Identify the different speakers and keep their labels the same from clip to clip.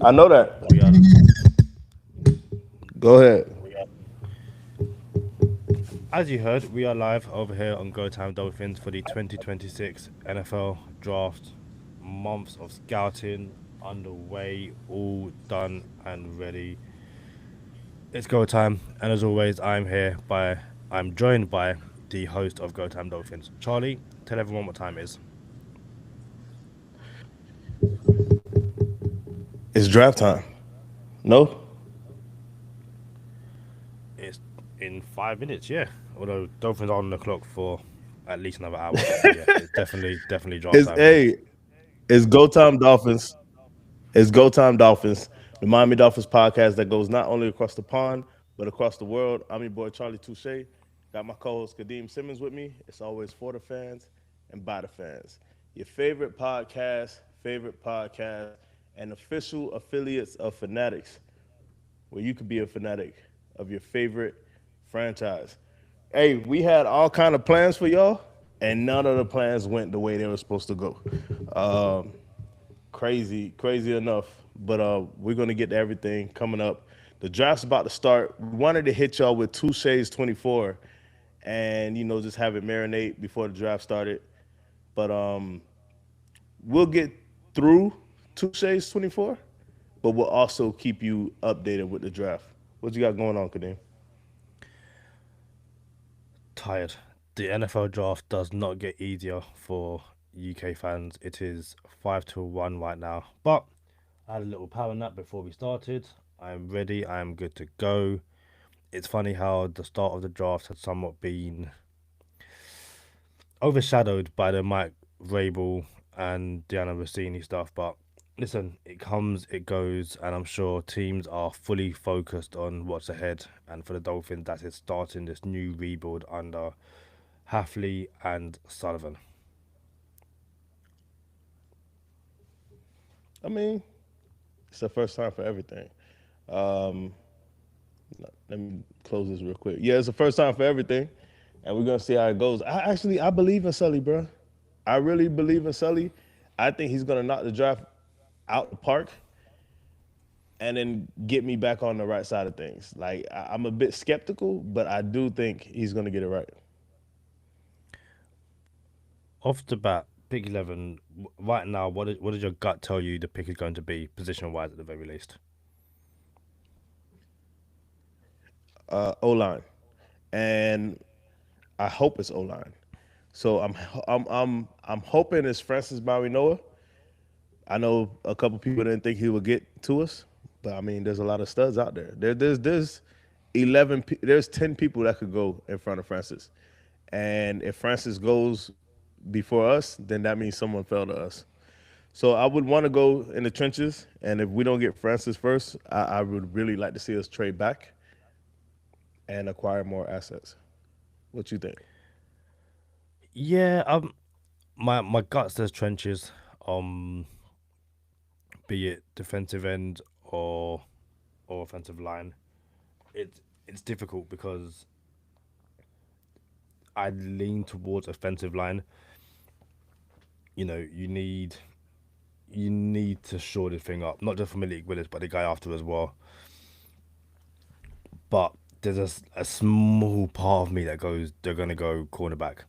Speaker 1: I know that.
Speaker 2: We are
Speaker 1: Go ahead.
Speaker 2: As you heard, we are live over here on Go Time Dolphins for the 2026 NFL Draft. Months of scouting underway, all done and ready. It's go time, and as always, I'm joined by the host of Go Time Dolphins, Charlie. Tell everyone what time it is.
Speaker 1: It's draft time. No?
Speaker 2: It's in 5 minutes, yeah. Although Dolphins are on the clock for at least another hour, but yeah, it's definitely draft
Speaker 1: It's
Speaker 2: time here.
Speaker 1: hey, it's Go Time Dolphins. It's Go Time Dolphins, the Miami Dolphins podcast that goes not only across the pond, but across the world. I'm your boy Charlie Touche. Got my co-host Kadeem Simmons with me. It's always for the fans and by the fans. Your favorite podcast, and official affiliates of Fanatics, where you could be a fanatic of your favorite franchise. Hey, we had all kind of plans for y'all, and none of the plans went the way they were supposed to go. Um, crazy enough. But we're gonna get to everything coming up. The draft's about to start. We wanted to hit y'all with two shades 24, and just have it marinate before the draft started. But we'll get through two shades 24, but we'll also keep you updated with the draft. What you got going on, Kadeem?
Speaker 2: Tired. The NFL draft does not get easier for UK fans. It is 5-1 right now. But I had a little power nap before we started. I'm ready. I am good to go. It's funny how the start of the draft had somewhat been overshadowed by the Mike Vrabel and Diana Rossini stuff. But listen, it comes, it goes, and I'm sure teams are fully focused on what's ahead. And for the Dolphins, that is starting this new rebuild under Hafley and Sullivan.
Speaker 1: I mean, it's the first time for everything. Um, Let me close this real quick. Yeah, it's the first time for everything, and we're gonna see how it goes. I believe in Sully, bro. I really believe in Sully. I think he's gonna knock the draft out the park, and then get me back on the right side of things. Like I'm a bit skeptical, but I do think he's gonna get it right.
Speaker 2: Off the bat, pick 11, right now, what does your gut tell you the pick is going to be, position wise at the very least?
Speaker 1: O line, and I hope it's O line. So I'm hoping it's Francis Noah. I know a couple people didn't think he would get to us, but I mean, there's a lot of studs out there. There's there's 10 people that could go in front of Francis, and if Francis goes before us, then that means someone fell to us. So I would want to go in the trenches, and if we don't get Francis first, I would really like to see us trade back and acquire more assets. What you think?
Speaker 2: Yeah, my gut says trenches, um, be it defensive end or offensive line. It's difficult because I lean towards offensive line. You know, you need to shore this thing up, not just for Malik Willis, but the guy after as well. But there's a small part of me that goes, they're gonna go cornerback.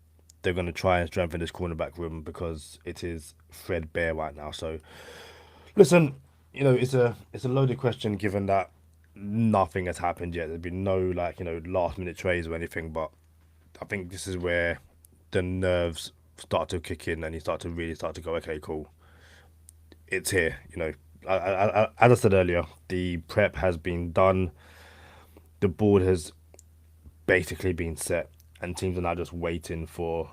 Speaker 2: They're gonna try and strengthen this cornerback room because it is threadbare right now. So listen, it's a loaded question given that nothing has happened yet. There's been no last minute trades or anything, but I think this is where the nerves start to kick in and you start to go, okay, cool, it's here. As I said earlier, the prep has been done, the board has basically been set, and teams are now just waiting for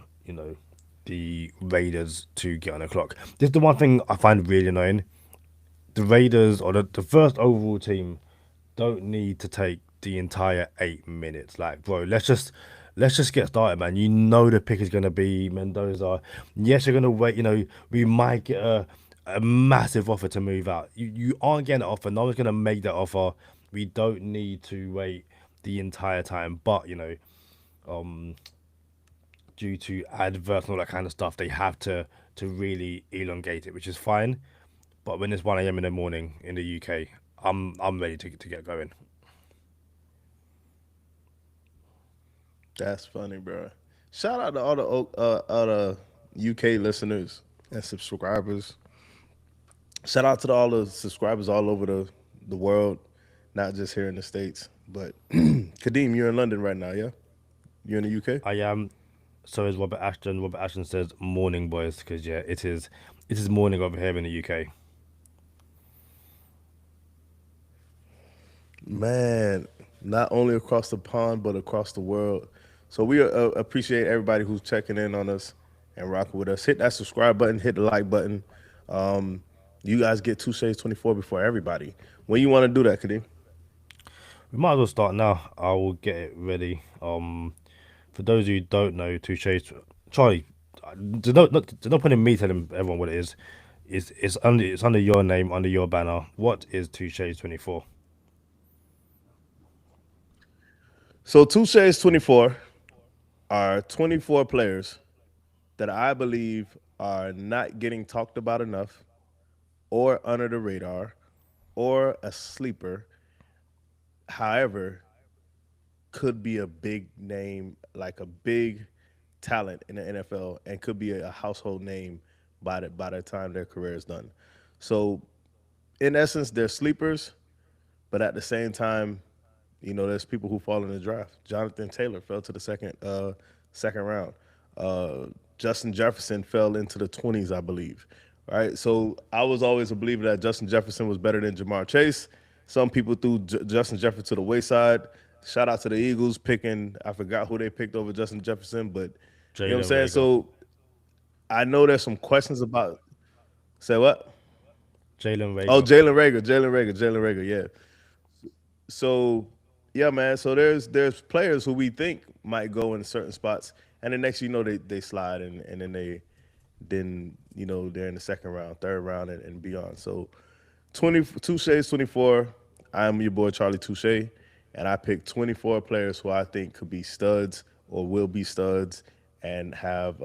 Speaker 2: the Raiders to get on the clock. This is the one thing I find really annoying. The Raiders or the first overall team don't need to take the entire 8 minutes. Like, bro, let's just get started, man. You know the pick is gonna be Mendoza. Yes, you're gonna wait. We might get a massive offer to move out. You aren't getting an offer. No one's gonna make that offer. We don't need to wait the entire time. But due to adverts and all that kind of stuff, they have to really elongate it, which is fine. But when it's 1 a.m. in the morning in the UK, I'm ready to get going.
Speaker 1: That's funny, bro. Shout out to all the UK listeners and subscribers. Shout out to all the subscribers all over the world, not just here in the states. But Kadeem, you're in London right now, yeah? You're in the UK.
Speaker 2: I am. So is Robert Ashton. Robert Ashton says morning, boys, because yeah, it is. It is morning over here in the UK.
Speaker 1: Man, not only across the pond but across the world. So we appreciate everybody who's checking in on us and rocking with us. Hit that subscribe button, hit the like button. Um, you guys get two shades 24 before everybody. When you want to do that, Kadeem?
Speaker 2: We might as well start now. I will get it ready. For those who don't know, Touche, Charlie, there's no point in me telling everyone what it is. It's under your name, under your banner. What is Touche 24?
Speaker 1: So two shades 24 are 24 players that I believe are not getting talked about enough or under the radar or a sleeper. However, could be a big name, like a big talent in the NFL, and could be a household name by the time their career is done. So, in essence, they're sleepers, but at the same time, there's people who fall in the draft. Jonathan Taylor fell to the second round. Uh, Justin Jefferson fell into the 20s, I believe. Right. So I was always a believer that Justin Jefferson was better than Jamar Chase. Some people threw Justin Jefferson to the wayside. Shout out to the Eagles picking. I forgot who they picked over Justin Jefferson, but you know what I'm
Speaker 2: Jalen
Speaker 1: saying.
Speaker 2: Rager.
Speaker 1: So I know there's some questions about. Say what?
Speaker 2: Jalen
Speaker 1: Oh,
Speaker 2: Rager.
Speaker 1: Jalen Rager. Yeah. So yeah, man. So there's players who we think might go in certain spots, and the next they slide and then they're in the second round, third round, and beyond. So 24. I'm your boy Charlie Touche, and I picked 24 players who I think could be studs or will be studs and have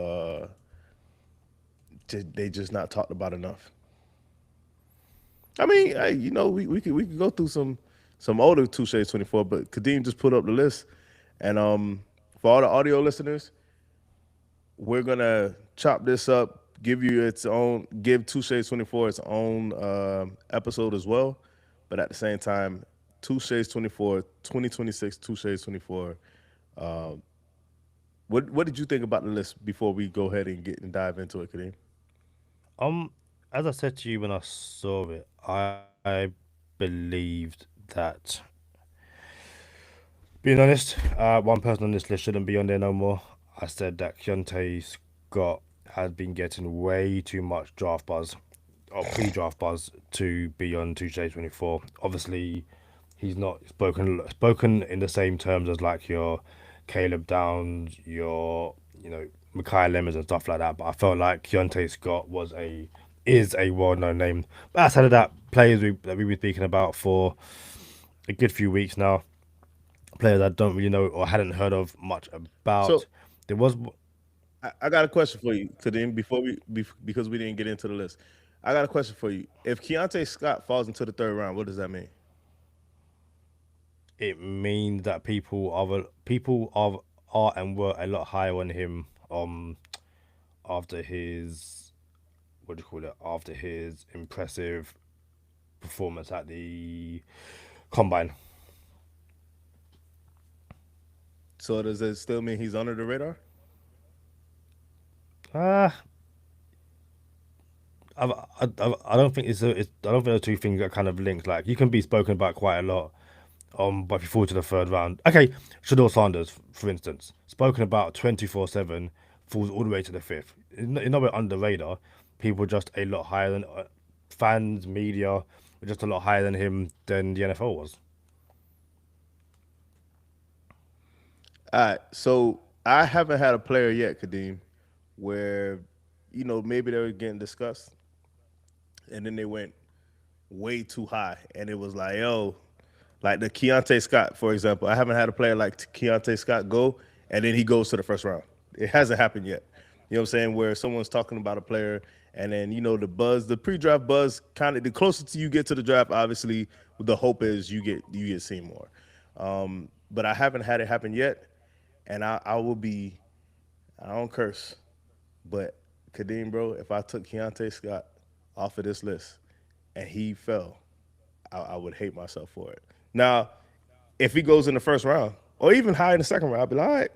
Speaker 1: they just not talked about enough. I mean, hey, we could go through some older Touche 24, but Kadeem just put up the list, and for all the audio listeners, we're gonna chop this up, give Touche 24 its own episode as well, but at the same time, Touche 24 2026 Touche 24. Um, what did you think about the list before we go ahead and get and dive into it, Kadeem?
Speaker 2: Um, as I said to you when I saw it, I believed that, being honest, one person on this list shouldn't be on there no more. I said that Keontae Scott had been getting way too much draft buzz or pre-draft buzz to be on 2J24. Obviously, he's not spoken in the same terms as like your Caleb Downs, your Micaiah Lemons and stuff like that. But I felt like Keontae Scott is a well-known name. But outside of that, players that we've been speaking about for a good few weeks now, players I don't really know or hadn't heard of much about.
Speaker 1: So
Speaker 2: There was
Speaker 1: I got a question for you, Kadeem, because we didn't get into the list. I got a question for you. If Keontae Scott falls into the third round, what does that mean?
Speaker 2: it means that people are and were a lot higher on him after his, what do you call it, after his impressive performance at the combine.
Speaker 1: So does it still mean he's under the radar?
Speaker 2: Uh I don't think I don't think the two things are kind of linked. Like you can be spoken about quite a lot, but if you fall to the third round, okay, Shador Sanders, for instance, spoken about 24/7, falls all the way to the fifth. It's nowhere under the radar. People are just a lot higher than fans, media, were just a lot higher than him than the NFL was.
Speaker 1: All right. So I haven't had a player yet, Kadeem, where maybe they were getting discussed, and then they went way too high, and it was like, yo, like the Keontae Scott, for example. I haven't had a player like Keontae Scott go, and then he goes to the first round. It hasn't happened yet. You know what I'm saying? Where someone's talking about a player, And then the buzz, the pre-draft buzz, kind of the closer to you get to the draft, obviously, the hope is you get seen more. But I haven't had it happen yet, and I will be. I don't curse, but Kadeem, bro, if I took Keontae Scott off of this list and he fell, I would hate myself for it. Now, if he goes in the first round or even high in the second round, I'll be like, all right,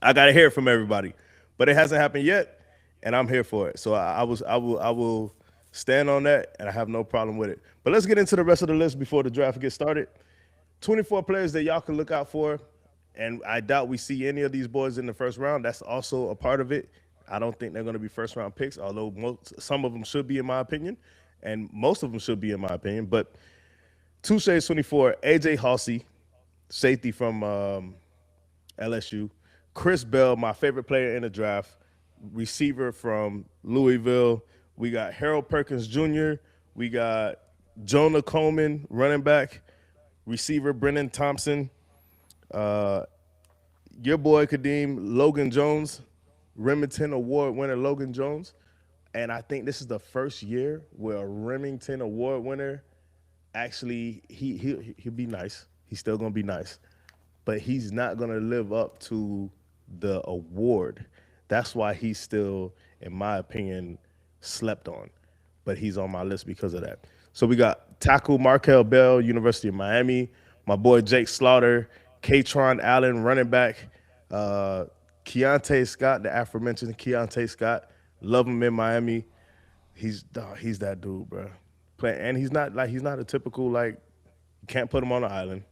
Speaker 1: I gotta hear it from everybody. But it hasn't happened yet, and I'm here for it. So I will stand on that, and I have no problem with it. But let's get into the rest of the list before the draft gets started. 24 players that y'all can look out for, and I doubt we see any of these boys in the first round. That's also a part of it. I don't think they're going to be first round picks, although some of them should be, in my opinion, and most of them should be, in my opinion. But Touche 24, AJ Hawsey, safety from LSU. Chris Bell, my favorite player in the draft, receiver from Louisville. We got Harold Perkins Jr. We got Jonah Coleman, running back. Receiver Brennan Thompson. Your boy Kadeem Logan Jones, Remington Award winner Logan Jones. And I think this is the first year where a Remington Award winner actually he'll be nice. He's still gonna be nice, but he's not gonna live up to the award. That's why he's still, in my opinion, slept on. But he's on my list because of that. So we got tackle Markel Bell, University of Miami. My boy Jake Slaughter, Katron Allen, running back. Uh, Keontae Scott, the aforementioned Keontae Scott. Love him in Miami. He's that dude, bro. And he's not a typical like. You can't put him on an island.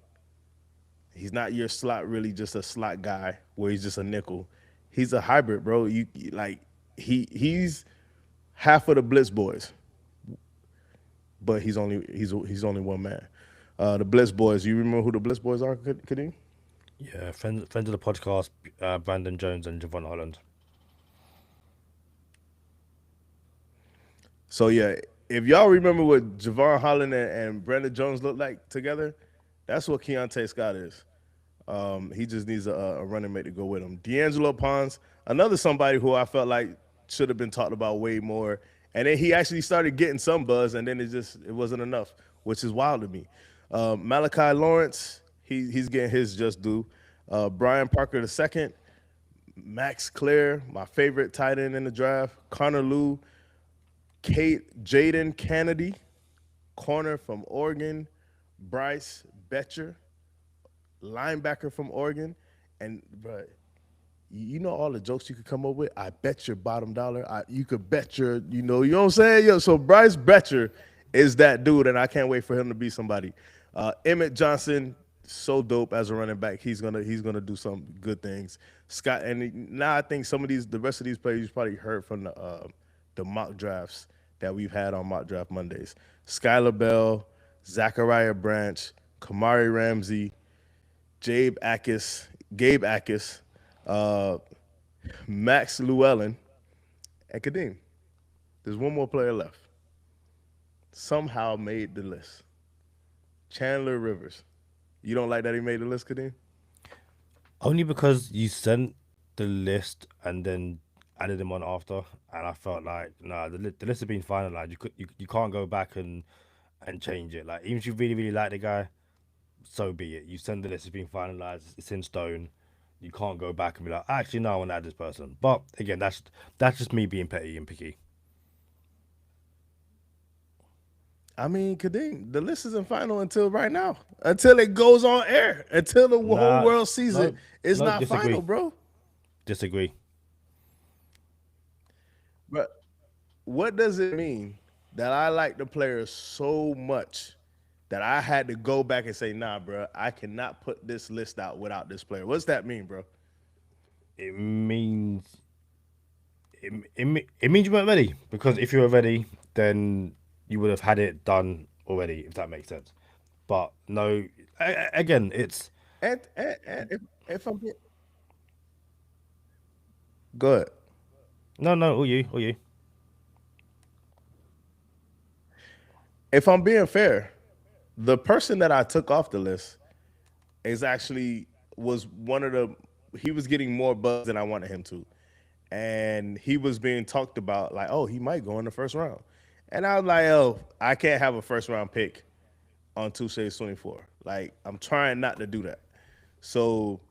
Speaker 1: He's not your slot, really, just a slot guy where he's just a nickel. He's a hybrid, bro. Like he's half of the Blitz boys, but he's only one man. The Blitz boys. You remember who the Blitz boys are, Kadeem?
Speaker 2: Yeah, friends of the podcast, Brandon Jones and Javon Holland.
Speaker 1: So yeah, if y'all remember what Javon Holland and Brandon Jones looked like together, that's what Keontae Scott is. He just needs a running mate to go with him. D'Angelo Pons, another somebody who I felt like should have been talked about way more. And then he actually started getting some buzz, and then it wasn't enough, which is wild to me. Malachi Lawrence, he's getting his just due. Brian Parker II, Max Clare, my favorite tight end in the draft. Connor Lew, Jaden Kennedy, corner from Oregon. Bryce Betcher, linebacker from Oregon. And bro, you know all the jokes you could come up with. I bet your bottom dollar. You could bet your, you know what I'm saying? Yo, so Bryce Betcher is that dude, and I can't wait for him to be somebody. Emmett Johnson, so dope as a running back. He's gonna do some good things. Scott, and now I think the rest of these players you probably heard from the mock drafts that we've had on mock draft Mondays. Skylar Bell, Zachariah Branch, Kamari Ramsey, Gabe Akis, uh, Max Llewellyn, and Kadeem. There's one more player left. Somehow made the list. Chandler Rivers. You don't like that he made the list, Kadeem?
Speaker 2: Only because you sent the list and then added him on after, and I felt like nah, the list has been finalized. You can't go back and change it. Like even if you really really like the guy, so be it. You send the list, it's been finalized, it's in stone. You can't go back and be like, actually, no, I want to add this person. But again, that's just me being petty and picky.
Speaker 1: I mean, Kadeem, the list isn't final until right now. Until it goes on air. Until the whole
Speaker 2: Nah,
Speaker 1: world sees it.
Speaker 2: no,
Speaker 1: It's
Speaker 2: no,
Speaker 1: not final,
Speaker 2: disagree,
Speaker 1: bro.
Speaker 2: disagree.
Speaker 1: But what does it mean that I like the player so much that I had to go back and say, nah, bro, I cannot put this list out without this player? What's that mean, bro?
Speaker 2: It means it means you weren't ready because if you were ready, then you would have had it done already. If that makes sense. But no, again, it's
Speaker 1: And if I'm being, good.
Speaker 2: no, all you.
Speaker 1: If I'm being fair, the person that I took off the list is actually was one of the he was getting more buzz than I wanted him to. and he was being talked about like, oh, he might go in the first round. And I was like, oh, I can't have a first round pick on Tuesday's 24. Like, I'm trying not to do that. So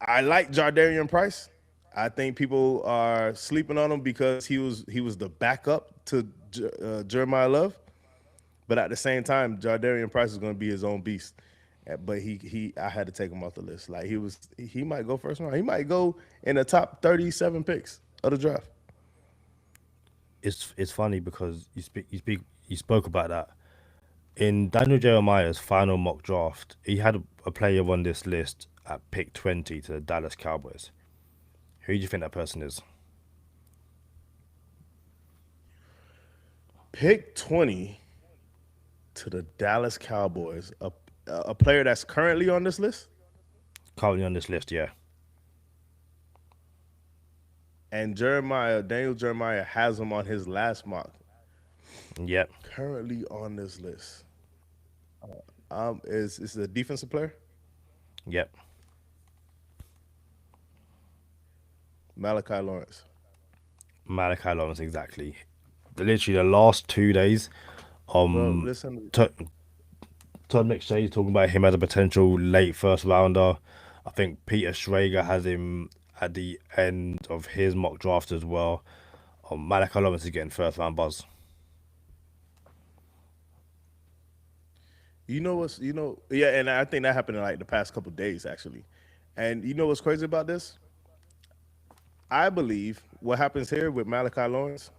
Speaker 1: I like Jardarian Price. I think people are sleeping on him because he was the backup to Jeremiah Love. But at the same time, Jardarian Price is going to be his own beast. But he I had to take him off the list. Like he might go first round. He might go in the top 37 picks of the draft.
Speaker 2: It's funny because you spoke about that in Daniel Jeremiah's final mock draft. He had a player on this list at pick 20 to the Dallas Cowboys. Who do you think that person is?
Speaker 1: Pick 20 to the Dallas Cowboys. A player that's currently on this list,
Speaker 2: Currently on this list, yeah.
Speaker 1: and Daniel Jeremiah has him on his last mock.
Speaker 2: Yep,
Speaker 1: Currently on this list. Is a defensive player?
Speaker 2: yep.
Speaker 1: Malachi Lawrence.
Speaker 2: Malachi Lawrence, exactly. Literally the last 2 days,
Speaker 1: Bro,
Speaker 2: um,
Speaker 1: listen.
Speaker 2: Todd McShay talking about him as a potential late first rounder. I think Peter Schrager has him at the end of his mock draft as well. Malachi Lawrence is getting first round buzz.
Speaker 1: Yeah, and I think that happened in like the past couple days actually. And you know what's crazy about this? I believe what happens here with Malachi Lawrence,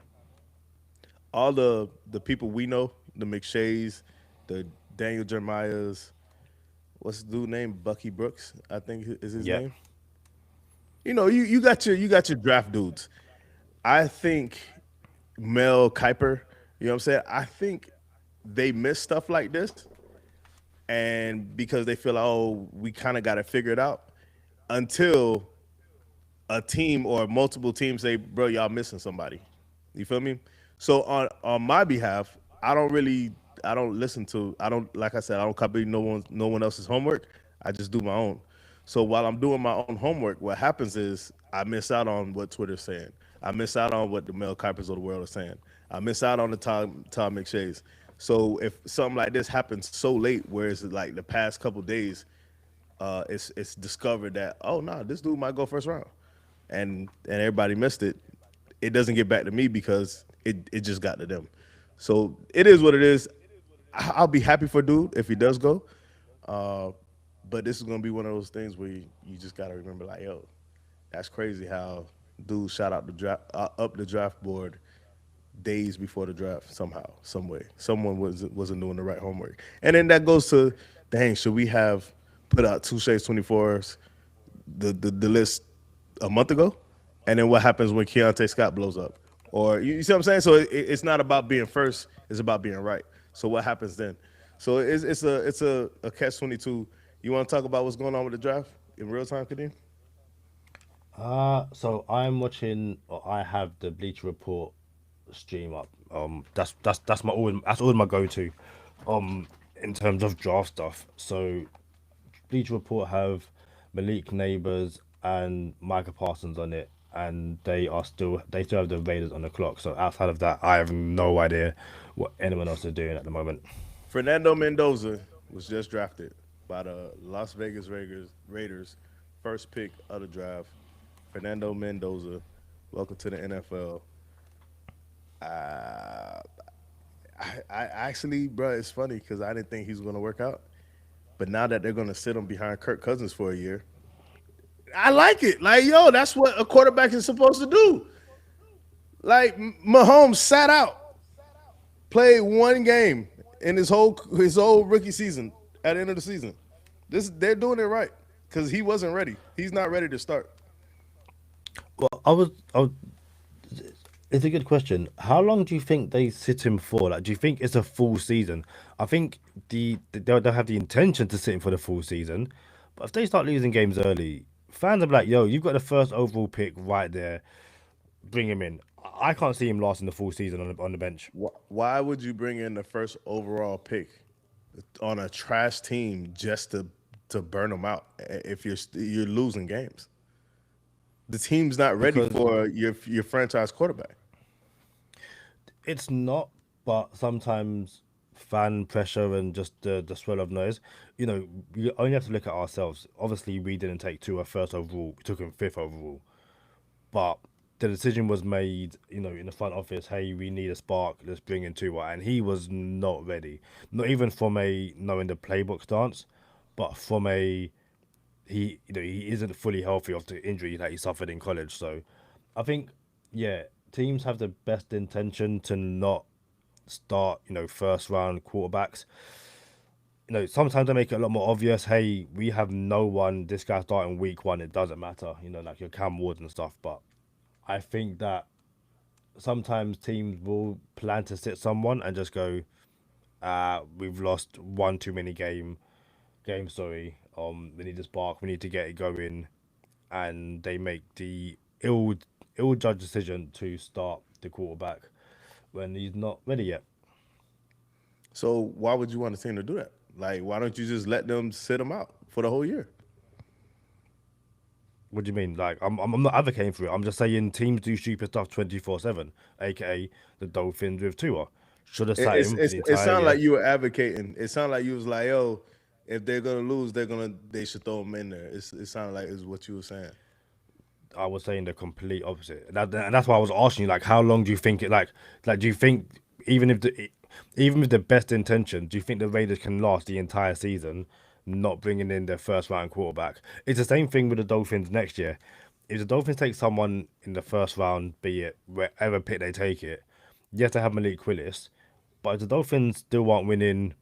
Speaker 1: all the people we know, the McShays, the Daniel Jeremiah's, what's the dude name? Bucky Brooks, I think is his
Speaker 2: Yep.
Speaker 1: name. You got your draft dudes. I think Mel Kiper, you know what I'm saying? I think they miss stuff like this and because they feel like, oh, we kind of got to figure it out until a team or multiple teams say, bro, y'all missing somebody. You feel me? So on my behalf, I don't listen to I don't like I said, I don't copy no one else's homework. I just do my own. So while I'm doing my own homework, what happens is I miss out on what Twitter's saying. I miss out on what the Mel Kipers of the world are saying. I miss out on the Tom McShays. So if something like this happens so late, where it's like the past couple days, it's discovered that, oh no, this dude might go first round, and everybody missed it. It doesn't get back to me because it just got to them. So it is what it is. I'll be happy for dude if he does go, uh, but this is gonna be one of those things where you just gotta remember like, yo, that's crazy how dude shot out the draft up the draft board days before the draft somehow, some way. Someone wasn't doing the right homework. And then that goes to, dang, should we have put out two Shades 24's the list a month ago? And then what happens when Keontae Scott blows up? Or you see what I'm saying? So it's not about being first, it's about being right. So what happens then? So it's a catch 22. You want to talk about what's going on with the draft in real time, Kadeem?
Speaker 2: So I'm watching. Or I have the Bleacher Report stream up. That's always my go to, in terms of draft stuff. So Bleacher Report have Malik Neighbors and Micah Parsons on it, and they still have the Raiders on the clock. So outside of that, I have no idea what anyone else is doing at the moment.
Speaker 1: Fernando Mendoza was just drafted by the Las Vegas Raiders, first pick of the draft. Fernando Mendoza, welcome to the NFL. Uh, I actually, bro, it's funny because I didn't think he was going to work out. But now that they're going to sit him behind Kirk Cousins for a year, I like it. Like, yo, that's what a quarterback is supposed to do. Like, Mahomes sat out, played one game in his whole rookie season at the end of the season. They're doing it right because he wasn't ready. He's not ready to start.
Speaker 2: Well, I was. It's a good question. How long do you think they sit him for? Like, do you think it's a full season? I think they'll have the intention to sit him for the full season, but if they start losing games early, fans will be like, "Yo, you've got the first overall pick right there. Bring him in." I can't see him lasting the full season on the bench.
Speaker 1: Why would you bring in the first overall pick on a trash team just to burn them out if you're losing games? The team's not ready
Speaker 2: because
Speaker 1: for your franchise quarterback.
Speaker 2: it's not, but sometimes fan pressure and just the swell of noise, you know, you only have to look at ourselves. Obviously, we didn't take Tua first overall, we took him fifth overall, but the decision was made, you know, in the front office. Hey, we need a spark. Let's bring in Tua, and he was not ready. Not even from a knowing the playbook stance, but from a he isn't fully healthy after the injury that he suffered in college. So, I think yeah, teams have the best intention to not start, first round quarterbacks. Sometimes they make it a lot more obvious. Hey, we have no one. This guy's starting week one. It doesn't matter. Like your Cam Ward and stuff. But I think that sometimes teams will plan to sit someone and just go, we've lost one too many games. Sorry. We need to spark. We need to get it going, and they make the ill judged decision to start the quarterback when he's not ready yet.
Speaker 1: So why would you want a team to do that? Like, why don't you just let them sit them out for the whole year?
Speaker 2: What do you mean? Like, I'm not advocating for it. I'm just saying teams do stupid stuff 24/7, aka the Dolphins with Tua. Should have sat him for the
Speaker 1: It
Speaker 2: entire
Speaker 1: sounded
Speaker 2: year.
Speaker 1: like you were advocating. It sounded like you was like, yo, if they're gonna lose, they should throw them in there. It sounded like is what you were saying.
Speaker 2: I was saying the complete opposite. And that's why I was asking you, like, how long do you think it like do you think even if the even with the best intention, do you think the Raiders can last the entire season, not bringing in their first round quarterback? It's the same thing with the Dolphins next year. If the Dolphins take someone in the first round, be it wherever pick they take it, yes, they have Malik Willis, but if the Dolphins still aren't winning,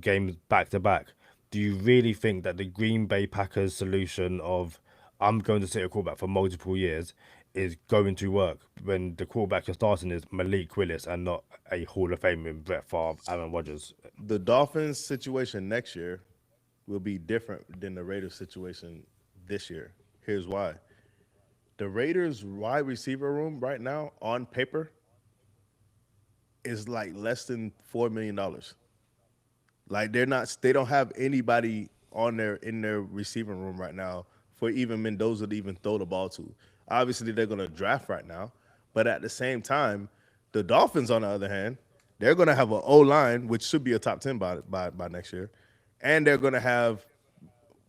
Speaker 2: games back to back, do you really think that the Green Bay Packers solution of I'm going to sit a quarterback for multiple years is going to work when the quarterback you're starting is Malik Willis and not a Hall of Fame in Brett Favre, Aaron Rodgers?
Speaker 1: The Dolphins situation next year will be different than the Raiders situation this year. Here's why. The Raiders wide receiver room right now on paper is like less than $4 million. Like they don't have anybody on their in their receiving room right now for even Mendoza to even throw the ball to. Obviously, they're gonna draft right now, but at the same time, the Dolphins, on the other hand, they're gonna have an O line which should be a top 10 by next year, and they're gonna have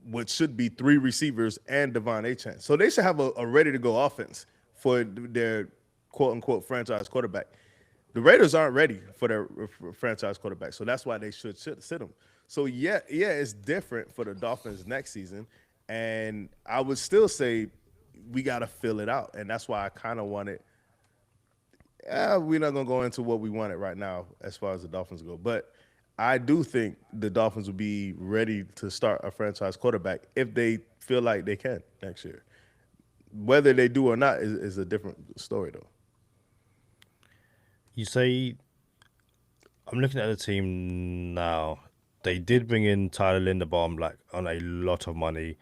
Speaker 1: what should be three receivers and Devon Achane. So they should have a ready to go offense for their quote unquote franchise quarterback. The Raiders aren't ready for their franchise quarterback, so that's why they should sit them. So yeah, it's different for the Dolphins next season, and I would still say we got to fill it out, and that's why I kind of want it. We're not gonna go into what we wanted right now as far as the Dolphins go, but I do think the Dolphins will be ready to start a franchise quarterback if they feel like they can next year. Whether they do or not is a different story, though.
Speaker 2: You say I'm looking at the team now. They did bring in Tyler Linderbaum like on a lot of money.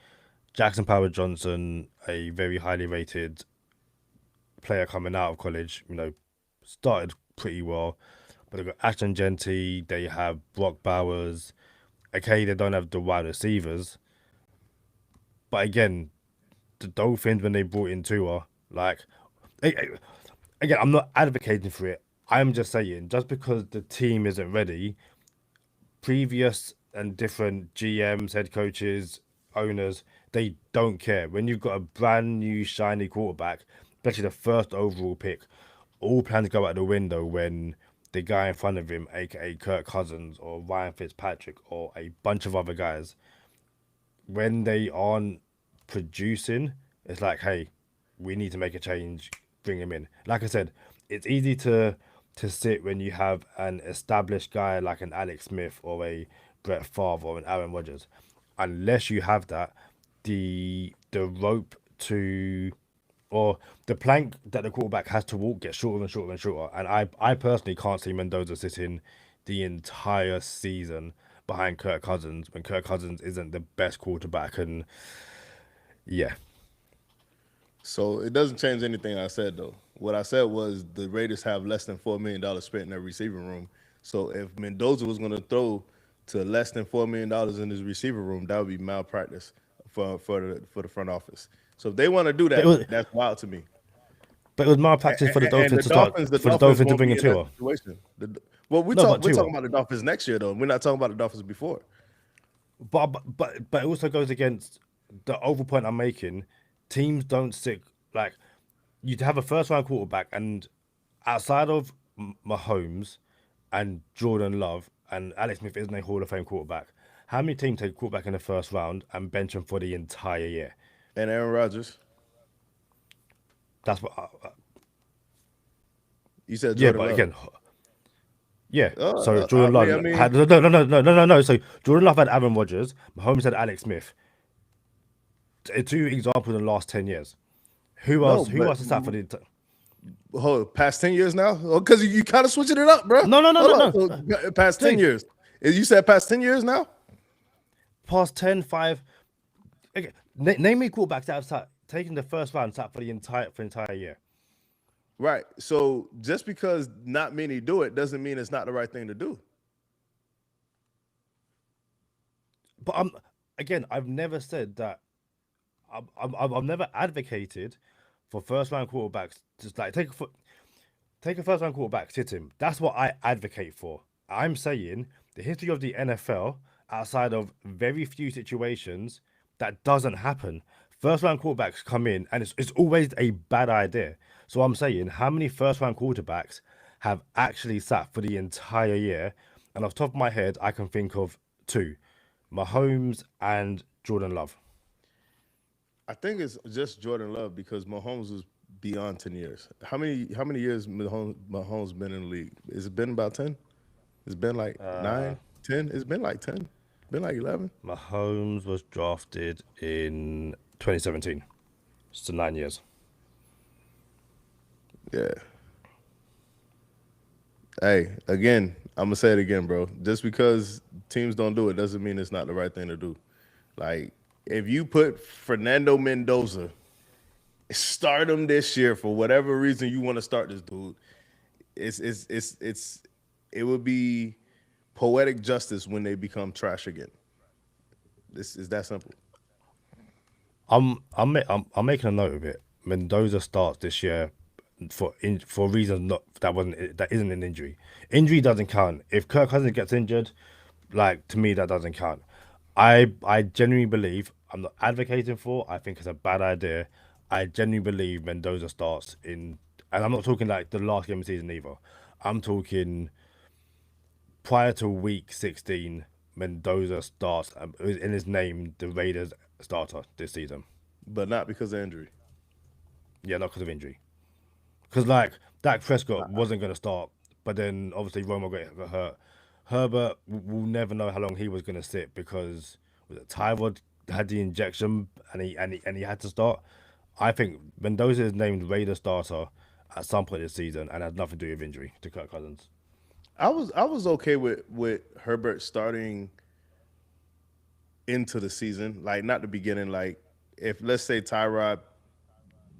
Speaker 2: Jackson Power Johnson, a very highly rated player coming out of college, started pretty well. But they've got Ashton Genty, they have Brock Bowers. Okay, they don't have the wide receivers. But again, the Dolphins, when they brought in Tua, like, again, I'm not advocating for it. I'm just saying, just because the team isn't ready, previous and different GMs, head coaches, owners, they don't care. When you've got a brand new shiny quarterback, especially the first overall pick, all plans go out the window when the guy in front of him, aka Kirk Cousins or Ryan Fitzpatrick or a bunch of other guys, when they aren't producing, it's like, hey, we need to make a change, bring him in. Like I said, it's easy to sit when you have an established guy like an Alex Smith or a Brett Favre or an Aaron Rodgers. Unless you have that, the rope to or the plank that the quarterback has to walk gets shorter and shorter and shorter. And I personally can't see Mendoza sitting the entire season behind Kirk Cousins when Kirk Cousins isn't the best quarterback. And yeah,
Speaker 1: So it doesn't change anything I said though. What I said was the Raiders have less than $4 million spent in their receiving room. So if Mendoza was going to throw to less than $4 million in his receiver room, that would be malpractice for the front office. So if they want to do
Speaker 2: But it
Speaker 1: that,
Speaker 2: was
Speaker 1: that's wild to me.
Speaker 2: but it was malpractice for the
Speaker 1: And
Speaker 2: Dolphins
Speaker 1: the
Speaker 2: to start
Speaker 1: Dolphins, the
Speaker 2: for the
Speaker 1: Dolphins
Speaker 2: Dolphins to
Speaker 1: won't
Speaker 2: bring
Speaker 1: be
Speaker 2: in
Speaker 1: in that
Speaker 2: Tua.
Speaker 1: situation. Well,
Speaker 2: No, but
Speaker 1: we're talking
Speaker 2: Tua.
Speaker 1: about the Dolphins next year though. We're not talking about the Dolphins before.
Speaker 2: But it also goes against the overall point I'm making. Teams don't stick like you have a first round quarterback, and outside of Mahomes and Jordan Love and Alex Smith isn't a Hall of Fame quarterback. How many teams take a quarterback in the first round and bench him for the entire year?
Speaker 1: And Aaron Rodgers,
Speaker 2: That's what.
Speaker 1: you said
Speaker 2: Yeah,
Speaker 1: Jordan
Speaker 2: but
Speaker 1: Love.
Speaker 2: again, yeah. So Jordan
Speaker 1: I
Speaker 2: Love
Speaker 1: mean,
Speaker 2: had no. So Jordan Love had Aaron Rodgers. Mahomes had Alex Smith. Two examples in the last 10 years. Who
Speaker 1: no,
Speaker 2: else? Who
Speaker 1: but
Speaker 2: else is that for the?
Speaker 1: hold past 10 years now. Oh, because you kind of switching it up, bro.
Speaker 2: No, no, no,
Speaker 1: Hold
Speaker 2: no,
Speaker 1: on.
Speaker 2: no.
Speaker 1: So past 10
Speaker 2: Jay,
Speaker 1: years. You said past 10 years now,
Speaker 2: past 10, 5. Okay, name me quarterbacks that have taken the first round sat for the entire year.
Speaker 1: right? So just because not many do it doesn't mean it's not the right thing to do.
Speaker 2: But again, I've never said that. I've never advocated for first round quarterbacks. Just like take a first round quarterback, sit him. That's what I advocate for. I'm saying the history of the NFL, outside of very few situations, that doesn't happen. First round quarterbacks come in, and it's always a bad idea. So I'm saying, how many first round quarterbacks have actually sat for the entire year? And off the top of my head, I can think of two: Mahomes and Jordan Love.
Speaker 1: I think it's just Jordan Love because Mahomes was beyond 10 years. How many years Mahomes been in the league? Has it been about 10? It's been like nine, 10. It's been like 10. Been like 11.
Speaker 2: Mahomes was drafted in 2017. So 9 years.
Speaker 1: Yeah. Hey, again, I'm gonna say it again, bro. Just because teams don't do it doesn't mean it's not the right thing to do. Like, if you put Fernando Mendoza, start him this year for whatever reason you want to start this dude, it's it would be poetic justice when they become trash again. This is that simple.
Speaker 2: I'm making a note of it. Mendoza starts this year for reasons not that isn't an injury. Injury doesn't count. If Kirk Cousins gets injured, like to me that doesn't count. I genuinely believe I'm not advocating for. I think it's a bad idea. I genuinely believe Mendoza starts in, and I'm not talking like the last game of the season either. I'm talking prior to week 16. Mendoza starts in his name the Raiders starter this season.
Speaker 1: But not because of injury.
Speaker 2: Yeah, not because of injury. Because like Dak Prescott wasn't going to start, but then obviously Romo got hurt. Herbert, we'll never know how long he was going to sit because was it Tyrod had the injection and he had to start. I think Mendoza is named Raider starter at some point this season and had nothing to do with injury to Kirk Cousins.
Speaker 1: I was okay with Herbert starting into the season, like not the beginning. Like if let's say Tyrod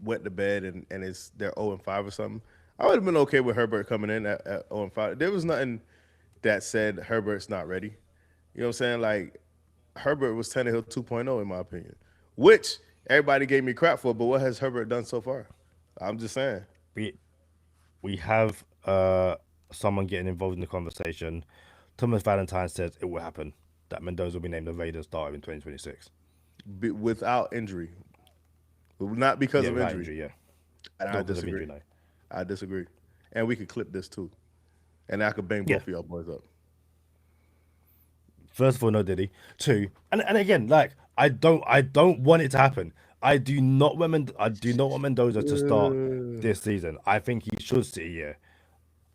Speaker 1: went to bed and it's they're 0-5 or something, I would have been okay with Herbert coming in at 0-5. There was nothing that said Herbert's not ready. You know what I'm saying? Like Herbert was Tannehill 2.0 in my opinion, which everybody gave me crap for. But what has Herbert done so far? I'm just saying.
Speaker 2: We we have someone getting involved in the conversation. Thomas Valentine says it will happen that Mendoza will be named the Raiders starter in 2026.
Speaker 1: Without injury, not because
Speaker 2: Yeah,
Speaker 1: of
Speaker 2: without
Speaker 1: injury.
Speaker 2: injury. Yeah,
Speaker 1: And I
Speaker 2: not because of
Speaker 1: disagree.
Speaker 2: injury. No.
Speaker 1: I disagree. And we could clip this too, and I could bang
Speaker 2: Yeah.
Speaker 1: both of y'all boys up.
Speaker 2: First of all, no Diddy. Two, and again, like I don't want it to happen. I do not want Mendoza to start this season. I think he should sit here.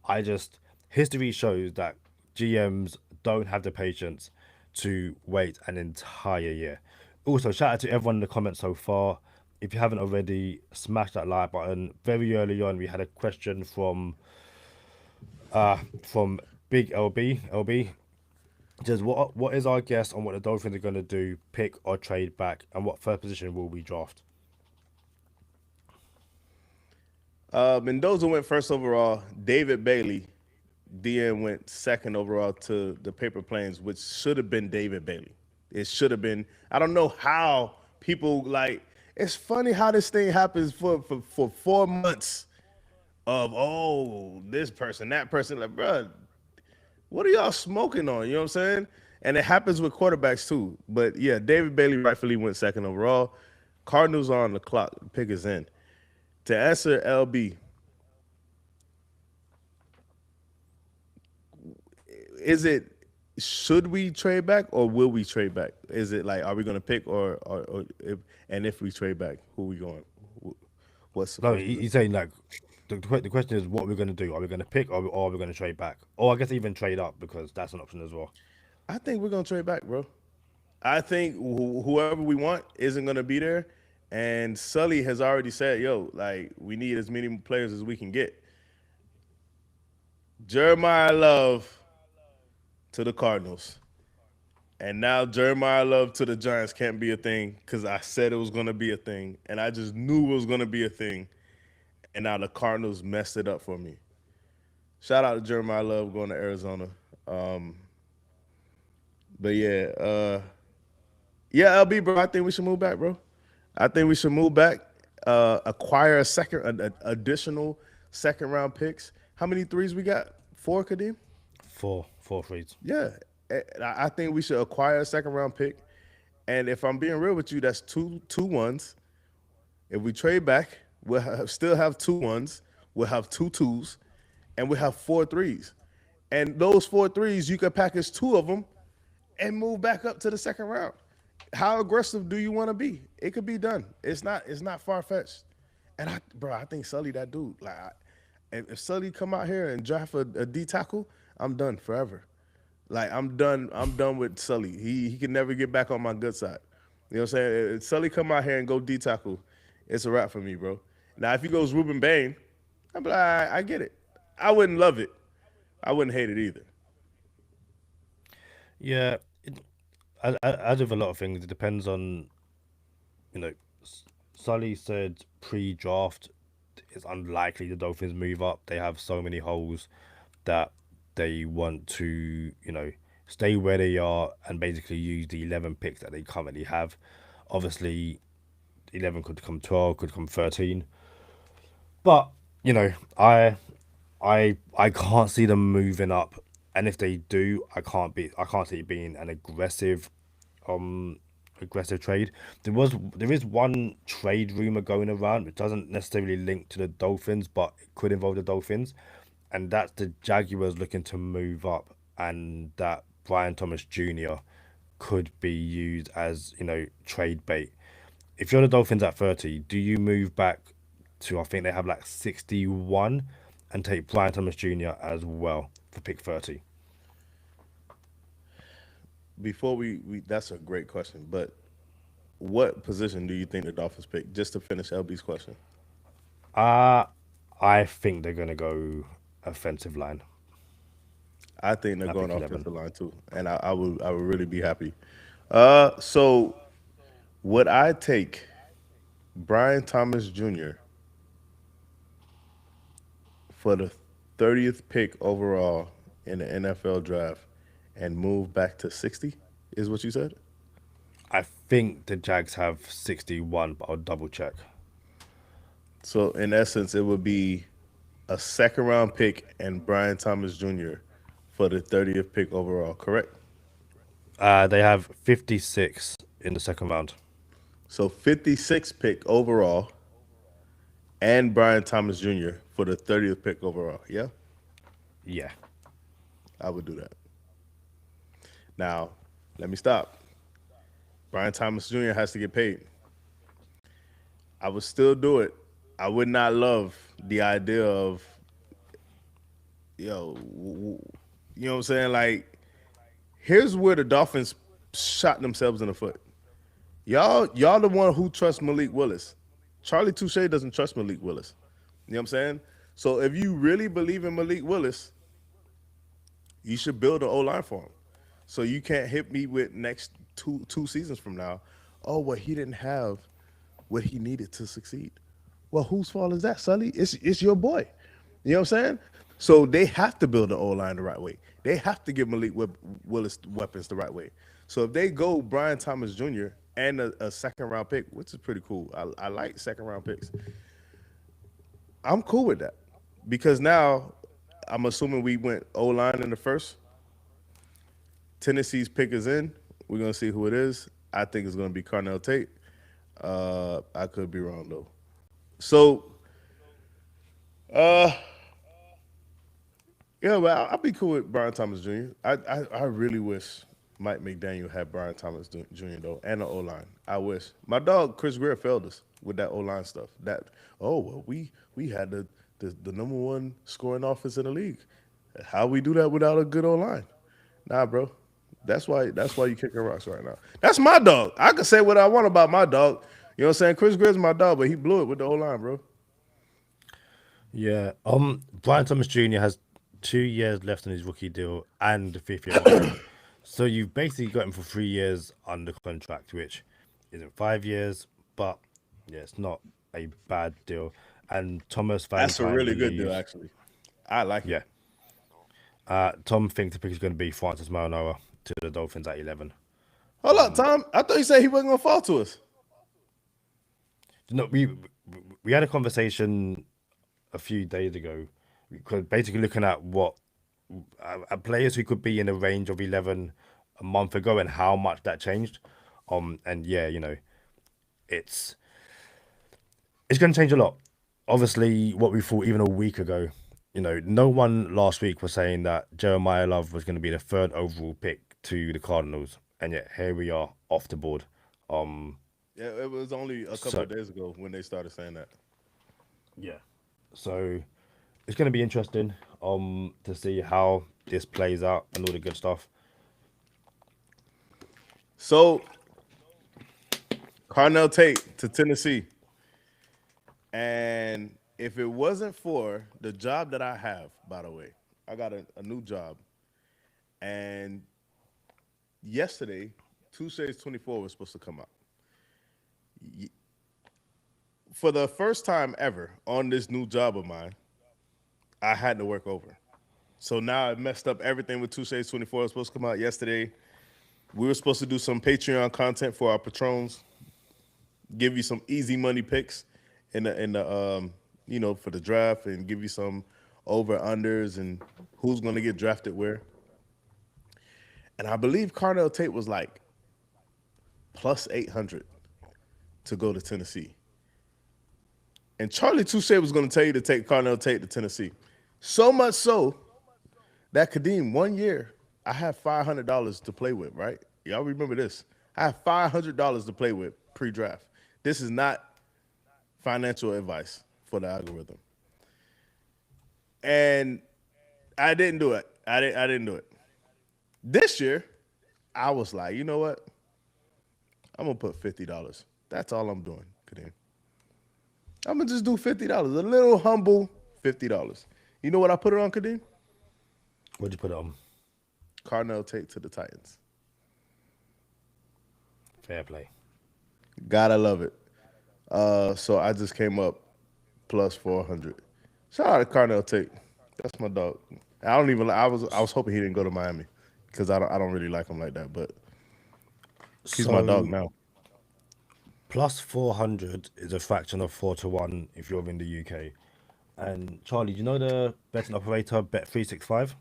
Speaker 2: I just history shows that GMs don't have the patience to wait an entire year. Also, shout out to everyone in the comments so far. If you haven't already, smash that like button. Very early on, we had a question from Big LB. LB says, what is our guess on what the Dolphins are going to do, pick or trade back, and what third position will we draft?
Speaker 1: Mendoza went first overall. David Bailey, DN, went second overall to the Paper Planes, which should have been David Bailey. It should have been. I don't know how people like. It's funny how this thing happens for 4 months of this person, that person. Like, bro, what are y'all smoking on? You know what I'm saying? And it happens with quarterbacks too. But yeah, David Bailey rightfully went second overall. Cardinals are on the clock. Pick is in. To answer LB, is it should we trade back or will we trade back? Is it like are we gonna pick or if, and if we trade back, who we going? What's the
Speaker 2: No,
Speaker 1: first position?
Speaker 2: he's saying like the question is what we're going to do. Are we going to pick or are we going to trade back? Or I guess even trade up because that's an option as well.
Speaker 1: I think we're gonna trade back, bro. I think whoever we want isn't gonna be there, and Sully has already said, "Yo, like we need as many players as we can get." Jeremiah Love to the Cardinals, and now Jeremiah Love to the Giants can't be a thing because I said it was gonna be a thing, and I just knew it was gonna be a thing, and now the Cardinals messed it up for me. Shout out to Jeremiah Love going to Arizona. Um, but yeah, yeah, LB, bro. I think we should move back, bro. I think we should move back, acquire a second, additional second round picks. How many threes we got? Four, Kadeem?
Speaker 2: Four threes.
Speaker 1: Yeah. I think we should acquire a second round pick. And if I'm being real with you, that's two ones. If we trade back, still have two ones. We'll have two twos, and we'll have four threes. And those four threes, you could package two of them and move back up to the second round. How aggressive do you want to be? It could be done. It's not far fetched. And bro, I think Sully that dude. Like, if Sully come out here and draft a D tackle, I'm done forever. Like I'm done. I'm done with Sully. He can never get back on my good side. You know what I'm saying? If Sully come out here and go D tackle, it's a wrap for me, bro. Now if he goes Ruben Bain, I'm like, I get it. I wouldn't love it. I wouldn't hate it either.
Speaker 2: Yeah, as with a lot of things, it depends on you know. Sully said pre-draft it's unlikely the Dolphins move up. They have so many holes that they want to stay where they are and basically use the 11 picks that they currently have. Obviously, 11 could come 12, could come 13. But, you know, I can't see them moving up. And if they do, I can't see it being an um aggressive trade. There is one trade rumor going around which doesn't necessarily link to the Dolphins, but it could involve the Dolphins, and that's the Jaguars looking to move up, and that Brian Thomas Jr. could be used as trade bait. If you're the Dolphins at 30, do you move back to I think they have like 61 and take Brian Thomas Jr. as well for pick 30?
Speaker 1: Before we that's a great question. But what position do you think the Dolphins pick? Just to finish LB's question.
Speaker 2: Uh I think they're gonna go offensive line
Speaker 1: I think they're
Speaker 2: at
Speaker 1: going
Speaker 2: pick 11.
Speaker 1: offensive line too, and I would really be happy. So would I take Brian Thomas Jr. for the 30th pick overall in the NFL draft and move back to 60? Is what you said?
Speaker 2: I think the Jags have 61, but I'll double check.
Speaker 1: So in essence, it would be a second round pick and Brian Thomas Jr. for the 30th pick overall, correct?
Speaker 2: They have 56 in the second round.
Speaker 1: So 56 pick overall and Brian Thomas Jr. for the 30th pick overall. Yeah,
Speaker 2: Yeah.
Speaker 1: I would do that. Now, let me stop. Brian Thomas Jr. has to get paid. I would still do it. I would not love the idea of, yo, you know what I'm saying? Like, here's where the Dolphins shot themselves in the foot. Y'all the one who trusts Malik Willis. Charlie Touche doesn't trust Malik Willis. You know what I'm saying? So if you really believe in Malik Willis, you should build an O line for him. So you can't hit me with next two seasons from now. Oh, well, he didn't have what he needed to succeed. Well, whose fault is that, Sully? It's your boy. You know what I'm saying? So they have to build an O line the right way. They have to give Willis weapons the right way. So if they go Brian Thomas Jr., and a second round pick, which is pretty cool. I like second round picks. I'm cool with that because now I'm assuming we went O line in the first. Tennessee's pick is in. We're gonna see who it is. I think it's gonna be Carnell Tate. I could be wrong though. So, uh, yeah, but I'll be cool with Brian Thomas Jr. I really wish Mike McDaniel had Brian Thomas Jr. though, and the O line. I wish my dog Chris Greer failed us with that O line stuff. That well we had the number one scoring offense in the league. How we do that without a good O line? Nah, bro. That's why you kicking rocks right now. That's my dog. I can say what I want about my dog. You know what I'm saying? Chris Greer's my dog, but he blew it with the O line, bro.
Speaker 2: Yeah. Brian Thomas Jr. has 2 years left on his rookie deal and a fifth year option. So you've basically got him for 3 years under contract, which isn't 5 years, but yeah, it's not a bad deal. And Thomas
Speaker 1: That's a
Speaker 2: Valentine
Speaker 1: really good deal,
Speaker 2: believes,
Speaker 1: actually. I like it.
Speaker 2: yeah, Tom thinks the pick is going to be Francis Marinara to the Dolphins at 11.
Speaker 1: Hold up, Tom. I thought you said he wasn't gonna fall to us.
Speaker 2: No, we had a conversation a few days ago, because basically looking at what players who could be in a range of 11 a month ago and how much that changed. And yeah, it's it's going to change a lot. Obviously, what we thought even a week ago, no one last week was saying that Jeremiah Love was going to be the third overall pick to the Cardinals, and yet here we are off the board. Um,
Speaker 1: Yeah, it was only a couple
Speaker 2: so
Speaker 1: of days ago when they started saying that.
Speaker 2: yeah, so it's going to be interesting to see how this plays out and all the good stuff.
Speaker 1: So Carnell Tate to Tennessee, and if it wasn't for the job that I have, by the way, I got a new job, and yesterday, Tuesday's 24 was supposed to come out. For the first time ever on this new job of mine, I had to work over. So now I messed up everything with Tuesday's 24 was supposed to come out yesterday. We were supposed to do some Patreon content for our patrons, give you some easy money picks in the for the draft and give you some over unders and who's gonna get drafted where. And I believe Carnell Tate was like plus 800 to go to Tennessee. And Charlie Touche was going to tell you to take Carnell Tate to Tennessee. So much so that Kadeem, 1 year, I had $500 to play with, right? Y'all remember this. I have $500 to play with pre-draft. This is not financial advice for the algorithm. And I didn't do it. I didn't do it. This year, I was like, you know what? I'm gonna put $50. That's all I'm doing, Kadeem. I'm gonna just do $50. A little humble $50. You know what I put it on, Kadeem?
Speaker 2: What'd you put it on?
Speaker 1: Carnell Tate to the Titans.
Speaker 2: Fair play.
Speaker 1: Gotta love it. So I just came up plus 400. Shout out to Carnell Tate. That's my dog. I don't even. I was hoping he didn't go to Miami because I don't really like him like that. But he's my dog
Speaker 2: So
Speaker 1: now.
Speaker 2: plus 400 is a fraction of 4 to 1 if you're in the UK. And Charlie, do you know the betting operator Bet365?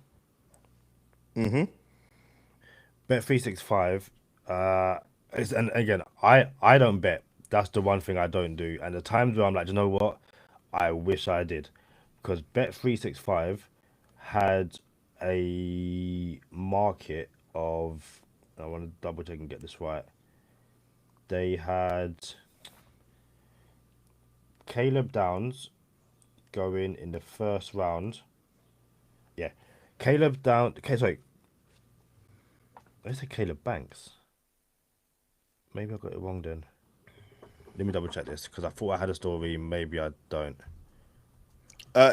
Speaker 2: Bet365, and again, I don't bet. That's the one thing I don't do. And the times where I'm like, you know what? I wish I did. Because Bet365 had a market of, I want to double check and get this right. They had Caleb Downs going in the first round. Yeah. Caleb Down. Okay, sorry. Let's say Caleb Banks. Maybe I got it wrong then. Let me double check this because I thought I had a story. Maybe I don't.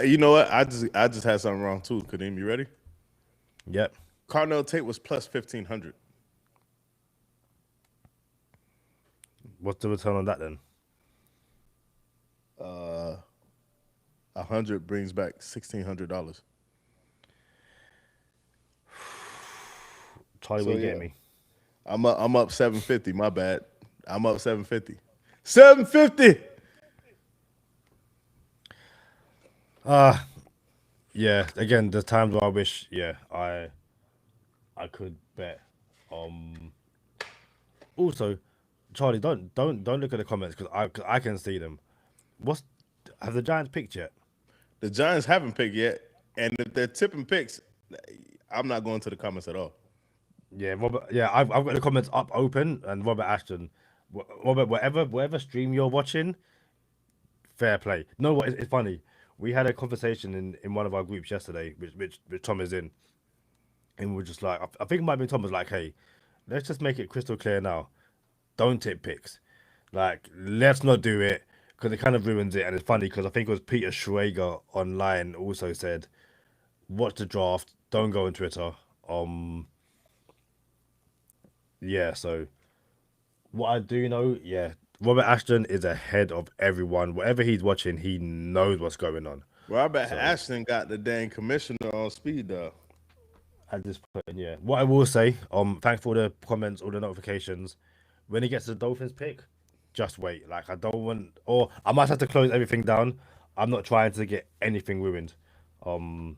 Speaker 1: You know what? I just had something wrong too. Kadeem, you ready?
Speaker 2: Yep.
Speaker 1: Carnell Tate was plus 1,500.
Speaker 2: What's the return on that then?
Speaker 1: 100 brings back $1,600.
Speaker 2: Charlie,
Speaker 1: So
Speaker 2: where you
Speaker 1: yeah,
Speaker 2: getting me?
Speaker 1: I'm up 750. My bad. I'm up 750. 750.
Speaker 2: Yeah, again, there's times where I wish, yeah, I could bet. Um, Also, Charlie, don't look at the comments because I can see them. What's Have the Giants picked yet?
Speaker 1: The Giants haven't picked yet, and if they're tipping picks, I'm not going to the comments at all.
Speaker 2: Yeah, Robert. Yeah, I've got the comments up open, and Robert Ashton, Robert, whatever stream you're watching, fair play. No, what it's funny. We had a conversation in one of our groups yesterday, which Tom is in, and we're just like, I think it might be Tom was like, hey, let's just make it crystal clear now. Don't tip picks. Like, let's not do it because it kind of ruins it. And it's funny because I think it was Peter Schrager online also said, watch the draft, don't go on Twitter. Um, yeah. So what I do know, yeah, Robert Ashton is ahead of everyone. Whatever he's watching, he knows what's going on.
Speaker 1: Robert
Speaker 2: So
Speaker 1: Ashton got the dang commissioner on speed though.
Speaker 2: at this point, yeah. What I will say, thanks for all the comments, all the notifications. When he gets the Dolphins pick, just wait. Like I don't want, or I might have to close everything down. I'm not trying to get anything ruined. Um,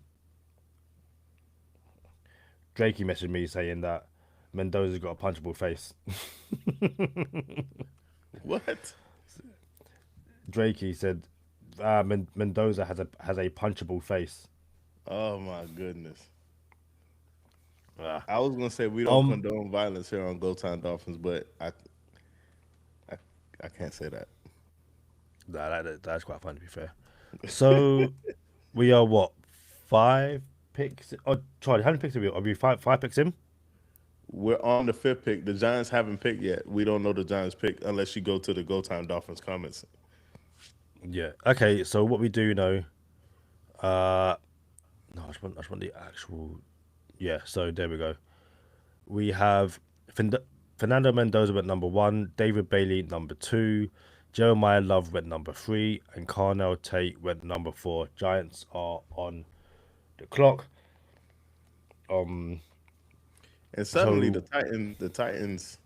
Speaker 2: Drakey messaged me saying that Mendoza's got a punchable face.
Speaker 1: What?
Speaker 2: Drakey said Mendoza has a punchable face.
Speaker 1: Oh my goodness.
Speaker 2: Ah.
Speaker 1: I was gonna say we don't
Speaker 2: Um,
Speaker 1: condone violence here on Go Time Dolphins, but I, I can't say that.
Speaker 2: that's quite fun to be fair. So we are what, 5 picks? Oh, Charlie, how many picks are we? Are we five picks in?
Speaker 1: We're on the fifth pick. The Giants haven't picked yet. We don't know the Giants pick unless you go to the Go Time Dolphins comments.
Speaker 2: Yeah. Okay. So what we do know? Uh, no, I just want the actual. Yeah. So there we go. We have Fernando Mendoza went number one, David Bailey number two, Jeremiah Love went number three, and Carnell Tate went number four. Giants are on the clock. Um.
Speaker 1: And suddenly
Speaker 2: So
Speaker 1: The Titans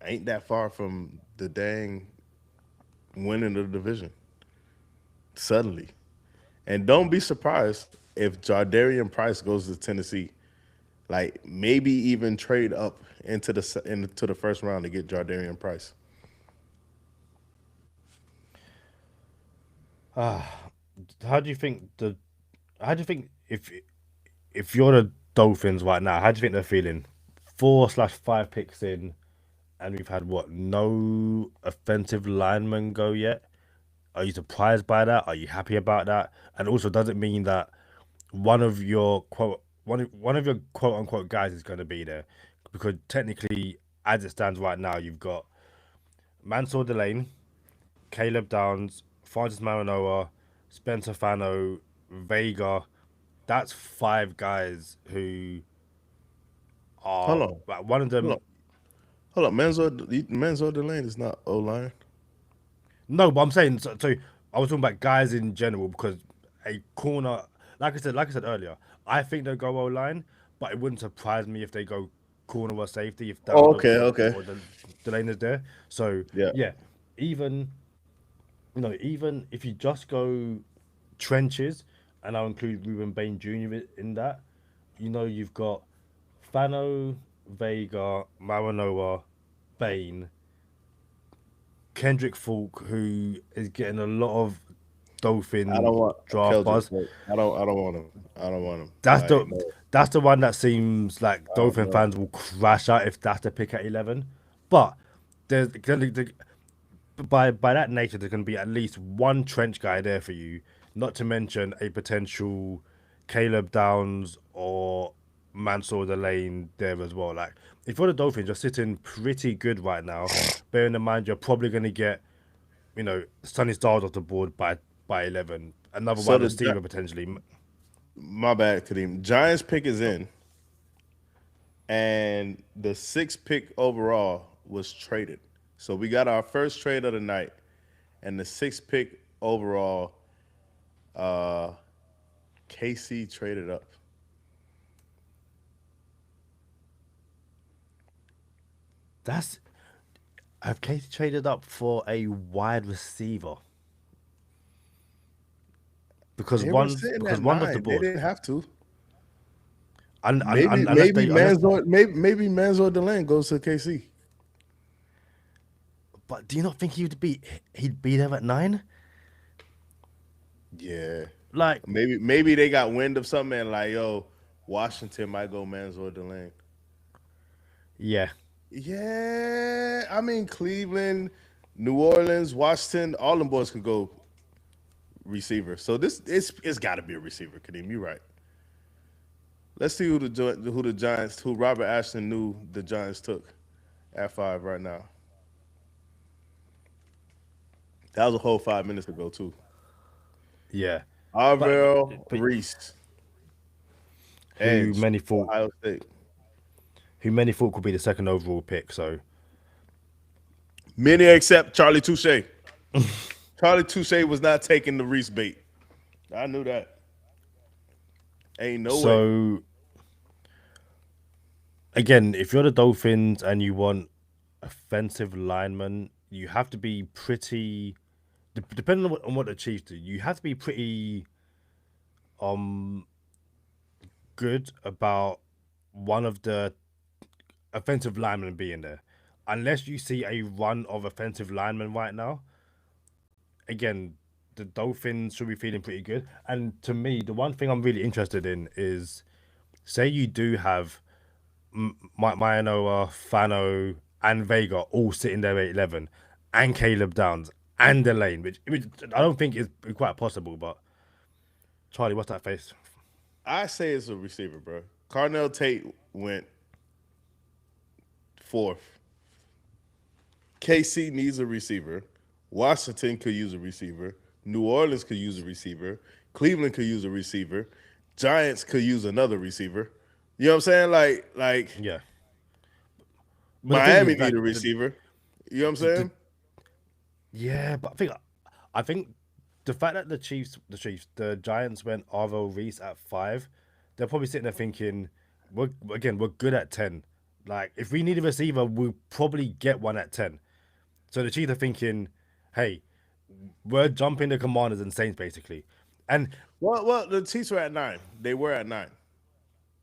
Speaker 1: ain't that far from the dang winning the division. Suddenly. And don't be surprised if Jardarian Price goes to Tennessee. Like maybe even trade up into the first round to get Jardarian Price.
Speaker 2: how do you think the? How do you think if you're the Dolphins right now? How do you think they're feeling? 4/5 picks in, and we've had what, no offensive linemen go yet. Are you surprised by that? Are you happy about that? And also, does it mean that one of your quote unquote guys is going to be there? Because technically, as it stands right now, you've got Mansour Delane, Caleb Downs, Francis Marinoa, Spencer Fano, Vega. That's 5 guys who
Speaker 1: Hold
Speaker 2: are
Speaker 1: on.
Speaker 2: like one of
Speaker 1: Hold
Speaker 2: them.
Speaker 1: on. Hold on. Manzo Delane is not O line.
Speaker 2: No, but I'm saying so. I was talking about guys in general because a corner, like I said earlier, I think they'll go O line, but it wouldn't surprise me if they go corner or safety if
Speaker 1: Oh,
Speaker 2: Downs
Speaker 1: okay, okay.
Speaker 2: or the lane is there. So
Speaker 1: Yeah.
Speaker 2: yeah, even even if you just go trenches, and I'll include Ruben Bain Jr. in that, you've got Fano, Vega, Maranoa, Bain, Kendrick Falk, who is getting a lot of
Speaker 1: I
Speaker 2: Dolphin
Speaker 1: don't want
Speaker 2: draft
Speaker 1: Keldrick.
Speaker 2: buzz.
Speaker 1: But I don't want him. I don't want him.
Speaker 2: That's
Speaker 1: Like
Speaker 2: the
Speaker 1: no,
Speaker 2: that's the one that seems like
Speaker 1: I don't
Speaker 2: Dolphin
Speaker 1: know.
Speaker 2: fans will crash out if that's the pick at 11. But there's by that nature, there's going to be at least one trench guy there for you. Not to mention a potential Caleb Downs or Mansour Delane there as well. Like if you're the Dolphins, you're sitting pretty good right now. Bearing in mind you're probably going to get Sonny Styles off the board by 11. Another
Speaker 1: So
Speaker 2: wide
Speaker 1: the
Speaker 2: receiver potentially.
Speaker 1: my bad, Kadeem. Giants pick is in, and the sixth pick overall was traded. So we got our first trade of the night, and the sixth pick overall, uh, KC traded up.
Speaker 2: That's Have Katie traded up for a wide receiver?
Speaker 1: They were sitting at
Speaker 2: Because one's off the
Speaker 1: 9. They
Speaker 2: board.
Speaker 1: didn't have to.
Speaker 2: And
Speaker 1: Maybe
Speaker 2: unless
Speaker 1: maybe
Speaker 2: they unless
Speaker 1: Maybe Manzor Delaney goes to KC.
Speaker 2: but do you not think he'd be there at 9?
Speaker 1: Yeah.
Speaker 2: Like,
Speaker 1: Maybe they got wind of something and like, yo, Washington might go Manzor Delaney.
Speaker 2: yeah.
Speaker 1: Yeah. I mean Cleveland, New Orleans, Washington, all them boys could go receiver. So this it's gotta be a receiver, Kadeem. You right. Let's see who the Giants, who Robert Ashton knew the Giants took at 5 right now. That was a whole 5 minutes ago too.
Speaker 2: Yeah.
Speaker 1: Arvell
Speaker 2: But
Speaker 1: Reese,
Speaker 2: who
Speaker 1: edge,
Speaker 2: many thought
Speaker 1: Ohio State.
Speaker 2: who many thought could be the second overall pick, so
Speaker 1: Many except Charlie Touche. Charlie Touche was not taking the Reese bait. I knew that. Ain't no way.
Speaker 2: so again, if you're the Dolphins and you want offensive linemen, you have to be pretty depending on what the Chiefs do, you have to be pretty um good about one of the offensive linemen being there. Unless you see a run of offensive linemen right now, again, the Dolphins should be feeling pretty good. And to me, the one thing I'm really interested in is say you do have Mainoa, Fano, and Vega all sitting there at 11, and Caleb Downs and Delane, which I don't think is quite possible. But Charlie, what's that face?
Speaker 1: I say it's a receiver, bro. Carnell Tate went fourth. KC needs a receiver. Washington could use a receiver. New Orleans could use a receiver. Cleveland could use a receiver. Giants could use another receiver. You know what I'm saying? Like
Speaker 2: Yeah, but the thing
Speaker 1: Miami
Speaker 2: is,
Speaker 1: need
Speaker 2: like,
Speaker 1: a receiver. You know what I'm
Speaker 2: the
Speaker 1: saying?
Speaker 2: yeah, but I think the fact that the Giants went Arvo Reese at 5, they're probably sitting there thinking, we're good at 10. Like, if we need a receiver, we'll probably get one at 10. So the Chiefs are thinking, hey, we're jumping the Commanders and Saints basically, and
Speaker 1: Well, the Chiefs were at 9. They were at 9.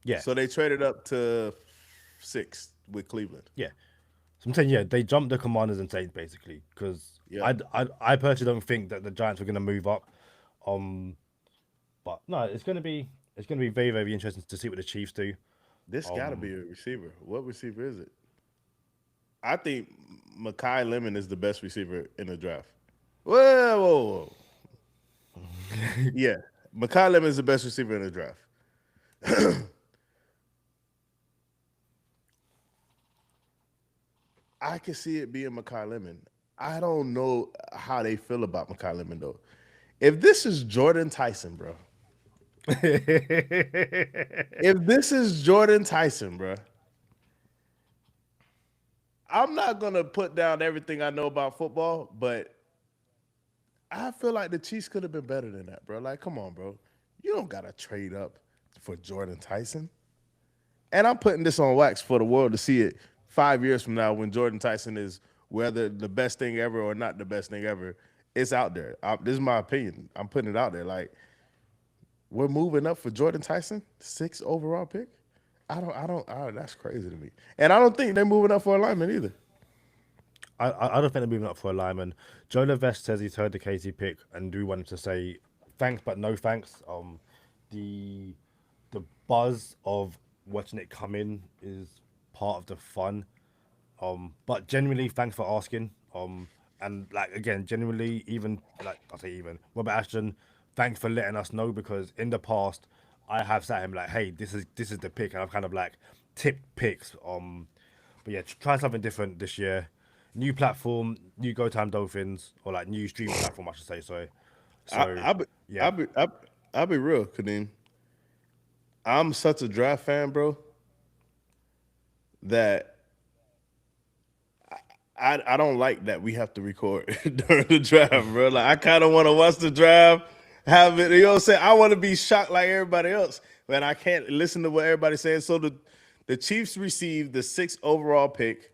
Speaker 2: yeah,
Speaker 1: So they traded up to 6 with Cleveland.
Speaker 2: yeah. So I'm saying, yeah, they jumped the Commanders and Saints basically because
Speaker 1: Yeah.
Speaker 2: I personally don't think that the Giants were going to move up. Um, but no, it's gonna be very very interesting to see what the Chiefs do.
Speaker 1: This got to
Speaker 2: Um,
Speaker 1: be a receiver. What receiver is it? I think Makai Lemon is the best receiver in the draft. Whoa. Yeah. Makai Lemon is the best receiver in the draft. I can see it being Makai Lemon. I don't know how they feel about Makai Lemon, though. If this is Jordan Tyson, bro. If this is Jordan Tyson, bro, I'm not going to put down everything I know about football, but I feel like the Chiefs could have been better than that, bro. Like, come on, bro. You don't got to trade up for Jordan Tyson. And I'm putting this on wax for the world to see it 5 years from now when Jordan Tyson is whether the best thing ever or not the best thing ever. It's out there. This is my opinion. I'm putting it out there. Like, we're moving up for Jordan Tyson, 6th overall pick. That's crazy to me. And I don't think they're moving up for alignment either.
Speaker 2: I don't think they're moving up for a lineman. Joe Levesque says he's heard the Casey pick and do want to say thanks but no thanks. The the buzz of watching it come in is part of the fun. But genuinely, thanks for asking. And like again, genuinely, even like I say, even Robert Ashton, thanks for letting us know because in the past, I have sat him like, hey, this is the pick, and I've kind of like tipped picks. But yeah, try something different this year. New platform, new Go Time Dolphins, or like new streaming platform, I should say. So,
Speaker 1: I,
Speaker 2: so
Speaker 1: I'll be,
Speaker 2: yeah,
Speaker 1: I'll be, I'll be real, Kadeem. I'm such a draft fan, bro, that I don't like that we have to record during the draft, bro. Like I kind of want to watch the draft, have it. You know what I'm saying? I want to be shocked like everybody else, but I can't listen to what everybody's saying. So the Chiefs received the 6th overall pick.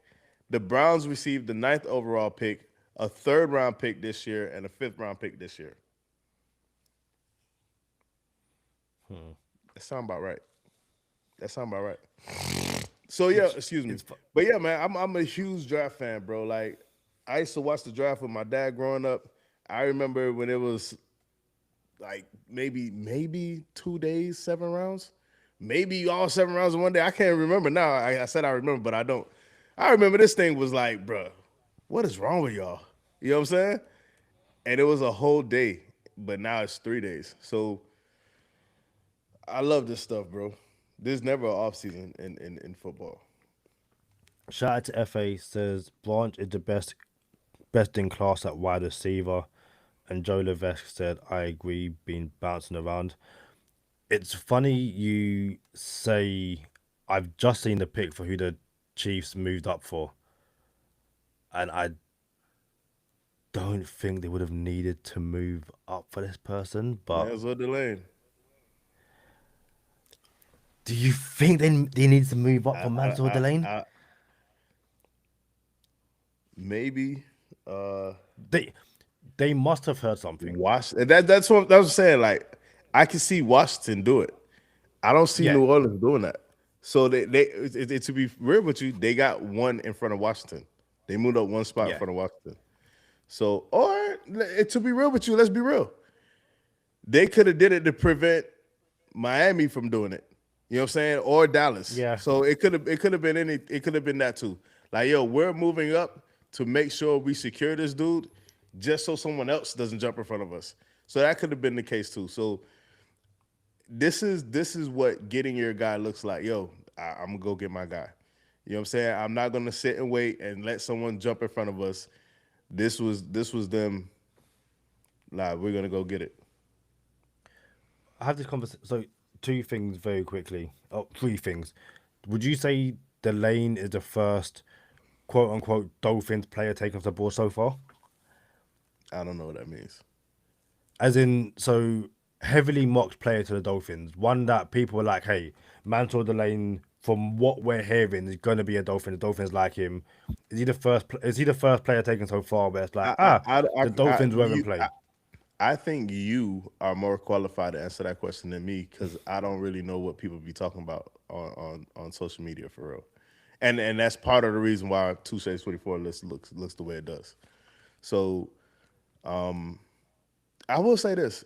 Speaker 1: The Browns received the ninth overall pick, a third round pick this year, and a fifth round pick this year. That sound about right. That sound about right. So yeah,
Speaker 2: Which
Speaker 1: excuse me.
Speaker 2: it's
Speaker 1: But yeah, man, I'm a huge draft fan, bro. Like I used to watch the draft with my dad growing up. I remember when it was like maybe 2 days, 7 rounds, maybe all 7 rounds in one day. I can't remember now. I said I remember, but I don't. I remember this thing was like, bruh, what is wrong with y'all? You know what I'm saying? And it was a whole day, but now it's 3 days. So I love this stuff, bro. There's never an off season in football.
Speaker 2: shout out to FA says Blanche is the best in class at wide receiver, and Joe Levesque said I agree, been bouncing around. It's funny you say I've just seen the pick for who the Chiefs moved up for, and I don't think they would have needed to move up for this person. But
Speaker 1: Man's Delane.
Speaker 2: do you think they need to move up
Speaker 1: I,
Speaker 2: for
Speaker 1: I,
Speaker 2: Mansour
Speaker 1: I,
Speaker 2: Delane?
Speaker 1: I maybe
Speaker 2: They they must have heard something.
Speaker 1: that's what I'm saying. Like I can see Washington do it. I don't see
Speaker 2: Yeah,
Speaker 1: New Orleans doing that. So to be real with you, they got one in front of Washington. They moved up one spot in
Speaker 2: yeah,
Speaker 1: front of Washington. So, or to be real with you, let's be real. They could have did it to prevent Miami from doing it. You know what I'm saying? Or Dallas.
Speaker 2: yeah.
Speaker 1: So it could have been it could have been that too. Like, yo, we're moving up to make sure we secure this dude just so someone else doesn't jump in front of us. So that could have been the case too. So this is what getting your guy looks like. Yo, I'm gonna go get my guy. You know what I'm saying? I'm not gonna sit and wait and let someone jump in front of us. This was them. Like, we're gonna go get it.
Speaker 2: I have this conversation. So two things very quickly. Oh, three things. Would you say Delane is the first quote unquote Dolphins player taken off the board so far?
Speaker 1: I don't know what that means.
Speaker 2: As in, so heavily mocked player to the Dolphins. One that people were like, hey, Mansour Delane, from what we're hearing, is going to be a Dolphin. The Dolphins like him. Is he the first? Is he the first player taken so far? Where it's like, the Dolphins were in play.
Speaker 1: I think you are more qualified to answer that question than me because I don't really know what people be talking about on social media for real, and that's part of the reason why Touche 24 looks the way it does. So I will say this: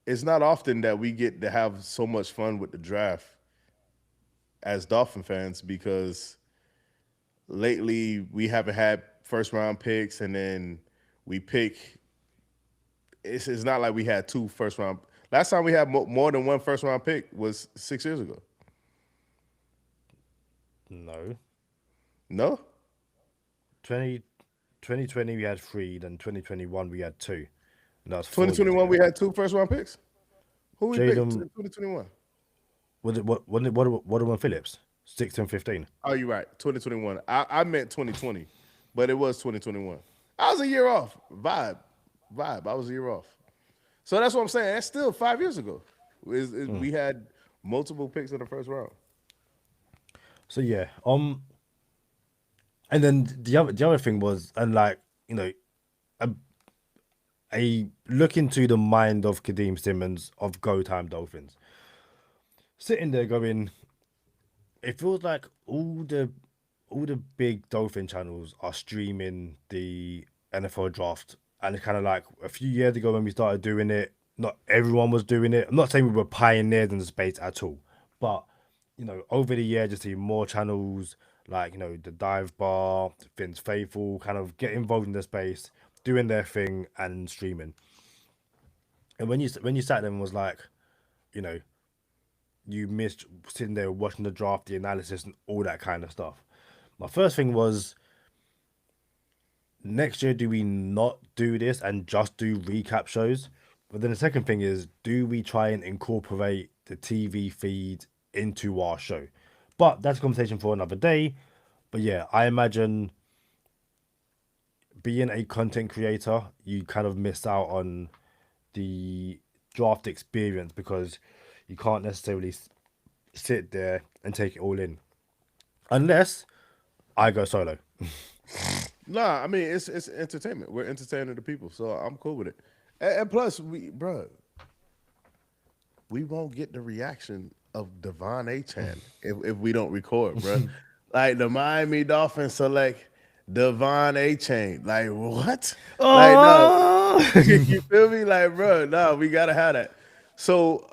Speaker 1: it's not often that we get to have so much fun with the draft as Dolphin fans because lately we haven't had first round picks and then we pick. It's not like we had two first round. Last time we had more than one first round pick was 6 years ago.
Speaker 2: No.
Speaker 1: No,
Speaker 2: 20, 2020 we had three, then 2021 we had two. And that was 4 years
Speaker 1: 2021 we
Speaker 2: ago.
Speaker 1: had two first round picks. Who we picked
Speaker 2: Jaden,
Speaker 1: in 2021?
Speaker 2: was it what one Phillips? 6 and 15.
Speaker 1: Oh, you're right. 2021. I meant 2020, but it was 2021. I was a year off. Vibe. I was a year off. So that's what I'm saying. That's still 5 years ago. We had multiple picks in the first round.
Speaker 2: So yeah. And then the other thing was, and like, you know, a, a look into the mind of Kadeem Simmons of Go Time Dolphins. Sitting there going, it feels like all the big Dolphin channels are streaming the NFL draft, and it's kind of like a few years ago when we started doing it. Not everyone was doing it. I'm not saying we were pioneers in the space at all, but over the years, just see more channels like the Dive Bar, Vince Faithful, kind of get involved in the space, doing their thing and streaming. And when you sat there and was like, you know, you missed sitting there watching the draft, the analysis, and all that kind of stuff. My first thing was, next year, do we not do this and just do recap shows? But then the second thing is, do we try and incorporate the TV feed into our show? But that's a conversation for another day. But yeah, I imagine being a content creator, you kind of miss out on the draft experience because you can't necessarily sit there and take it all in. Unless I go solo.
Speaker 1: Nah, I mean it's entertainment. We're entertaining the people, so I'm cool with it. And plus, we won't get the reaction of Devon Achan if we don't record, bro. Like the Miami Dolphins select Devon Achan. Like what? Like no,
Speaker 2: Oh,
Speaker 1: you feel me? Like bro, no, we gotta have that. So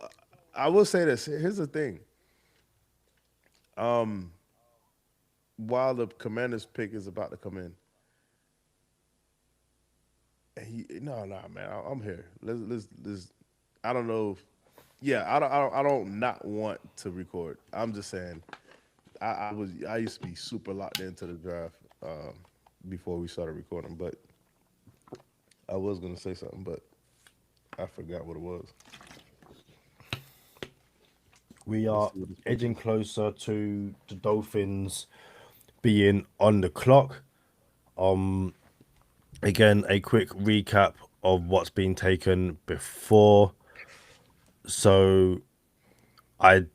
Speaker 1: I will say this. Here's the thing. Um, while the Commanders pick is about to come in, no, man, I'm here. Let's. I don't know. Yeah, I don't not want to record. I'm just saying. I used to be super locked into the draft before we started recording, but I was gonna say something, but I forgot what it was.
Speaker 2: we
Speaker 1: Let's
Speaker 2: are
Speaker 1: see what it's
Speaker 2: edging
Speaker 1: pushing.
Speaker 2: closer to the Dolphins being on the clock. Again, a quick recap of what's been taken before. So I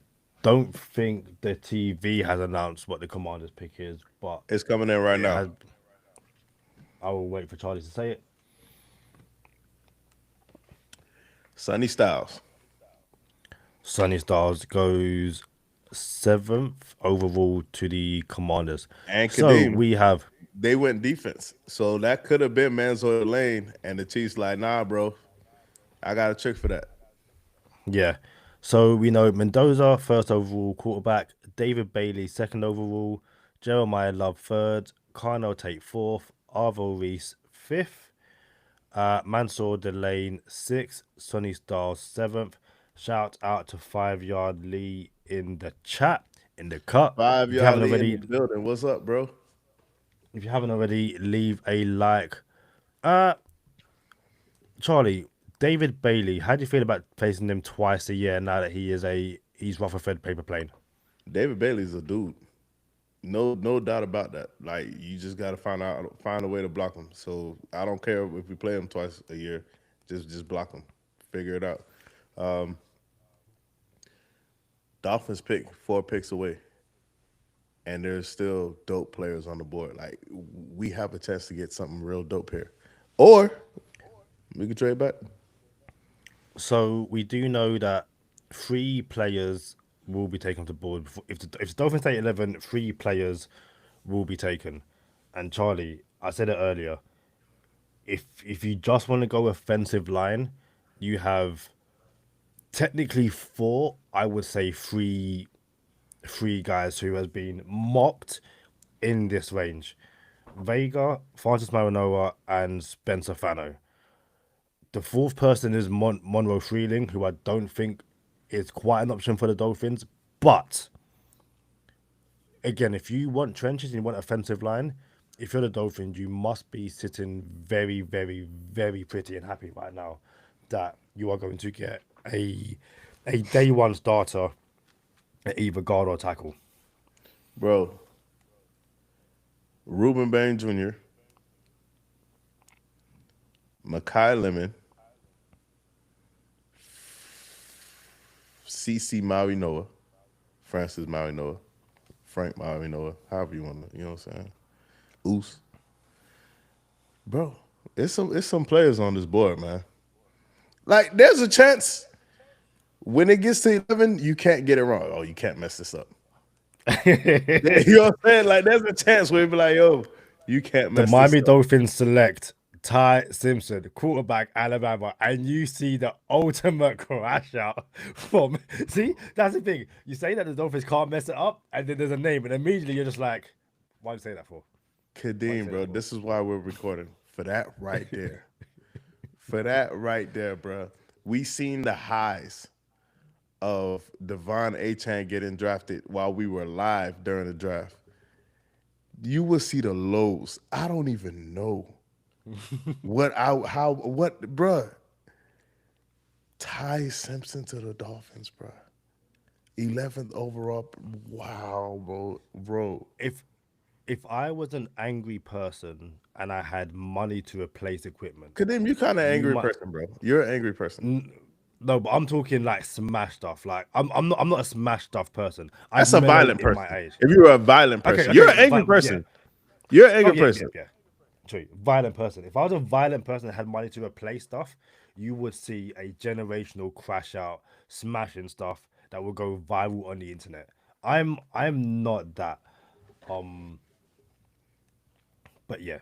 Speaker 2: don't think the TV has announced what the Commanders pick is, but
Speaker 1: It's coming in right
Speaker 2: it
Speaker 1: now.
Speaker 2: has. I will wait for Charlie to say it.
Speaker 1: Sonny Styles
Speaker 2: Sunny Stars goes seventh overall to the Commanders.
Speaker 1: and
Speaker 2: So
Speaker 1: Kadeem.
Speaker 2: we have,
Speaker 1: They went defense, so that could have been Manzoy Lane, and the Chiefs like, nah, bro, I got a trick for that.
Speaker 2: yeah. So we know Mendoza, first overall quarterback, David Bailey, second overall, Jeremiah Love, third, Carnell Tate, fourth, Arvo Reese, fifth, Mansour Delane, sixth, Sonny Stars, seventh. Shout out to 5 Yard Lee in the chat, in the cut.
Speaker 1: Five
Speaker 2: If you
Speaker 1: y'all
Speaker 2: haven't
Speaker 1: in the
Speaker 2: already,
Speaker 1: building. What's up, bro?
Speaker 2: leave a like. Uh, Charlie, David Bailey, how do you feel about facing him twice a year now that he's Rutherford paper plane?
Speaker 1: David Bailey's a dude. No doubt about that. Like you just got to find a way to block him. So I don't care if we play him twice a year. Just block him. Figure it out. Dolphins pick 4 picks away, and there's still dope players on the board. Like we have a chance to get something real dope here, or we can trade back.
Speaker 2: So we do know that 3 players will be taken to board. If the Dolphins take 11, 3 players will be taken. And Charlie, I said it earlier. If you just want to go offensive line, you have technically 4. I would say three guys who has been mocked in this range: Vega, Francis Marinoa, and Spencer Fano. The fourth person is Monroe Freeling, who I don't think is quite an option for the Dolphins. But again, if you want trenches and you want offensive line, if you're the Dolphins, you must be sitting very, very, very pretty and happy right now that you are going to get a day one starter at either guard or tackle.
Speaker 1: Bro, Ruben Bain Jr., Makai Lemon, CC Maui Noah, Francis Maui Noah, Frank Maui Noah, however you want to, you know what I'm saying? Oos. Bro, it's some players on this board, man. Like there's a chance when it gets to 11, you can't get it wrong. Oh, you can't mess this up. You know what I'm saying? Like there's a chance where you be like, yo, you can't
Speaker 2: The
Speaker 1: mess this
Speaker 2: Miami
Speaker 1: up.
Speaker 2: Dolphins select Ty Simpson, quarterback, Alabama, and you see the ultimate crash out from. See, that's the thing. You say that the Dolphins can't mess it up, and then there's a name, and immediately you're just like, why do you say that for? Why do you
Speaker 1: Kadeem,
Speaker 2: say
Speaker 1: bro,
Speaker 2: that for?
Speaker 1: this is why we're recording. For that right there. For that right there, bro. We seen the highs of Devon Achan getting drafted while we were live during the draft. You will see the lows. I don't even know what, bruh. Ty Simpson to the Dolphins, bruh. 11th overall. Wow, bro.
Speaker 2: If if I was an angry person and I had money to replace equipment,
Speaker 1: Kadeem, you kind of
Speaker 2: you
Speaker 1: angry
Speaker 2: might.
Speaker 1: person, bro. You're an angry person.
Speaker 2: No, but I'm talking like smash stuff. Like I'm not a smash stuff person. I've
Speaker 1: That's a
Speaker 2: mellowed
Speaker 1: violent
Speaker 2: in my
Speaker 1: person.
Speaker 2: age.
Speaker 1: If you were a violent
Speaker 2: Okay,
Speaker 1: person, you're
Speaker 2: okay,
Speaker 1: an angry
Speaker 2: yeah.
Speaker 1: person. You're an
Speaker 2: Oh
Speaker 1: angry
Speaker 2: yeah,
Speaker 1: person.
Speaker 2: yeah. sorry, violent person. If I was a violent person that had money to replace stuff, you would see a generational crash out, smashing stuff that will go viral on the internet. I'm not that. Um, but yeah,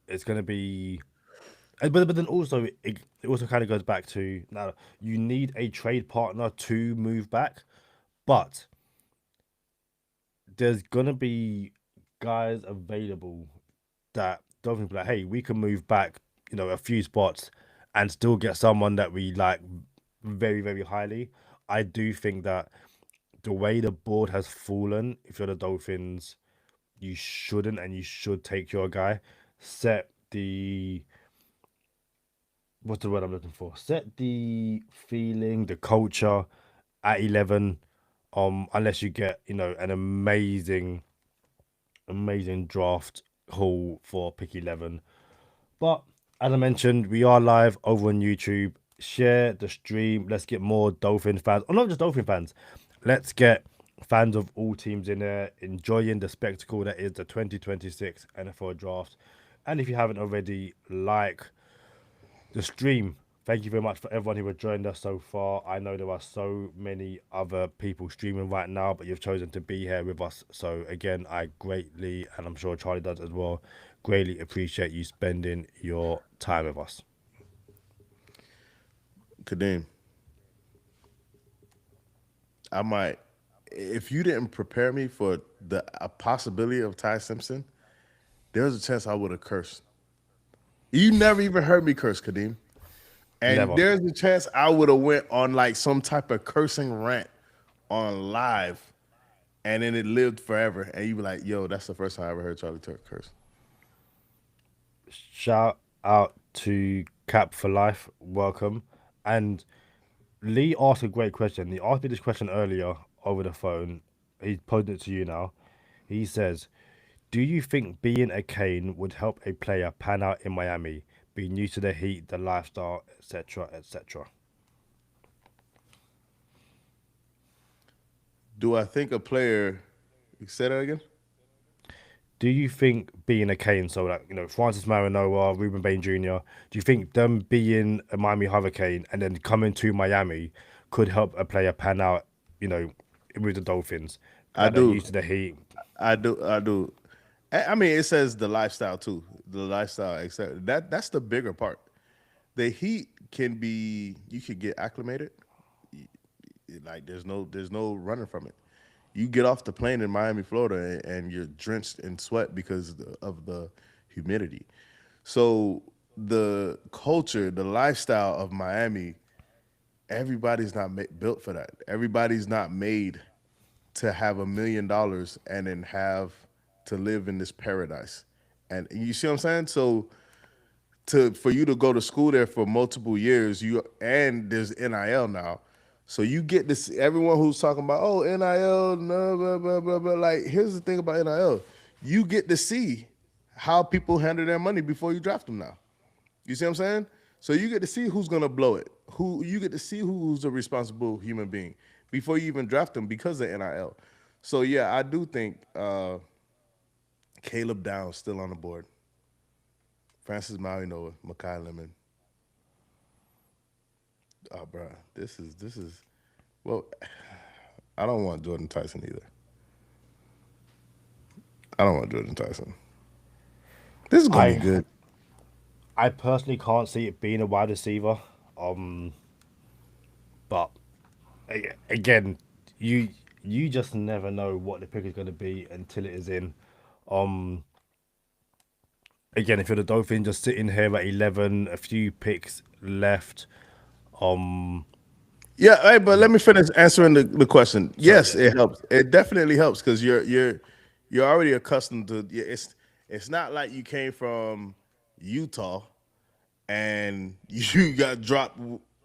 Speaker 2: it's gonna be. But then also it also kind of goes back to now you need a trade partner to move back, but there's gonna be guys available that Dolphins be like, hey, we can move back, a few spots and still get someone that we like very, very highly. I do think that the way the board has fallen, if you're the Dolphins, you shouldn't and you should take your guy. Set the what's the word I'm looking for? Set the feeling, the culture at 11. Unless you get, an amazing draft haul for pick 11. But as I mentioned, we are live over on YouTube. Share the stream. Let's get more Dolphin fans, or not just Dolphin fans. Let's get fans of all teams in there enjoying the spectacle that is the 2026 NFL draft. And if you haven't already, like the stream. Thank you very much for everyone who has joined us so far. I know there are so many other people streaming right now, but you've chosen to be here with us. So again, I greatly, and I'm sure Charlie does as well, greatly appreciate you spending your time with us.
Speaker 1: Kadeem, I might, if you didn't prepare me for the a possibility of Ty Simpson, there's a chance I would have cursed. You never even heard me curse, Kadeem. And
Speaker 2: Never.
Speaker 1: there's a chance I would have went on like some type of cursing rant on live, and then it lived forever. And you be like, "Yo, that's the first time I ever heard Charlie Turk curse."
Speaker 2: Shout out to Cap for Life. Welcome. And Lee asked a great question. He asked me this question earlier over the phone. He's posed it to you now. He says, do you think being a Kane would help a player pan out in Miami, being used to the heat, the lifestyle, etc., etc.?
Speaker 1: Do I think a player? Say that again.
Speaker 2: Do you think being a Kane, so like Francis Marinoa, Ruben Bain Jr., do you think them being a Miami Hurricane and then coming to Miami could help a player pan out, you know, with the Dolphins?
Speaker 1: I
Speaker 2: That they're
Speaker 1: do.
Speaker 2: used to the heat.
Speaker 1: I do. I do. I mean, it says the lifestyle too. The lifestyle, except that that's the bigger part. The heat can be. You could get acclimated. Like there's no running from it. You get off the plane in Miami, Florida, and you're drenched in sweat because of the humidity. So the culture, the lifestyle of Miami, everybody's not built for that. Everybody's not made to have $1 million and then have to live in this paradise. And you see what I'm saying? So to for you to go to school there for multiple years, you and there's NIL now. So you get this everyone who's talking about NIL, no, blah, blah, blah, blah. Like here's the thing about NIL. You get to see how people handle their money before you draft them now. You see what I'm saying? So you get to see who's gonna blow it. Who you get to see who's a responsible human being before you even draft them because of NIL. So yeah, I do think Caleb Downs still on the board. Francis Marino, Makai Lemon. Oh, bro, this is. Well, I don't want Jordan Tyson either. I don't want Jordan Tyson. This is gonna be
Speaker 2: I
Speaker 1: good.
Speaker 2: I personally can't see it being a wide receiver. But again, you you just never know what the pick is going to be until it is in. Um, Again, if you're the Dolphins, just sitting here at 11, a few picks left. Um,
Speaker 1: Yeah, hey, but
Speaker 2: you,
Speaker 1: let me finish answering the question.
Speaker 2: Sorry,
Speaker 1: Yes,
Speaker 2: yeah,
Speaker 1: it helps. It definitely helps because you're already accustomed to. It's not like you came from Utah and you got dropped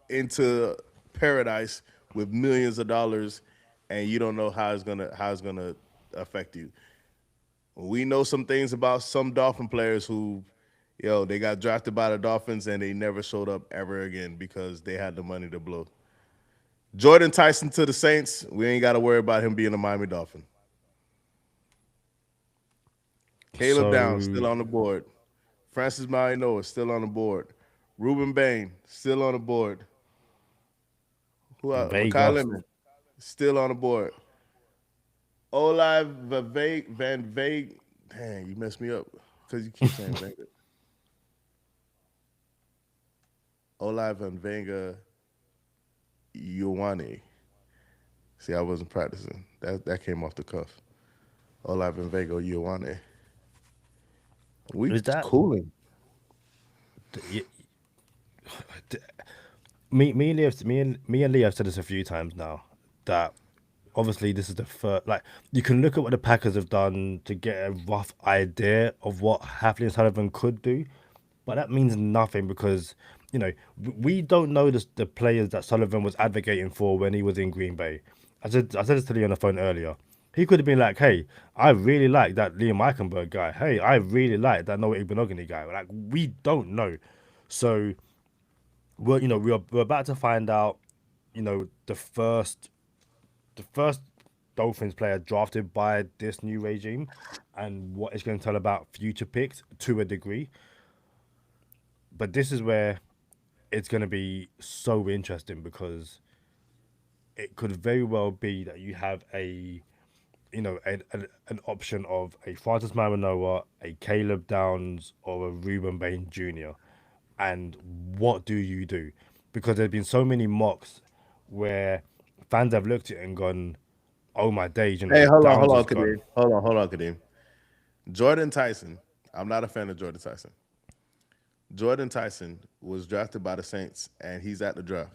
Speaker 1: into paradise with millions of dollars, and you don't know how it's gonna affect you. We know some things about some Dolphin players who, they got drafted by the Dolphins and they never showed up ever again because they had the money to blow. Jordan Tyson to the Saints, we ain't got to worry about him being a Miami Dolphin. Caleb Downs still
Speaker 2: so
Speaker 1: on the board. Francis Marino is still on the board. Ruben Bain still on the board. Who else? Makai
Speaker 2: Vega.
Speaker 1: Lemon still on the board. Olav Van Veeg. Dang, you messed me up because you keep saying Vega. Olav Van Vega Ioane. See, I wasn't practicing. That came off the cuff. Olav Van Vega Ioane. We
Speaker 2: Is that
Speaker 1: cooling.
Speaker 2: y- me and Lee have said this a few times now that obviously this is the first. Like you can look at what the Packers have done to get a rough idea of what Hafley and Sullivan could do, but that means nothing because we don't know the players that Sullivan was advocating for when he was in Green Bay. I said this to Lee on the phone earlier. He could have been like, "Hey, I really like that Liam Eichenberg guy. Hey, I really like that Noah Igbenogany guy." Like we don't know, so we're about to find out. The first Dolphins player drafted by this new regime, and what it's going to tell about future picks to a degree. But this is where it's going to be so interesting because it could very well be that you have an option of a Francis Marinoa, a Caleb Downs, or a Ruben Bain Jr. And what do you do? Because there's been so many mocks where fans have looked at it and gone, "Oh my days,
Speaker 1: Hey,
Speaker 2: Downs
Speaker 1: hold on,
Speaker 2: is gone."
Speaker 1: Kadeem. Hold on, Kadeem. Jordan Tyson. I'm not a fan of Jordan Tyson. Jordan Tyson was drafted by the Saints, and he's at the draft,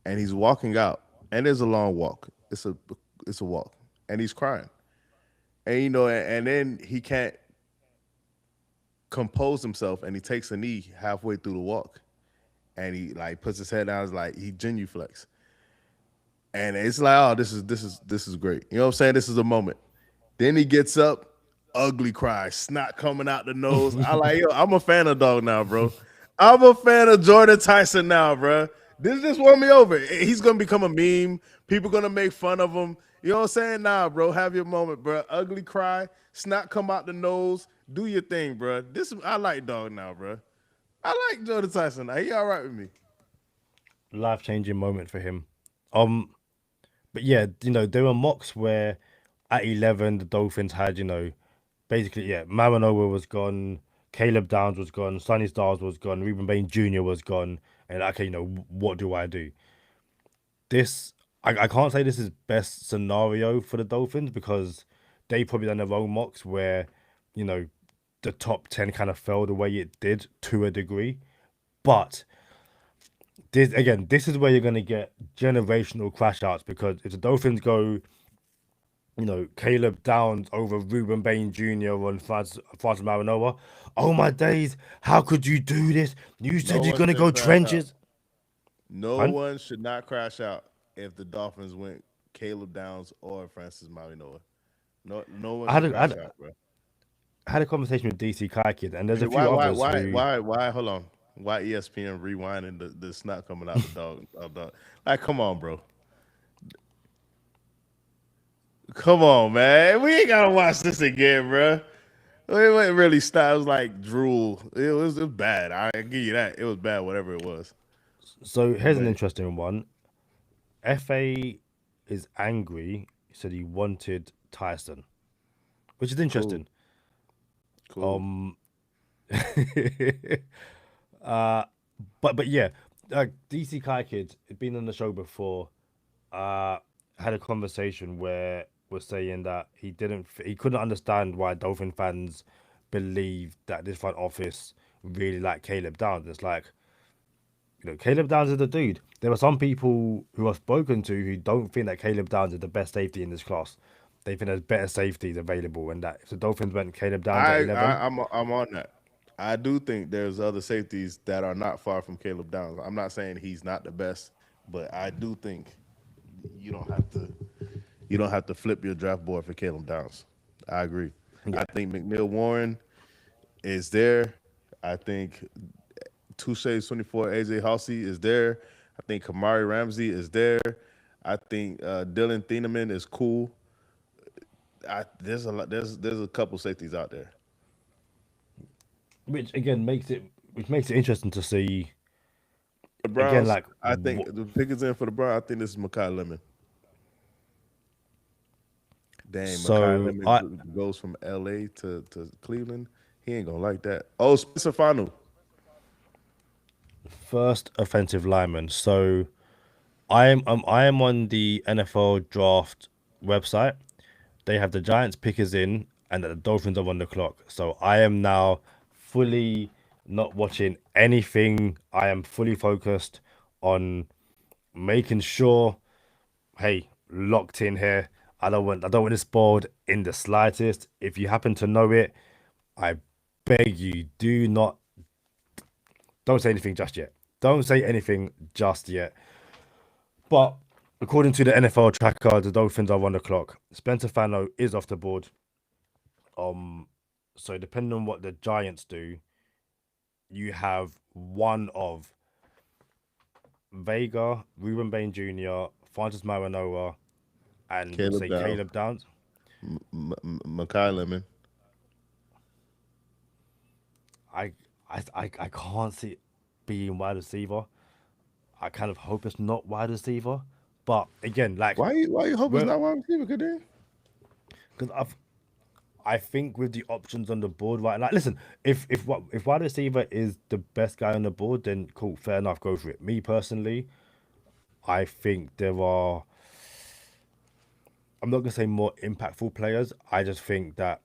Speaker 1: and he's walking out, and there's a long walk. It's a walk, and he's crying, and and then he can't compose himself, and he takes a knee halfway through the walk, and he like puts his head down, it's like he genuflects, and it's like, oh, this is great. You know what I'm saying? This is a moment. Then he gets up, ugly cry, snot coming out the nose. I like, yo, I'm a fan of dog now, bro. I'm a fan of Jordan Tyson now, bro. This just won me over. He's gonna become a meme. People gonna make fun of him. You know what I'm saying? Nah, bro, have your moment, bro. Ugly cry, snot come out the nose. Do your thing, bro. I like dog now, bro. I like Jordan Tyson. Now. He all right with me.
Speaker 2: Life changing moment for him. Um, but yeah, there were mocks where at 11 the Dolphins had basically Marinoa was gone, Caleb Downs was gone, Sonny Stars was gone, Ruben Bain Jr. was gone, and okay, what do I do? I can't say this is best scenario for the Dolphins because they probably done their own mocks where you know the top 10 kind of fell the way it did to a degree. But this is where you're going to get generational crash outs because if the Dolphins go, Caleb Downs over Ruben Bain Jr. on Francis Marinoa, oh my days, how could you do this? You
Speaker 1: No
Speaker 2: said you're
Speaker 1: one
Speaker 2: going to
Speaker 1: should
Speaker 2: go
Speaker 1: crash out.
Speaker 2: trenches.
Speaker 1: No
Speaker 2: Fun.
Speaker 1: one should not crash out if the Dolphins went Caleb Downs or Francis Marinoa. No one
Speaker 2: I had
Speaker 1: should
Speaker 2: a, I had
Speaker 1: crash
Speaker 2: a,
Speaker 1: out, bro.
Speaker 2: I had a conversation with DC Kai Kid, and there's a
Speaker 1: Hey,
Speaker 2: few others who
Speaker 1: why? Hold on. Why ESPN rewinding the snot coming out the dog? Dog? Like, come on, bro. Come on, man. We ain't gotta watch this again, bro. It wasn't really snot. It was like drool. It was bad. I give you that. It was bad, whatever it was.
Speaker 2: So here's an
Speaker 1: But
Speaker 2: interesting one. FA is angry. He said he wanted Tyson, which is
Speaker 1: cool,
Speaker 2: interesting.
Speaker 1: cool.
Speaker 2: Um, uh, but yeah, DC Kai Kid had been on the show before. Uh, had a conversation where was saying that he couldn't understand why Dolphin fans believed that this front office really like Caleb Downs. It's like Caleb Downs is the dude. There are some people who I've spoken to who don't think that Caleb Downs is the best safety in this class. They think there's better safeties available, and that if the Dolphins went Caleb Downs at
Speaker 1: I,
Speaker 2: 11,
Speaker 1: I I'm on that. I do think there's other safeties that are not far from Caleb Downs. I'm not saying he's not the best, but I do think you don't have to you don't have to flip your draft board for Caleb Downs. I agree.
Speaker 2: yeah,
Speaker 1: I think McNeil Warren is there. I think Touche 24 AJ Halsey is there. I think Kamari Ramsey is there. I think Dylan Thieneman is cool. There's a lot. There's a couple safeties out there.
Speaker 2: which makes it interesting to see
Speaker 1: The
Speaker 2: again.
Speaker 1: Browns,
Speaker 2: Like,
Speaker 1: I think the pick is in for the Browns. I think this is Makai Lemon. Dang, Makai
Speaker 2: so
Speaker 1: Lemon
Speaker 2: I
Speaker 1: goes from L.A. to Cleveland. He ain't gonna like that. Oh, Spencer Fanu.
Speaker 2: first offensive lineman. So I am on the NFL draft website. They have the Giants pickers in, and the Dolphins are on the clock. So I am now fully not watching anything. I am fully focused on making sure, hey, locked in here. I don't want this spoiled in the slightest. If you happen to know it, I beg you, don't say anything just yet. Don't say anything just yet. But according to the NFL tracker, the Dolphins are on the clock. Spencer Fano is off the board. Um, so depending on what the Giants do, you have one of Vega, Ruben Bain Jr., Francis Marinoa, and we'll
Speaker 1: Caleb
Speaker 2: say
Speaker 1: Down.
Speaker 2: Caleb Downs.
Speaker 1: Makai Lemon.
Speaker 2: I I can't see it being wide receiver. I kind of hope it's not wide receiver. But again, like
Speaker 1: Why you hope it's
Speaker 2: we're
Speaker 1: not wide receiver, Kadeem?
Speaker 2: because I think with the options on the board right now, listen, if wide receiver is the best guy on the board, then cool, fair enough, go for it. Me personally, I think there are. I'm not gonna say more impactful players. I just think that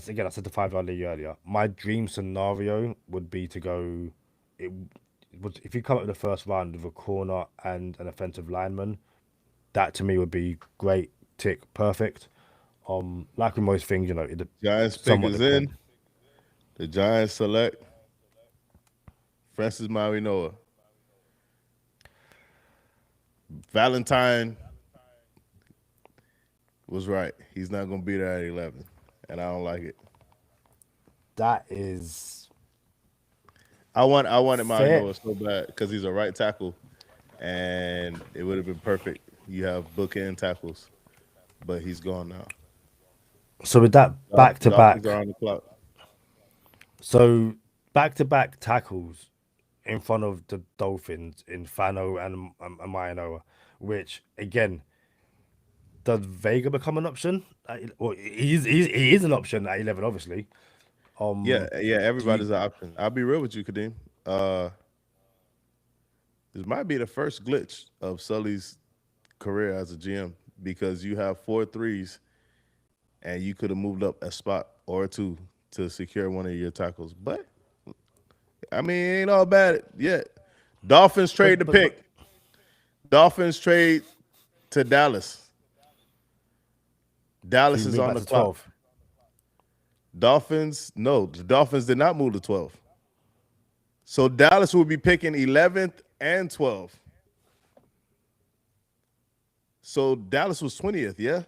Speaker 2: again, I said the 5 yard league earlier. My dream scenario would be to go. It would if you come up with the first round with a corner and an offensive lineman. That to me would be great. Tick, perfect. Like with most things, it
Speaker 1: Giants pick
Speaker 2: somewhat
Speaker 1: is
Speaker 2: depend.
Speaker 1: in. The Giants select Francis Marinoa. Valentine was right. He's not gonna be there at 11, and I don't like it.
Speaker 2: That is
Speaker 1: I wanted
Speaker 2: fair.
Speaker 1: Marinoa so bad because he's a right tackle, and it would have been perfect. You have bookend tackles, but he's gone now.
Speaker 2: So with that back to
Speaker 1: Dolphins are
Speaker 2: back,
Speaker 1: on the clock.
Speaker 2: so back to back tackles in front of the Dolphins in Fano and Mayanoa, which again, does Vega become an option? Well, he is an option at 11, obviously.
Speaker 1: Yeah, yeah.
Speaker 2: Do you
Speaker 1: Everybody's an option. I'll be real with you, Kadeem. This might be the first glitch of Sully's career as a GM because you have four threes and you could have moved up a spot or two to secure one of your tackles. But I mean, it ain't all bad yet. Dolphins trade the
Speaker 2: but
Speaker 1: pick. Dolphins trade to Dallas.
Speaker 2: so
Speaker 1: Dallas
Speaker 2: you
Speaker 1: is
Speaker 2: move
Speaker 1: on
Speaker 2: back
Speaker 1: the
Speaker 2: to
Speaker 1: clock.
Speaker 2: 12.
Speaker 1: Dolphins, no, the Dolphins did not move to 12. So Dallas will be picking 11th and 12th. So Dallas was 20th, yeah?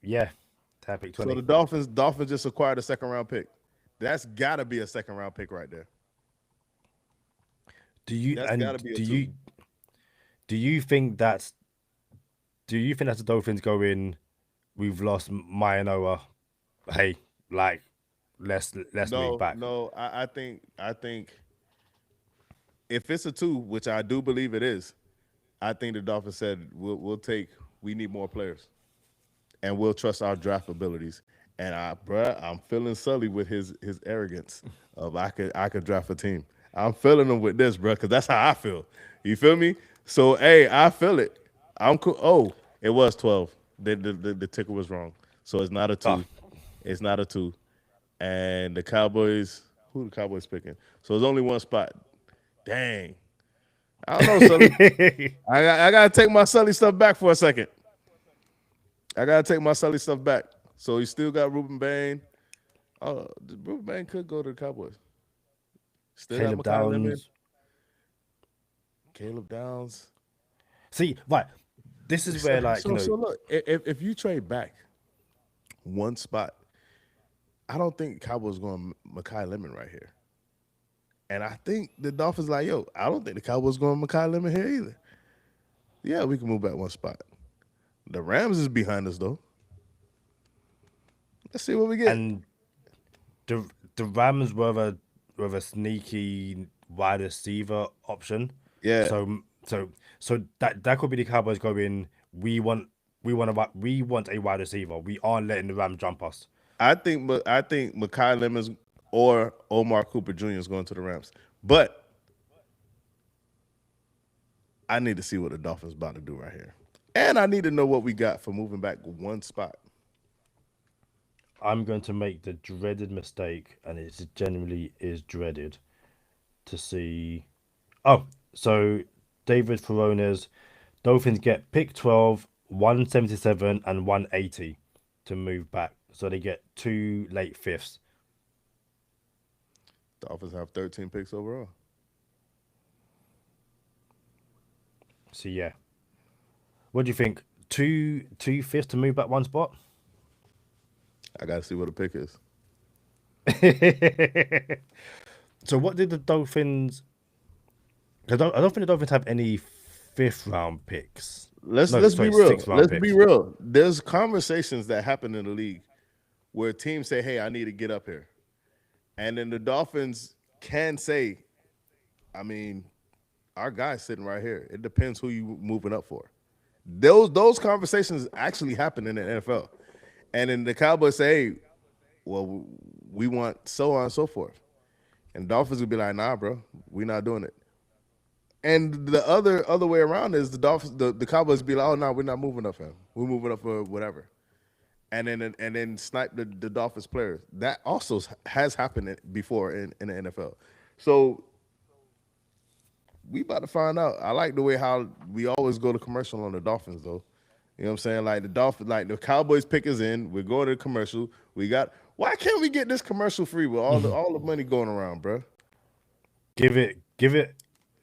Speaker 2: Yeah. Tap pick
Speaker 1: So
Speaker 2: 20.
Speaker 1: the Dolphins just acquired a second round pick. That's gotta be a second round pick right there.
Speaker 2: Do you
Speaker 1: That's gotta
Speaker 2: and
Speaker 1: be a
Speaker 2: do
Speaker 1: two.
Speaker 2: you do you think that's do you think that's the Dolphins going? We've lost Mayanoa. Hey, like let's move
Speaker 1: No,
Speaker 2: back.
Speaker 1: no, I think if it's a two, which I do believe it is, I think the Dolphins said we'll take we need more players and we'll trust our draft abilities. And bruh, I'm feeling Sully with his arrogance of I could draft a team. I'm feeling him with this, bruh, because that's how I feel. You feel me? So hey, I feel it. I'm cool. Oh, it was 12. The ticker was wrong. So it's not a
Speaker 2: Ah,
Speaker 1: two. It's not a two. And the Cowboys, who the Cowboys picking? So there's only one spot. Dang. I don't know, Sully. I gotta take my Sully stuff back for a second. I gotta take my Sully stuff back. So he still got Ruben Bain. Oh, Ruben Bain could go to the Cowboys. Still got
Speaker 2: Caleb
Speaker 1: Makai Lemon,
Speaker 2: Downs.
Speaker 1: Caleb Downs.
Speaker 2: See, right. This is
Speaker 1: So,
Speaker 2: where, like,
Speaker 1: so look, if you trade back one spot, I don't think Cowboys going Makai Lemon right here. And I think the Dolphins like, yo, I don't think the Cowboys going Makai Lemon here either. Yeah, we can move back one spot. The Rams is behind us though. Let's see what we get.
Speaker 2: and the the Rams were a sneaky wide receiver option.
Speaker 1: Yeah,
Speaker 2: So that could be the Cowboys going. We want a wide receiver. We aren't letting the Rams jump us.
Speaker 1: I think Mekhi Lemons or Omar Cooper Jr. is going to the Rams, but I need to see what the Dolphins about to do right here, and I need to know what we got for moving back one spot.
Speaker 2: I'm going to make the dreaded mistake, and it generally is dreaded to see. Oh, so David Ferona's Dolphins get pick 12, 177, and 180 to move back. So they get two late fifths.
Speaker 1: Dolphins have 13 picks overall.
Speaker 2: So yeah. What do you think? Two fifths to move back one spot?
Speaker 1: I got to see what the pick is.
Speaker 2: So what did the Dolphins? I don't think the Dolphins have any fifth round picks. No,
Speaker 1: Let's be
Speaker 2: sorry,
Speaker 1: real.
Speaker 2: sixth round
Speaker 1: Let's be
Speaker 2: picks.
Speaker 1: real. There's conversations that happen in the league where teams say, "Hey, I need to get up here," and then the Dolphins can say, "I mean, our guy's sitting right here. It depends who you moving up for." Those conversations actually happen in the NFL, and then the Cowboys say, "Hey, well, we want so on and so forth," and the Dolphins would be like, "Nah, bro, we're not doing it." And the other way around is the Dolphins, the Cowboys be like, "Oh no, we're not moving up for him. We're moving up for whatever," and then snipe the Dolphins players. That also has happened before in the NFL. So we about to find out. I like the way how we always go to commercial on the Dolphins though. You know what I'm saying? Like the Dolphins, like the Cowboys pick us in. We go to the commercial. We got. Why can't we get this commercial free with all the money going around, bro?
Speaker 2: Give it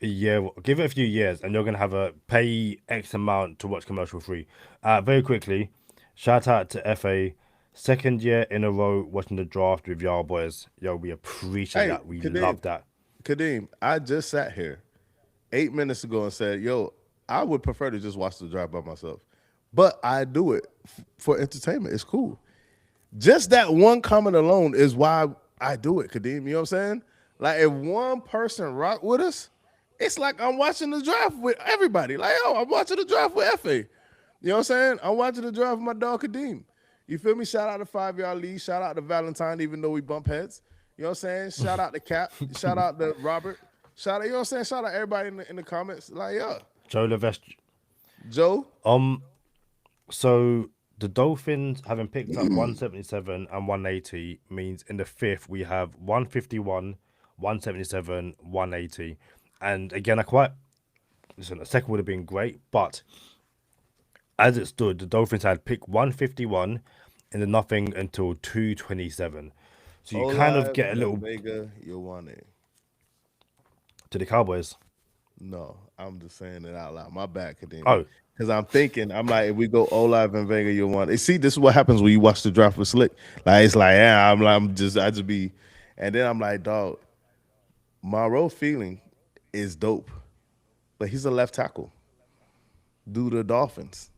Speaker 2: a year, give it a few years, and you're gonna have a pay X amount to watch commercial free. Very quickly, shout out to FA, second year in a row watching the draft with y'all boys. Yo, we appreciate
Speaker 1: Hey,
Speaker 2: that. We
Speaker 1: Kadeem,
Speaker 2: love that.
Speaker 1: Kadeem, I just sat here 8 minutes ago and said, "Yo, I would prefer to just watch the draft by myself, but I do it for entertainment. It's cool." Just that one comment alone is why I do it, Kadeem. You know what I'm saying? Like if one person rock with us, it's like I'm watching the draft with everybody. Like, oh, I'm watching the draft with FA. You know what I'm saying? I'm watching the draft with my dog Kadeem. You feel me? Shout out to 5 Yard Lee. Shout out to Valentine, even though we bump heads. You know what I'm saying? Shout out to Cap. Shout out to Robert. Shout out, you know what I'm saying? Shout out everybody in the comments. Like, yeah.
Speaker 2: Joe Levestre.
Speaker 1: Joe,
Speaker 2: So the Dolphins having picked up 177 and 180 means in the fifth we have 151, 177, 180. And again, I quite listen, a second would have been great, but as it stood, the Dolphins had pick 151 in the nothing until 227. So you kind of
Speaker 1: Olive
Speaker 2: get a
Speaker 1: and
Speaker 2: little
Speaker 1: Vega, Yowane.
Speaker 2: to the Cowboys.
Speaker 1: No, I'm just saying it out loud. My bad, Kadeem.
Speaker 2: Oh,
Speaker 1: Because I'm thinking, I'm like, if we go Olive and Vega, you want. See, this is what happens when you watch the draft with Slick. Like it's like, yeah, I just be, and then I'm like, dog, Monroe feeling is dope, but he's a left tackle due to the Dolphins,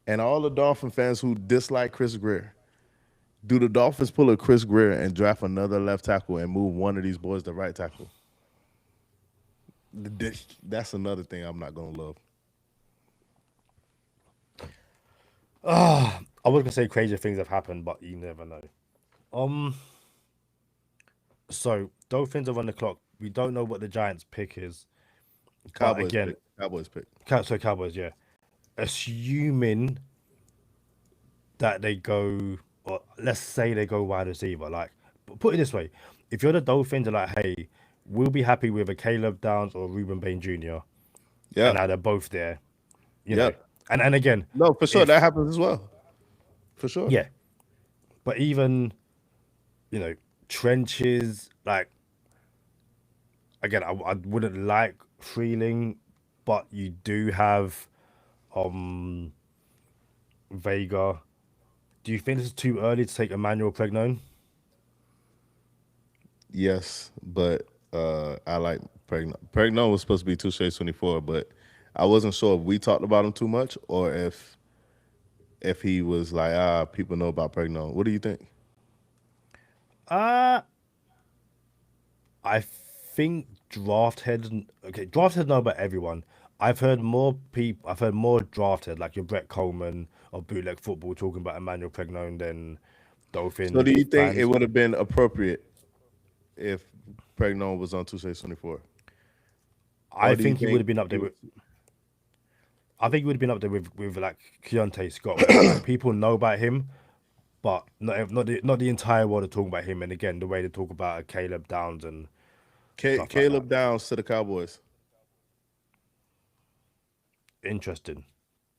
Speaker 1: and all the Dolphin fans who dislike Chris Greer. Do the Dolphins pull a Chris Greer and draft another left tackle and move one of these boys to right tackle? That's another thing I'm not gonna love.
Speaker 2: I was gonna say crazy things have happened, but you never know. Um, so Dolphins are on the clock. We don't know what the Giants' pick is, but
Speaker 1: Cowboys
Speaker 2: again,
Speaker 1: pick. Cowboys pick.
Speaker 2: Cowboys, yeah. Assuming that they go, or let's say they go wide receiver. Like, put it this way: if you're the Dolphins, are like, hey, we'll be happy with a Caleb Downs or Ruben Bain Jr.
Speaker 1: Yeah.
Speaker 2: and now they're both there, you know.
Speaker 1: Yep.
Speaker 2: And again,
Speaker 1: No, for sure that
Speaker 2: if
Speaker 1: happens as well. For sure.
Speaker 2: yeah, but even trenches like again, I wouldn't like Freeling, but you do have um Vega. Do you think this is too early to take Emmanuel Pregnon?
Speaker 1: Yes, but I like Pregno. Pregno was supposed to be Touche 24, but I wasn't sure if we talked about him too much or if he was like, people know about Pregno. What do you think?
Speaker 2: I think draft heads. Okay, draft heads know about everyone. I've heard more people. I've heard more draft heads like your Brett Coleman of bootleg football talking about Emmanuel Pregnon than
Speaker 1: So do
Speaker 2: Dolphins
Speaker 1: you think it
Speaker 2: fans.
Speaker 1: would have been appropriate if Pregnon was on 2K24?
Speaker 2: I
Speaker 1: Or do you
Speaker 2: think he would
Speaker 1: think
Speaker 2: have been up
Speaker 1: he
Speaker 2: there
Speaker 1: was
Speaker 2: with. I think he would have been up there with like Keontae Scott, where it's like people know about him, but not the entire world are talking about him. And again, the way they talk about Caleb Downs and stuff like that.
Speaker 1: Caleb Downs to the Cowboys?
Speaker 2: Interesting.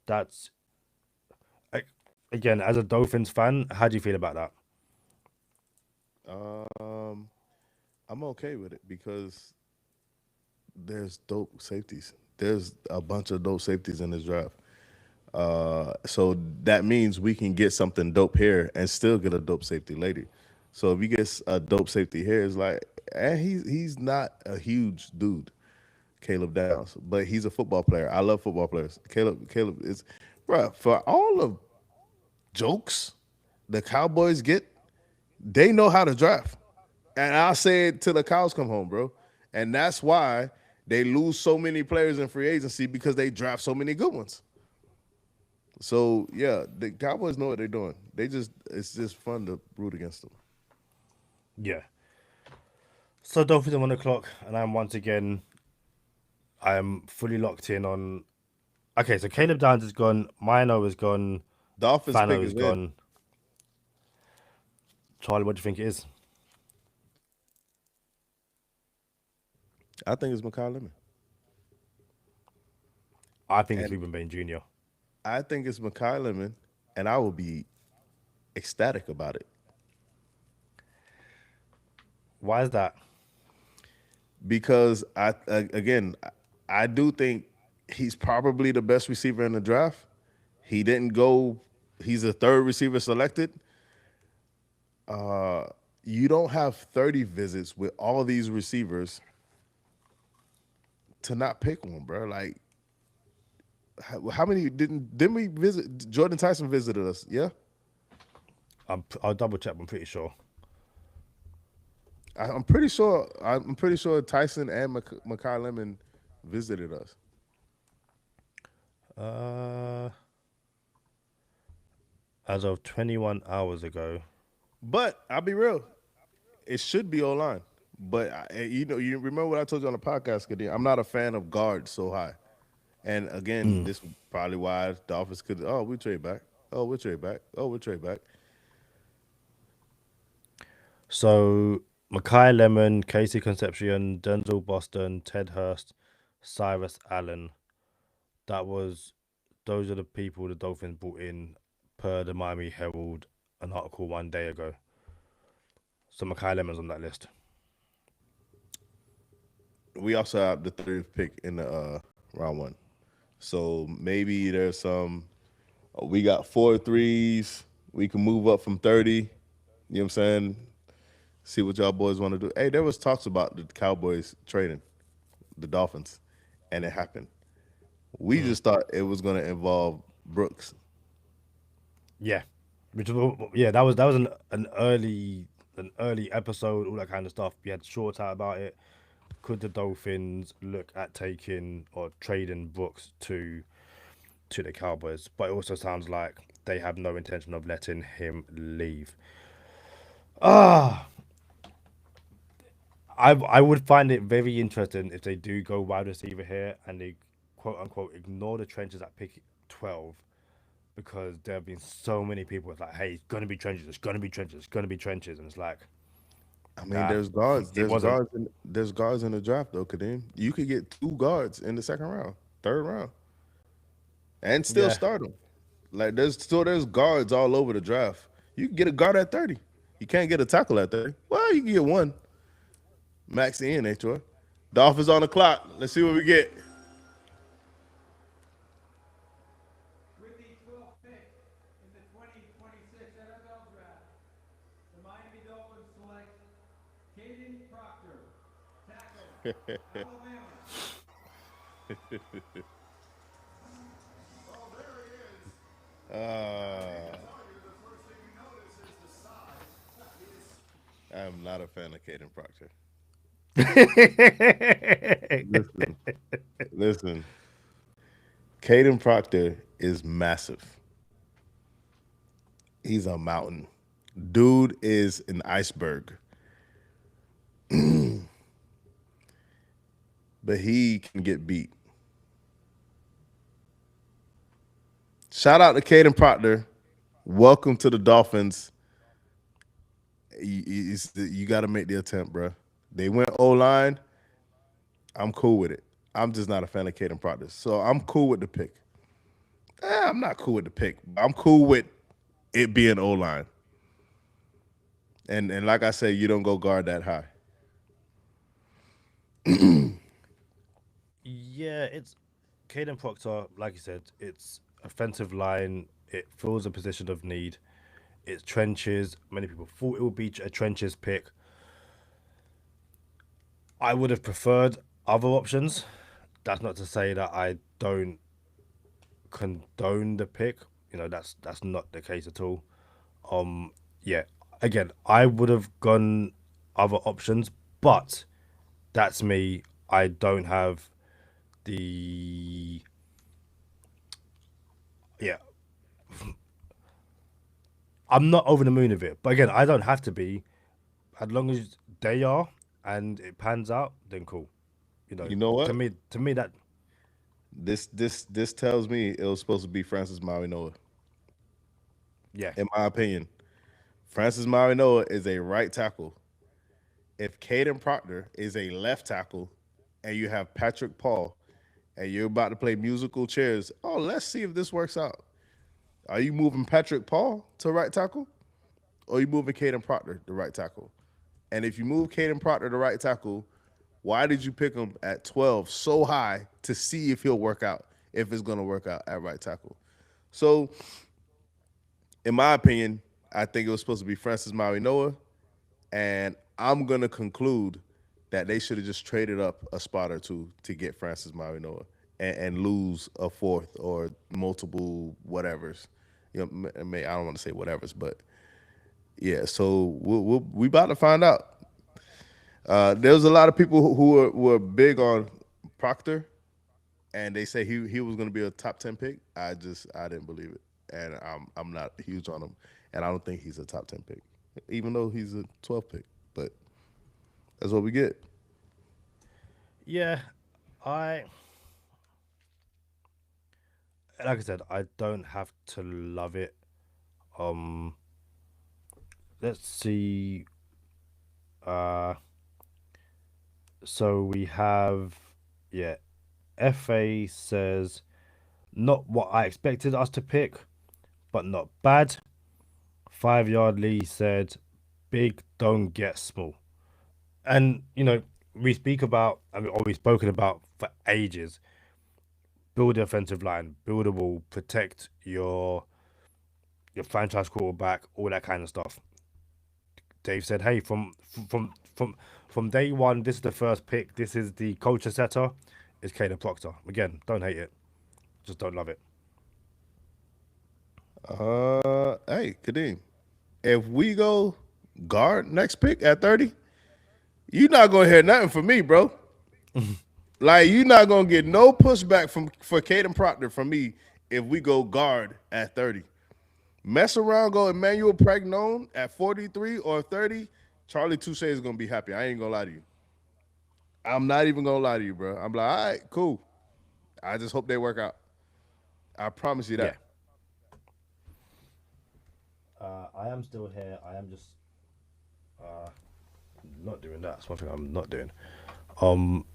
Speaker 2: That's a- Again, as a Dolphins fan, how do you feel about that?
Speaker 1: Um, I'm okay with it because there's dope safeties. There's a bunch of dope safeties in this draft. So that means we can get something dope here and still get a dope safety later. So if you get a dope safety here, it's like, and he's not a huge dude, Caleb Downs, but he's a football player. I love football players. Caleb is, bruh, for all the jokes the Cowboys get, they know how to draft. And I'll say it till the cows come home, bro. And that's why they lose so many players in free agency because they draft so many good ones. So yeah, the Cowboys know what they're doing. It's just fun to root against them.
Speaker 2: Yeah. So Dolphins are 1 o'clock, and I'm once again I am fully locked in on. Okay, so Caleb Downs is gone, Mino is gone,
Speaker 1: Dolphins pick
Speaker 2: Fano
Speaker 1: is
Speaker 2: is
Speaker 1: in.
Speaker 2: gone. Charlie, what do you think it is?
Speaker 1: I think it's Makai Lemon.
Speaker 2: I think it's
Speaker 1: And
Speaker 2: Ruben Bain Jr.
Speaker 1: I think it's Makai Lemon, and I will be ecstatic about it
Speaker 2: Why is that?
Speaker 1: because again, I do think he's probably the best receiver in the draft. He didn't go. He's the third receiver selected. You don't have 30 visits with all these receivers to not pick one, bro. Like, how many didn't we visit? Jordan Tyson visited us, yeah.
Speaker 2: I'll double check. I'm pretty sure.
Speaker 1: I'm pretty sure. I'm pretty sure Tyson and Makai Lemon visited us.
Speaker 2: Uh, as of 21 hours ago.
Speaker 1: But I'll be real, it should be O line. But you remember what I told you on the podcast, Kadeem? I'm not a fan of guards so high. And again, this is probably why the Dolphins could. Oh, we trade back. Oh, we trade back. Oh, we trade back.
Speaker 2: So Makai Lemon, Casey Concepcion, Denzel Boston, Ted Hurst, Cyrus Allen. That was Those are the people the Dolphins brought in per the Miami Herald, an article 1 day ago. So Makai Lemon's on that list.
Speaker 1: We also have the 30th pick in the round one. So maybe there's some. We got four threes. We can move up from 30. You know what I'm saying? See what y'all boys want to do. Hey, there was talks about the Cowboys trading the Dolphins, and it happened. We just thought it was going to involve Brooks.
Speaker 2: Yeah, yeah, that was an early episode, all that kind of stuff. We had short out about it. Could the Dolphins look at taking or trading Brooks to the Cowboys? But it also sounds like they have no intention of letting him leave. I would find it very interesting if they do go wide receiver here and they quote unquote ignore the trenches at pick 12 because there have been so many people it's like, hey, it's gonna be trenches, it's gonna be trenches, it's gonna be trenches, and it's like,
Speaker 1: I mean,
Speaker 2: nah,
Speaker 1: there's guards.
Speaker 2: it
Speaker 1: There's
Speaker 2: wasn't.
Speaker 1: guards. There's guards in the draft though, Kadeem. You could get two guards in the second round, third round, and still
Speaker 2: Yeah,
Speaker 1: start them. Like there's guards all over the draft. You can get a guard at 30. You can't get a tackle at 30. Well, you can get one. Max in, ain't you? Dolphins on the clock. Let's see what we get.
Speaker 3: With the 12th pick in the 2026 NFL Draft, the Miami Dolphins select Caden Proctor, tackle, Alabama.
Speaker 1: Uh, I'm not a fan of Caden Proctor. Listen, listen. Caden Proctor is massive. He's a mountain. Dude is an iceberg, but he can get beat. Shout out to Caden Proctor. Welcome to the Dolphins. You got to make the attempt, bro. They went O line. I'm cool with it. I'm just not a fan of Caden Proctor, so I'm cool with the pick. I'm not cool with the pick. I'm cool with it being O line. And like I said, you don't go guard that high.
Speaker 2: Yeah, it's Caden Proctor, like you said, it's offensive line. It fills a position of need. It's trenches. Many people thought it would be a trenches pick. I would have preferred other options. That's not to say that I don't condone the pick. That's not the case at all. Yeah, again, I would have gone other options, but that's me. I don't have the yeah. I'm not over the moon of it, but again, I don't have to be. As long as they are and it pans out, then cool.
Speaker 1: You know what?
Speaker 2: To me that
Speaker 1: This tells me it was supposed to be Francis Maui Noah.
Speaker 2: yeah.
Speaker 1: In my opinion, Francis Maui Noah is a right tackle. If Caden Proctor is a left tackle, and you have Patrick Paul, and you're about to play musical chairs, oh, let's see if this works out. Are you moving Patrick Paul to right tackle, or are you moving Caden Proctor to right tackle? And if you move Caden Proctor to right tackle, why did you pick him at 12 so high to see if he'll work out, if it's going to work out at right tackle? So, in my opinion, I think it was supposed to be Francis Maui Noah, and I'm going to conclude that they should have just traded up a spot or two to get Francis Maui Noah and lose a fourth or multiple whatevers. I don't want to say whatevers, but yeah. So we about to find out. There was a lot of people who were big on Proctor, and they say he was going to be a top 10 pick. I didn't believe it, and I'm not huge on him, and I don't think he's a top 10 pick, even though he's a 12 pick. But that's what we get.
Speaker 2: Yeah, I like I said, I don't have to love it. Um let's see. Uh so we have yeah, FA says not what I expected us to pick, but not bad. 5 Yard Lee said big don't get small. And we speak about, I mean, or we've spoken about for ages. Build the offensive line, build a wall, protect your franchise quarterback, all that kind of stuff. Dave said, "Hey, from day one, this is the first pick. This is the culture setter. It's Caleb Proctor. Again, don't hate it, just don't love it."
Speaker 1: Hey, Kadeem, if we go guard next pick at 30, you're not gonna hear nothing from me, bro. Like you're not gonna get no pushback from for Caden Proctor from me if we go guard at 30. Mess around, go Emmanuel Pregnon at 43 or 30. Charlie Touche is gonna be happy. I ain't gonna lie to you. I'm not even gonna lie to you, bro. I'm like, all right, cool. I just hope they work out. I promise you
Speaker 2: Yeah,
Speaker 1: that.
Speaker 2: I am still here. I am just not doing that. That's one thing I'm not doing. Um,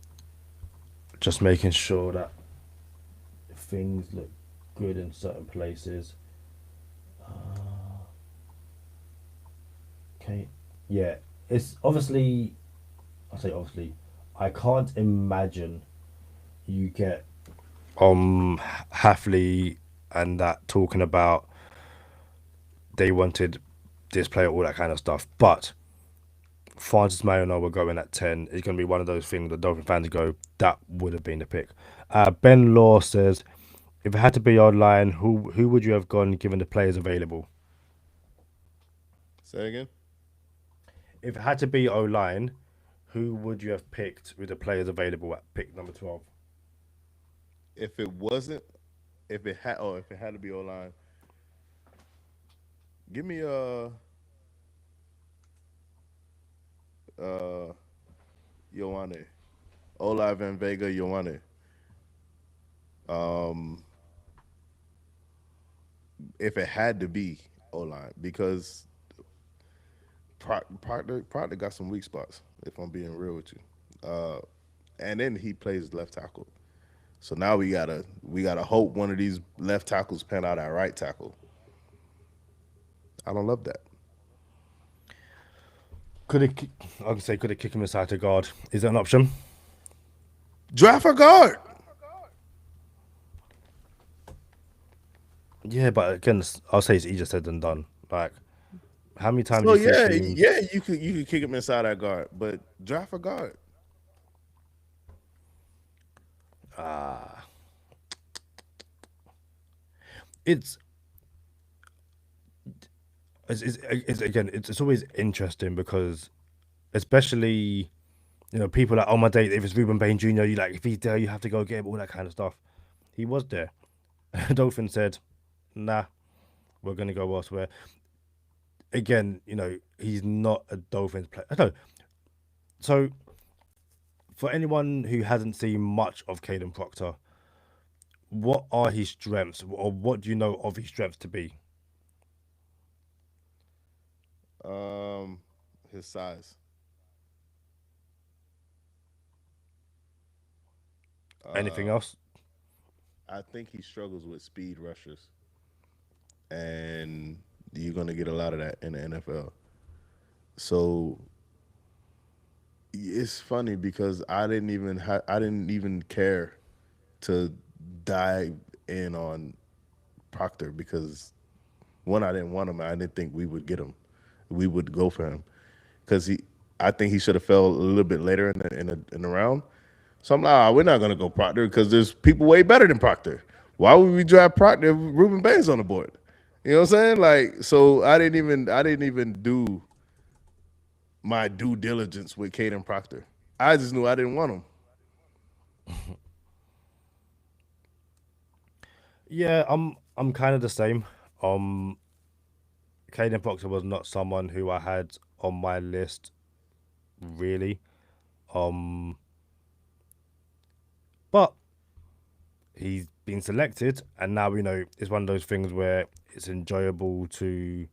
Speaker 2: just making sure that things look good in certain places. Okay. Yeah, it's obviously. I say obviously. I can't imagine you get Hafley and that talking about they wanted this player, all that kind of stuff. But Francis Mayano will go in at 10. It's going to be one of those things that Dolphin fans go, that would have been the pick. Ben Law says, if it had to be online, who would you have gone given the players available?
Speaker 1: Say again.
Speaker 2: If it had to be O line, who would you have picked with the players available at pick number 12?
Speaker 1: If it wasn't, if it had to be O line, give me uh Ioane, Olav and Vega Ioane. Um, if it had to be O line, because Proctor got some weak spots. If I'm being real with you, and then he plays left tackle. So now we gotta hope one of these left tackles pan out at right tackle. I don't love that.
Speaker 2: Could it? I could say could it kick him inside to guard? Is that an option?
Speaker 1: Draft a guard.
Speaker 2: Yeah, but again, I'll say it's easier said than done. Like, how many times do
Speaker 1: So
Speaker 2: you see
Speaker 1: yeah,
Speaker 2: teams?
Speaker 1: yeah, you could kick him inside that guard, but draft a guard.
Speaker 2: It's it's again, it's always interesting because, especially people like, oh my day, if it's Ruben Bain Jr., you like if he's there, you have to go get him, all that kind of stuff. He was there. Dolphin said, nah, we're gonna go elsewhere. Again, he's not a Dolphins player. No. So for anyone who hasn't seen much of Caden Proctor, what are his strengths, or what do you know of his strengths to be?
Speaker 1: Um, his size.
Speaker 2: Anything
Speaker 1: Uh,
Speaker 2: else?
Speaker 1: I think he struggles with speed rushers, and you're gonna get a lot of that in the NFL. So it's funny because I didn't even care to dive in on Proctor because one, I didn't want him. I didn't think we would get him. We would go for him because I think he should have fell a little bit later in the round. So I'm like, we're not gonna go Proctor because there's people way better than Proctor. Why would we draft Proctor if Ruben Bain's on the board? You know what I'm saying? Like, so I didn't even do my due diligence with Caden Proctor. I just knew I didn't want him.
Speaker 2: Yeah, I'm kind of the same. Um, Caden Proctor was not someone who I had on my list really. Um, but he's been selected, and now it's one of those things where it's enjoyable to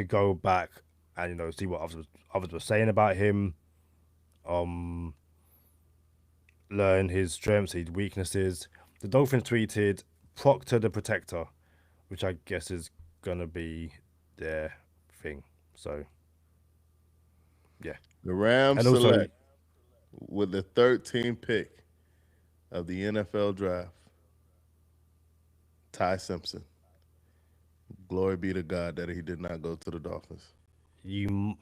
Speaker 2: go back and see what others were saying about him. Um, learn his strengths, his weaknesses. The Dolphins tweeted Proctor the Protector, which I guess is gonna be their thing. So yeah,
Speaker 1: The Rams
Speaker 2: and also
Speaker 1: select with the 13th pick of the NFL draft, Ty Simpson. Glory be to God that he did not go to the Dolphins.
Speaker 2: you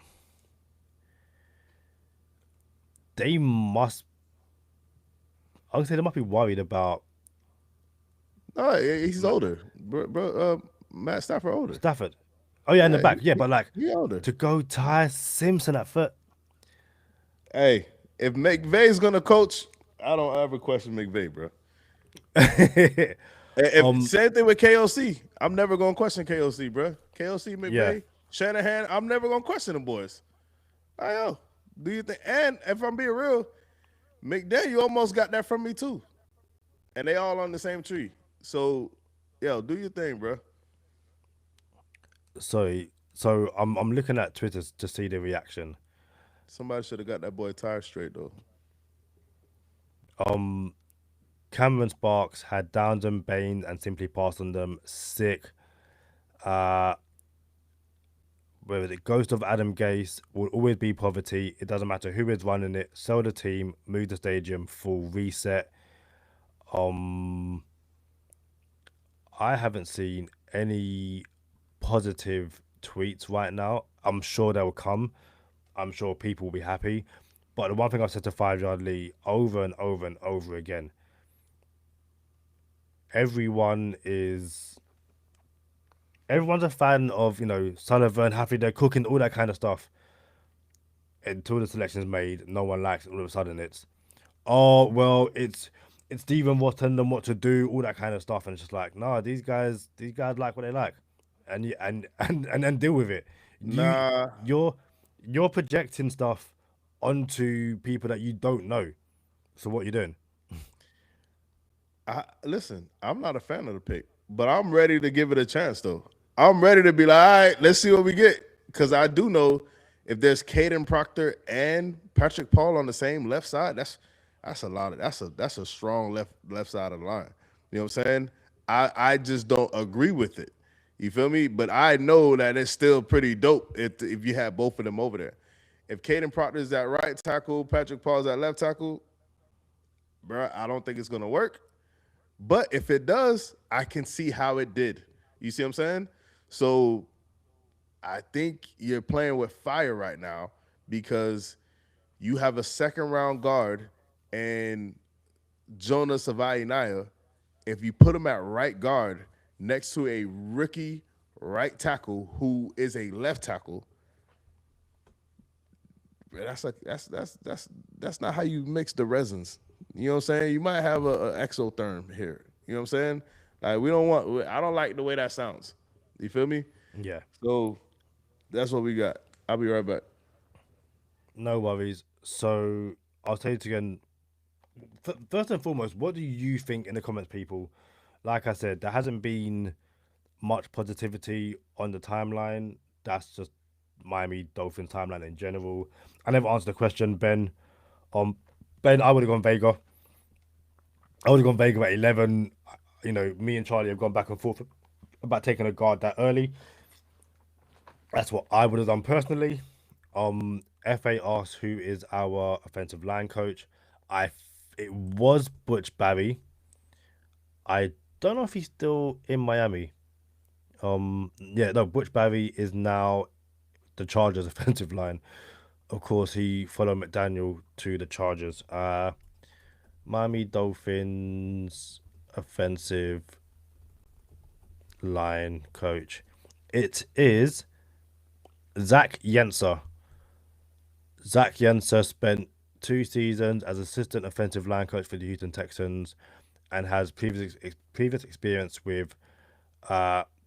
Speaker 2: they must. I would say they must be worried about
Speaker 1: No, he's older, Matt Stafford older.
Speaker 2: Stafford. Oh yeah, in the
Speaker 1: Yeah,
Speaker 2: back. Yeah, but like
Speaker 1: he older.
Speaker 2: to go Ty Simpson at foot.
Speaker 1: Hey, if McVay's gonna coach, I don't ever question McVay, bro. If
Speaker 2: um,
Speaker 1: same thing with KOC, I'm never gonna question KOC, bro. KOC,
Speaker 2: yeah.
Speaker 1: McVay, Shanahan, I'm never gonna question them boys. I know. Do you think? And if I'm being real, McDaniel almost got that from me too, and they all on the same tree. So, yo, do your thing, bro.
Speaker 2: So I'm looking at Twitter to see the reaction.
Speaker 1: Somebody should have got that boy tired straight though.
Speaker 2: Um, Cameron Sparks had downed them, Bain, and simply passed on them. Sick. Uh, where the ghost of Adam Gase will always be poverty. It doesn't matter who is running it. Sell the team, move the stadium, full reset. Um, I haven't seen any positive tweets right now. I'm sure they'll come. I'm sure people will be happy. But the one thing I've said to 5 Yard Lee over and over and over again, everyone is everyone's a fan of Sullivan, happy they're cooking, all that kind of stuff. until the selection's made, no one likes it. All of a sudden, it's oh well, it's Stephen Ross telling them what to do, all that kind of stuff, and it's just like, no, these guys like what they like, and you and then deal with it. You
Speaker 1: Nah,
Speaker 2: you're you're projecting stuff onto people that you don't know. So what you doing?
Speaker 1: listen, I'm not a fan of the pick, but I'm ready to give it a chance though. I'm ready to be like, all right, let's see what we get. Because I do know if there's Caden Proctor and Patrick Paul on the same left side, that's a lot of that's a strong left side of the line. You know what I'm saying? I just don't agree with it. You feel me? But I know that it's still pretty dope if you have both of them over there. If Caden Proctor is at right tackle, Patrick Paul's at left tackle, bro, I don't think it's gonna work. But if it does, I can see how it did. You see what I'm saying? So I think you're playing with fire right now because you have a second round guard and Jonas Avainaya. If you put him at right guard next to a rookie right tackle who is a left tackle, that's not how you mix the resins. You know what I'm saying? You might have a exotherm here. You know what I'm saying? Like we don't want. I don't like the way that sounds. You feel me?
Speaker 2: Yeah,
Speaker 1: So that's what we got. I'll be right back.
Speaker 2: no worries. So I'll tell you again. First and foremost, what do you think in the comments, people? Like I said, there hasn't been much positivity on the timeline. That's just Miami Dolphins timeline in general. I never answered the question, Ben. Um, Ben, I would have gone Vega. I would have gone Vega at 11. You know, me and Charlie have gone back and forth about taking a guard that early. That's what I would have done personally. FA asked who is our offensive line coach. It was Butch Barry. I don't know if he's still in Miami. Yeah, no, Butch Barry is now the Chargers offensive line. Of course, he followed McDaniel to the Chargers. Miami Dolphins offensive line coach. It is Zach Yenser. Zach Yenser spent 2 seasons as assistant offensive line coach for the Houston Texans and has previous experience with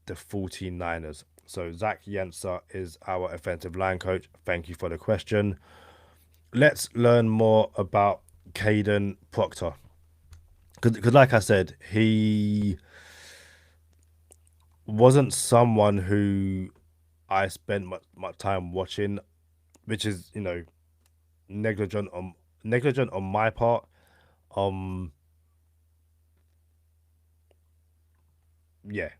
Speaker 2: the 49ers. So Zach Yenser is our offensive line coach. Thank you for the question. Let's learn more about Caden Proctor. Because like I said, he wasn't someone who I spent much time watching, which is, negligent on my part. Um, yeah,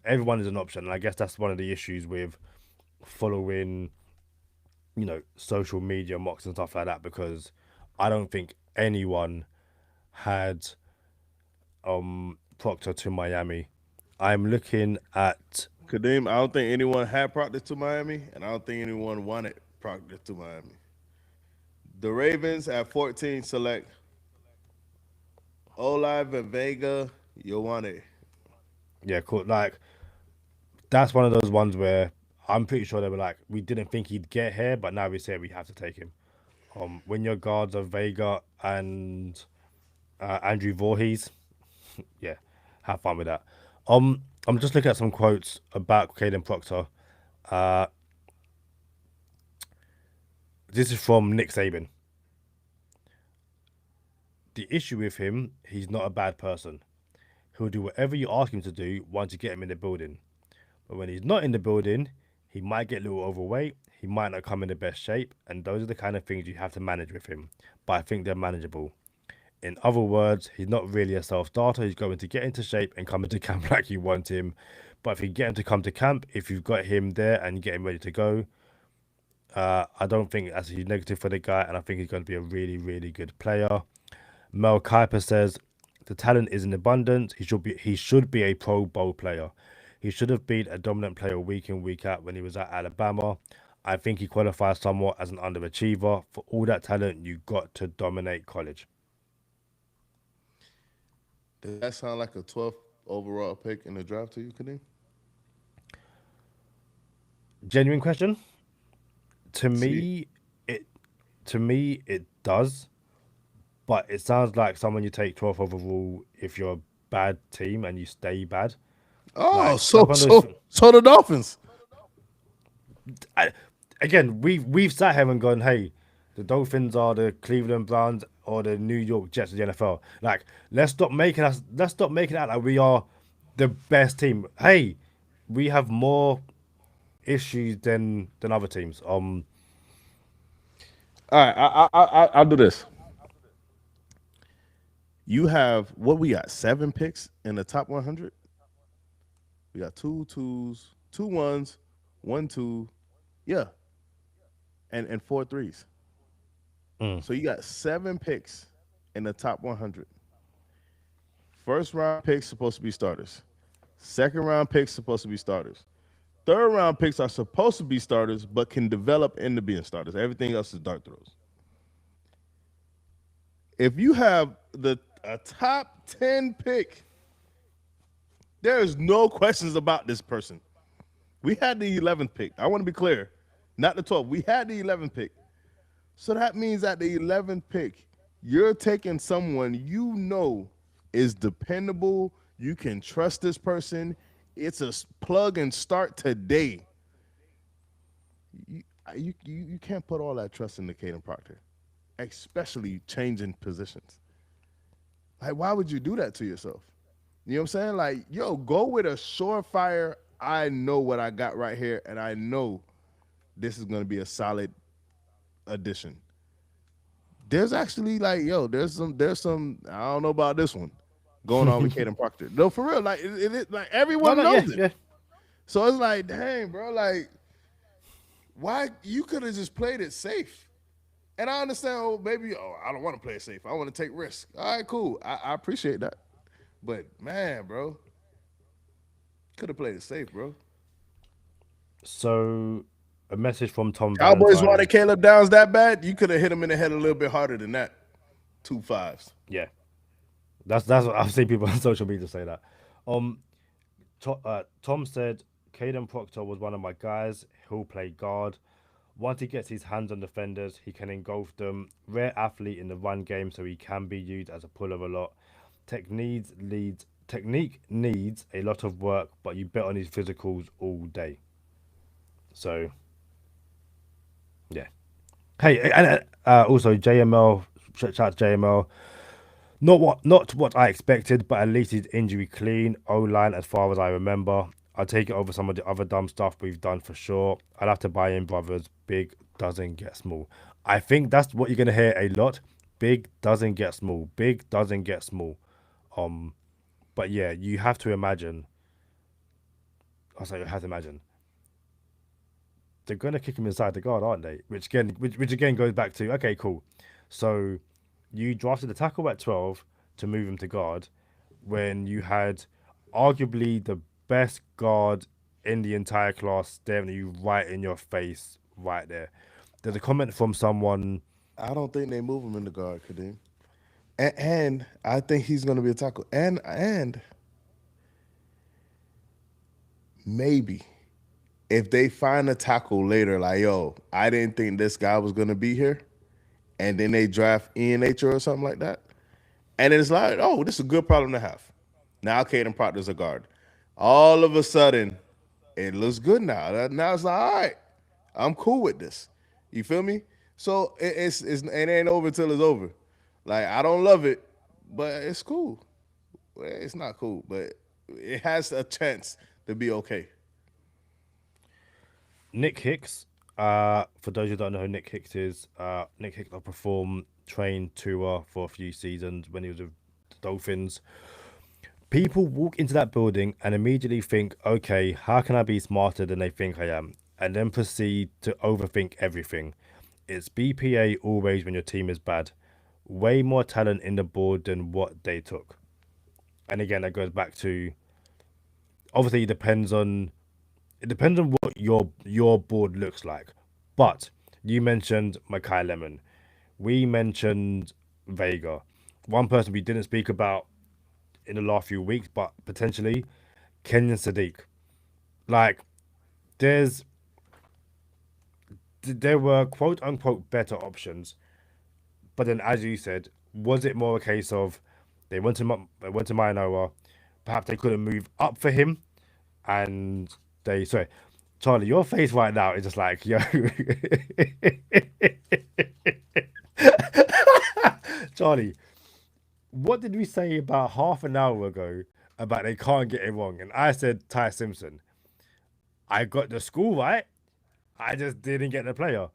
Speaker 2: everyone is an option, and I guess that's one of the issues with following, social media mocks and stuff like that, because I don't think anyone had Proctor to Miami. I'm looking at
Speaker 1: Kadeem, I don't think anyone had Proctor to Miami, and I don't think anyone wanted Proctor to Miami. The Ravens at 14 select Olive and Vega. You want it.
Speaker 2: yeah, cool. Like that's one of those ones where I'm pretty sure they were like, we didn't think he'd get here, but now we say we have to take him. When your guards are Vega and Andrew Voorhees, yeah, have fun with that. I'm just looking at some quotes about Caden Proctor. Uh, this is from Nick Saban. The issue with him, he's not a bad person. He'll do whatever you ask him to do once you get him in the building. But when he's not in the building, he might get a little overweight, he might not come in the best shape, and those are the kind of things you have to manage with him. But I think they're manageable. In other words, he's not really a self-starter. He's going to get into shape and come into camp like you want him. But if you get him to come to camp, if you've got him there and you get him ready to go, I don't think that's a huge negative for the guy, and I think he's going to be a really, really good player. Mel Kiper says the talent is in abundance. He should be a Pro Bowl player. He should have been a dominant player week in, week out when he was at Alabama. I think he qualifies somewhat as an underachiever. For all that talent, you got to dominate college.
Speaker 1: Does that sound like a 12th overall pick in the draft to you, Kadeem?
Speaker 2: Genuine question. To
Speaker 1: See,
Speaker 2: me, it it does, but it sounds like someone you take 12th overall if you're a bad team and you stay bad.
Speaker 1: oh,
Speaker 2: Like that's
Speaker 1: so
Speaker 2: one of those.
Speaker 1: so so the Dolphins.
Speaker 2: I, again, we've sat here and gone, hey, the Dolphins are the Cleveland Browns or the New York Jets of the NFL. Like, let's stop making it out like we are the best team. Hey, we have more issues than other teams.
Speaker 1: All right, I'll do this. You have what we got? 7 picks in the top 100. We got two twos, two ones, one two, yeah, and four threes. So you got 7 picks in the top 100. First round picks supposed to be starters. Second round picks supposed to be starters. Third round picks are supposed to be starters, but can develop into being starters. Everything else is dart throws. If you have the a top 10 pick, there is no questions about this person. We had the 11th pick. I want to be clear, not the 12th. We had the 11th pick. So that means at the 11th pick, you're taking someone you know is dependable. You can trust this person. It's a plug and start today. You, you can't put all that trust into Caden Proctor, especially changing positions. Like, why would you do that to yourself? You know what I'm saying? Like, yo, go with a surefire. I know what I got right here, and I know this is going to be a solid addition. There's actually like, yo, there's some. I don't know about this one going on with Caden Proctor. No, for real. Like, like
Speaker 2: No,
Speaker 1: everyone
Speaker 2: no, yeah,
Speaker 1: knows it.
Speaker 2: yeah.
Speaker 1: So it's like, dang, bro, like, why you could have just played it safe? And I understand, oh, maybe, oh, I don't want to play it safe. I want to take risks. All right, cool. I appreciate that. But man, bro, could have played it safe, bro.
Speaker 2: So, a message from Tom
Speaker 1: Cowboys wanted
Speaker 2: Valentine.
Speaker 1: Caleb Downs that bad. You could have hit him in the head a little bit harder than that. Two fives.
Speaker 2: Yeah, that's what I've seen people on social media say that. Um, Tom said Caden Proctor was one of my guys. He'll play guard. Once he gets his hands on defenders, he can engulf them. Rare athlete in the run game, so he can be used as a puller a lot. Technique needs a lot of work, but you bet on his physicals all day. So yeah. Hey, and also JML. Shout out to JML. Not what I expected, but at least he's injury clean. O line, as far as I remember. I'll take it over some of the other dumb stuff we've done for sure. I'll have to buy in, brothers. Big doesn't get small. I think that's what you're gonna hear a lot. Big doesn't get small. Big doesn't get small. Um, but yeah, you have to imagine. I say you have to imagine they're gonna kick him inside the guard, aren't they? Which again goes back to okay, cool. So you drafted the tackle at 12 to move him to guard when you had arguably the best guard in the entire class staring at you right in your face right there. There's a comment from someone.
Speaker 1: I don't think they move him in the guard, Kadeem. And I think he's going to be a tackle. And maybe if they find a tackle later, like, yo, I didn't think this guy was going to be here, and then they draft Ian Nature or something like that, and it's like, oh, this is a good problem to have. Now Caden Proctor's a guard. All of a sudden, it looks good now. Now it's like, all right, I'm cool with this. You feel me? So it ain't over till it's over. Like, I don't love it, but it's cool. Well, it's not cool, but it has a chance to be okay.
Speaker 2: Nick Hicks. For those who don't know who Nick Hicks is, Nick Hicks will perform train tour for a few seasons when he was with the Dolphins. People walk into that building and immediately think, okay, how can I be smarter than they think I am? And then proceed to overthink everything. It's BPA always when your team is bad. Way more talent in the board than what they took. And again, that goes back to obviously it depends on what your board looks like. But you mentioned Makai Lemon. We mentioned Vega. One person we didn't speak about in the last few weeks, but potentially Kenyan Sadiq. Like, there's there were quote unquote better options, but then as you said, was it more a case of they went to Manoa, perhaps they couldn't move up for him, and they sorry, Charlie, your face right now is just like yo, Charlie. What did we say about half an hour ago about they can't get it wrong? And I said Ty Simpson. I got the school right. I just didn't get the player.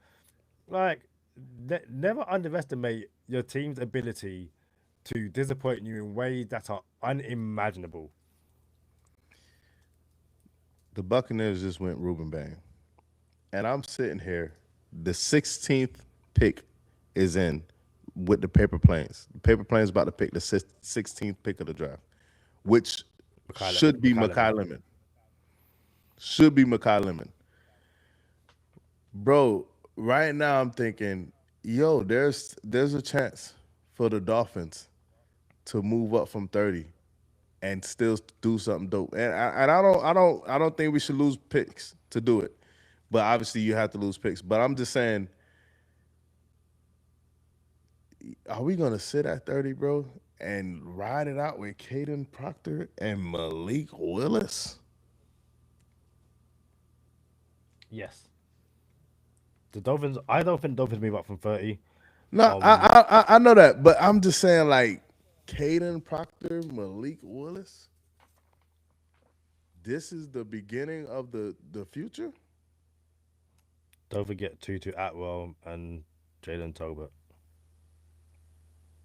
Speaker 2: Like, never underestimate your team's ability to disappoint you in ways that are unimaginable.
Speaker 1: The Buccaneers just went Ruben Bang, and I'm sitting here. The 16th pick is in with the paper planes. The paper planes about to pick the 16th pick of the draft, which should be
Speaker 2: Makai Lemon.
Speaker 1: Makai Lemon. Should be Makai Lemon. Bro, right now I'm thinking, yo, there's a chance for the Dolphins to move up from 30 and still do something dope. And I don't think we should lose picks to do it. But obviously you have to lose picks. But I'm just saying, are we gonna sit at 30, bro, and ride it out with Caden Proctor and Malik Willis?
Speaker 2: Yes. The Dolphins. I don't think Dolphins move up from 30.
Speaker 1: No,
Speaker 2: Um,
Speaker 1: I know that, but I'm just saying, like, Caden Proctor, Malik Willis. This is the beginning of the future.
Speaker 2: don't forget Tutu Atwell and Jalen Tolbert.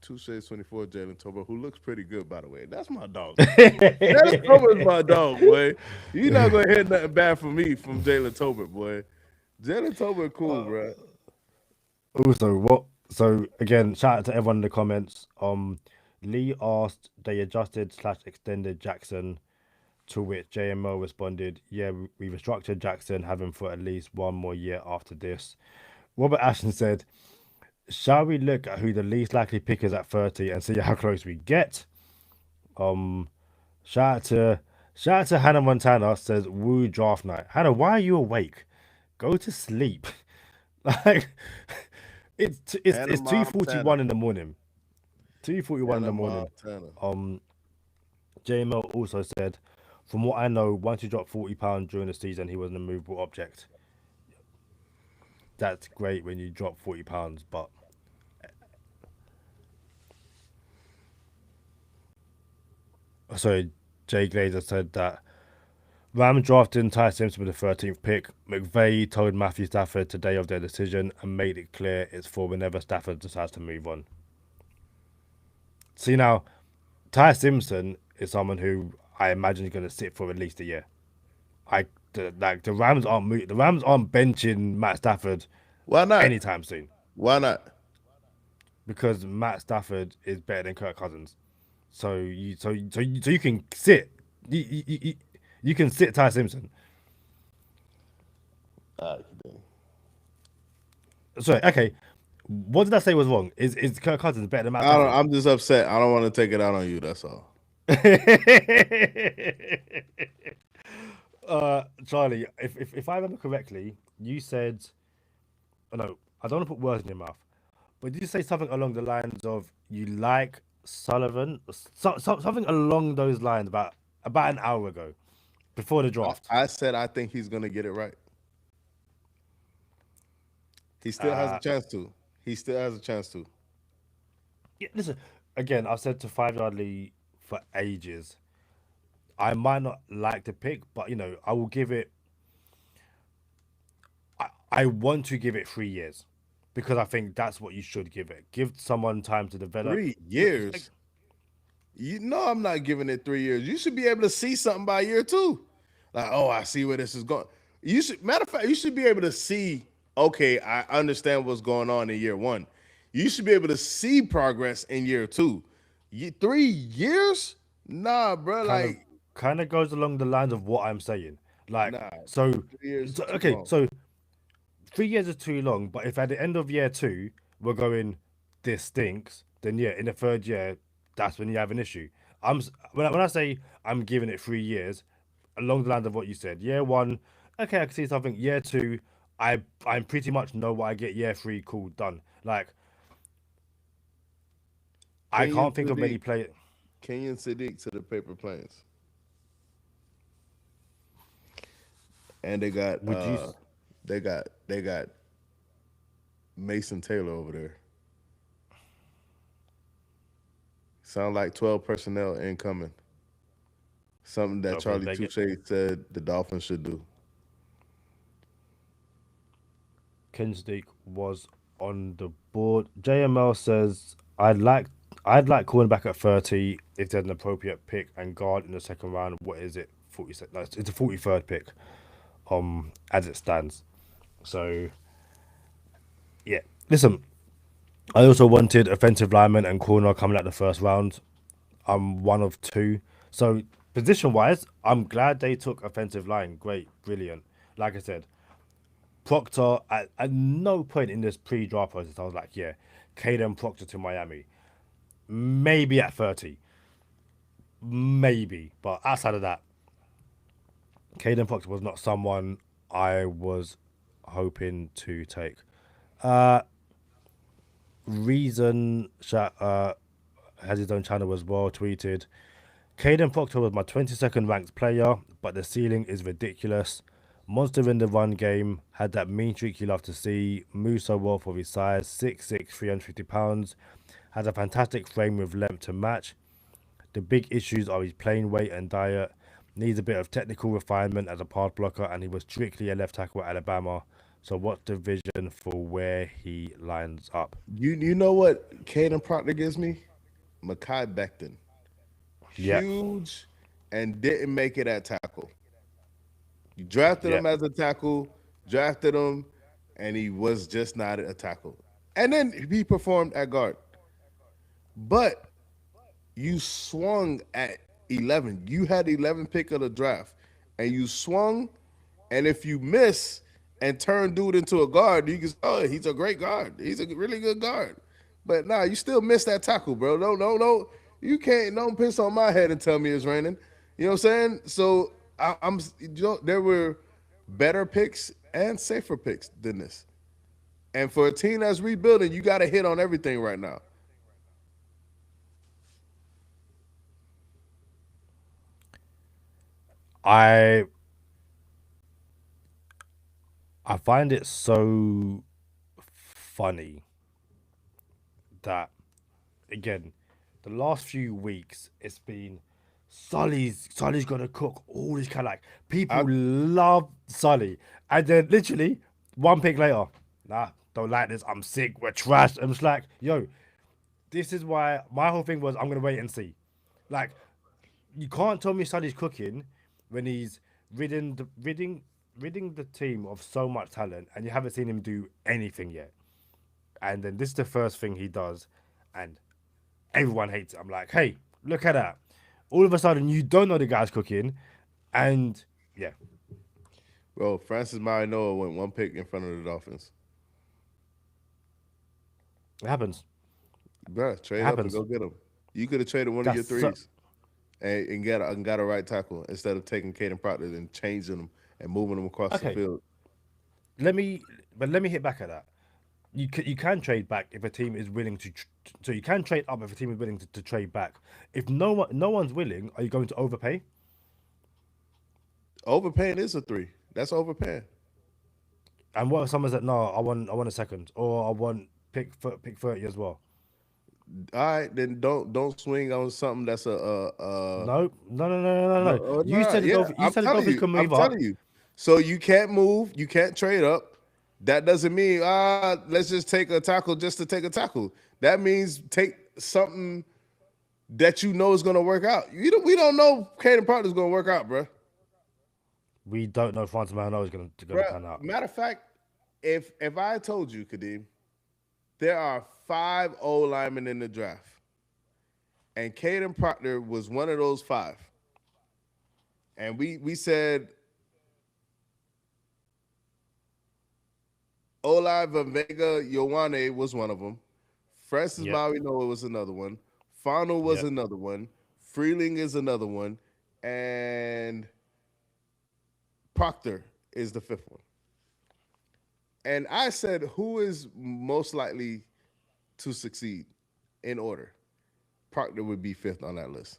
Speaker 1: Two Shades 24, Jalen Tolbert, who looks pretty good, by the way. That's my dog. Jalen Tolbert's my dog, boy. You not gonna hear nothing bad from me from Jalen Tolbert, boy. Jalen Tolbert, cool, bro.
Speaker 2: Also, what? So again, shout out to everyone in the comments. Lee asked they adjusted slash extended Jackson, to which JMO responded, "Yeah, we restructured Jackson, have him for at least one more year after this." Robert Ashton said, "Shall we look at who the least likely pick is at 30 and see how close we get?" Um, shout out to Hannah Montana says, "Woo draft night." Hannah, why are you awake? Go to sleep. Like
Speaker 1: Hannah
Speaker 2: it's 2:41
Speaker 1: Montana.
Speaker 2: in the morning. 2:41 in
Speaker 1: Hannah
Speaker 2: the morning.
Speaker 1: Montana.
Speaker 2: Um, JML also said, from what I know, once he dropped 40 pounds during the season, he was an immovable object. That's great when you drop 40 pounds, but sorry, Jay Glazer said that Rams drafted Ty Simpson with the 13th pick. McVay told Matthew Stafford today of their decision and made it clear it's for whenever Stafford decides to move on. See now, Ty Simpson is someone who I imagine is going to sit for at least a year. Like the Rams aren't benching Matt Stafford
Speaker 1: Why not?
Speaker 2: anytime soon
Speaker 1: Why not?
Speaker 2: because Matt Stafford is better than Kirk Cousins. So you can sit you can sit Ty Simpson.
Speaker 1: Uh,
Speaker 2: Sorry, okay. What did I say was wrong? Is Kirk Cousins better than Matt
Speaker 1: I don't.
Speaker 2: Stafford?
Speaker 1: I'm just upset. I don't want to take it out on you. That's all.
Speaker 2: Charlie, if I remember correctly, you said, oh no, I don't want to put words in your mouth, but did you say something along the lines of you like Sullivan? Something along those lines about an hour ago, before the draft.
Speaker 1: I said I think he's gonna get it right. He still has a
Speaker 2: Uh,
Speaker 1: chance to. He still has a chance to.
Speaker 2: yeah, listen, again, I've said to 5 Yard Lee for ages. I might not like the pick, but I will give it. I want to give it 3 years because I think that's what you should give it. Give someone time to develop.
Speaker 1: 3 years. You know I'm not giving it 3 years. You should be able to see something by year two. Like, oh, I see where this is going. You should, matter of fact, you should be able to see, okay, I understand what's going on in year one. You should be able to see progress in year two. 3 years? Nah, bro.
Speaker 2: kind of
Speaker 1: Like,
Speaker 2: kind of goes along the lines of what I'm saying. Like,
Speaker 1: nah,
Speaker 2: so,
Speaker 1: 3 years is too
Speaker 2: okay,
Speaker 1: long.
Speaker 2: so 3 years is too long, but if at the end of year two we're going, this stinks, then yeah, in the third year, that's when you have an issue. When I say I'm giving it 3 years, along the lines of what you said. Year one, okay, I can see something. Year two, I pretty much know what I get. Yeah, free, cool, done. Like I
Speaker 1: Kenyon
Speaker 2: can't think of many
Speaker 1: Sadiq,
Speaker 2: play.
Speaker 1: Kenyon Sadiq to the Paper Planes, and
Speaker 2: Would you?
Speaker 1: they got Mason Taylor over there. Sound like 12 personnel incoming. Something that
Speaker 2: Okay,
Speaker 1: Charlie
Speaker 2: they get
Speaker 1: Touche said the Dolphins should do.
Speaker 2: Kinsdick was on the board. JML says I'd like cornerback at 30 if there's an appropriate pick and guard in the second round. What is it? 40. No, it's a 43rd pick. As it stands. So yeah, listen. I also wanted offensive lineman and corner coming out the first round. I'm one of two. So position wise, I'm glad they took offensive line. Great, brilliant. Like I said, Proctor at no point in this pre-draft process I was like, yeah, Caden Proctor to Miami. Maybe at 30. Maybe. But outside of that, Caden Proctor was not someone I was hoping to take. Reason has his own channel as well, tweeted Caden Proctor was my 22nd ranked player, but the ceiling is ridiculous. Monster in the run game, had that mean streak you love to see, moves so well for his size, 6'6", 350 pounds, has a fantastic frame with length to match. The big issues are his playing weight and diet, needs a bit of technical refinement as a pass blocker, and he was strictly a left tackle at Alabama. So what's the vision for where he lines up?
Speaker 1: You know what Caden Proctor gives me? Makai Becton.
Speaker 2: Yeah,
Speaker 1: Huge and didn't make it at tackle. You drafted
Speaker 2: yeah,
Speaker 1: him as a tackle, drafted him, and he was just not a tackle. And then he performed at guard. But you swung at 11. You had 11 pick of the draft, and you swung. And if you miss and turn dude into a guard, you can say, oh, he's a great guard. He's a really good guard. But nah, you still missed that tackle, bro. No. You can't don't piss on my head and tell me it's raining. You know what I'm saying? So there were better picks and safer picks than this. And for a team that's rebuilding, you got to hit on everything right now.
Speaker 2: I I find it so funny that again, the last few weeks it's been Sully's gonna cook all this kind of like
Speaker 1: I
Speaker 2: people love Sully, and then literally one pick later, nah, don't like this. I'm sick. We're trash. I'm just like, yo, this is why my whole thing was I'm gonna wait and see. Like, you can't tell me Sully's cooking when he's ridding the team of so much talent, and you haven't seen him do anything yet. And then this is the first thing he does, and everyone hates it. I'm like, hey, look at that. All of a sudden, you don't know the guy's cooking, and yeah,
Speaker 1: Bro, Francis Marianoa went one pick in front of the Dolphins.
Speaker 2: it happens.
Speaker 1: Bruh,
Speaker 2: It
Speaker 1: trade up and
Speaker 2: happens.
Speaker 1: go get him. You could have traded one of
Speaker 2: That's
Speaker 1: your
Speaker 2: so,
Speaker 1: threes and got a right tackle instead of taking Caden Proctor and changing them and moving them across the
Speaker 2: okay.
Speaker 1: field.
Speaker 2: Let me hit back at that. You can trade back if a team is willing to. So you can trade up if a team is willing to trade back. If no one's willing, are you going to overpay?
Speaker 1: Overpaying is a three. That's overpaying.
Speaker 2: And what if someone said, no, I want a second, or I want pick 30 as well?
Speaker 1: All right, then don't swing on something that's
Speaker 2: No, no, no, no, no, no,
Speaker 1: no
Speaker 2: no. You
Speaker 1: nah,
Speaker 2: said the
Speaker 1: yeah.
Speaker 2: Dolphins. You said the Dolphins can
Speaker 1: I'm
Speaker 2: move up.
Speaker 1: telling you. So you can't move, you can't trade up. That doesn't mean let's just take a tackle just to take a tackle. That means take something that you know is gonna work out. We don't know Caden Proctor is gonna work out, bro.
Speaker 2: We don't know if Francis Mariano is gonna
Speaker 1: Bruh,
Speaker 2: pan out.
Speaker 1: matter of fact, if I told you, Kadeem, there are five O linemen in the draft, and Caden Proctor was one of those five, and we said Olave Vega Yowane was one of them, Francis
Speaker 2: Yep,
Speaker 1: Maui Noah was another one, Fano was
Speaker 2: yep.
Speaker 1: another one, Freeling is another one, and Proctor is the fifth one. And I said, who is most likely to succeed in order? Proctor would be fifth on that list.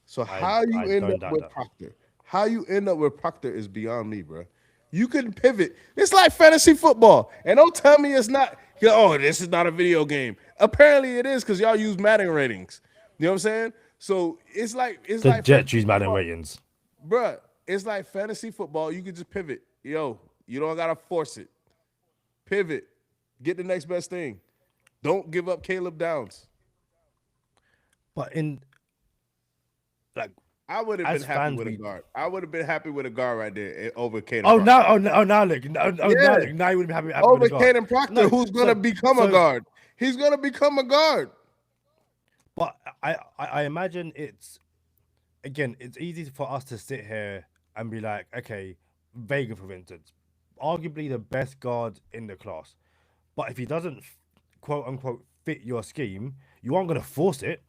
Speaker 1: So how
Speaker 2: I
Speaker 1: you end
Speaker 2: don't
Speaker 1: up
Speaker 2: doubt
Speaker 1: with
Speaker 2: that.
Speaker 1: Proctor? How you end up with Proctor is beyond me, bro. You can pivot. It's like fantasy football, and don't tell me it's not. Oh, this is not a video game. Apparently, it is because y'all use Madden ratings. You know what I'm saying? So it's
Speaker 2: The
Speaker 1: like
Speaker 2: Jets
Speaker 1: fantasy
Speaker 2: use Madden
Speaker 1: football,
Speaker 2: ratings.
Speaker 1: bro. It's like fantasy football. You can just pivot. Yo, you don't gotta force it. Pivot. Get the next best thing. Don't give up Caleb Downs.
Speaker 2: But in like
Speaker 1: I would have been
Speaker 2: as
Speaker 1: happy
Speaker 2: fans,
Speaker 1: with a
Speaker 2: we
Speaker 1: guard. I would have been happy with a guard right there over Caden
Speaker 2: oh
Speaker 1: Proctor.
Speaker 2: now oh now look now
Speaker 1: Yeah,
Speaker 2: look now you wouldn't be happy with
Speaker 1: over
Speaker 2: the guard.
Speaker 1: Caden Proctor,
Speaker 2: No,
Speaker 1: who's gonna become a
Speaker 2: so
Speaker 1: guard. He's gonna become a guard.
Speaker 2: but I imagine it's again it's easy for us to sit here and be like, okay, Vega for instance, arguably the best guard in the class, but if he doesn't quote unquote fit your scheme, you aren't gonna force it.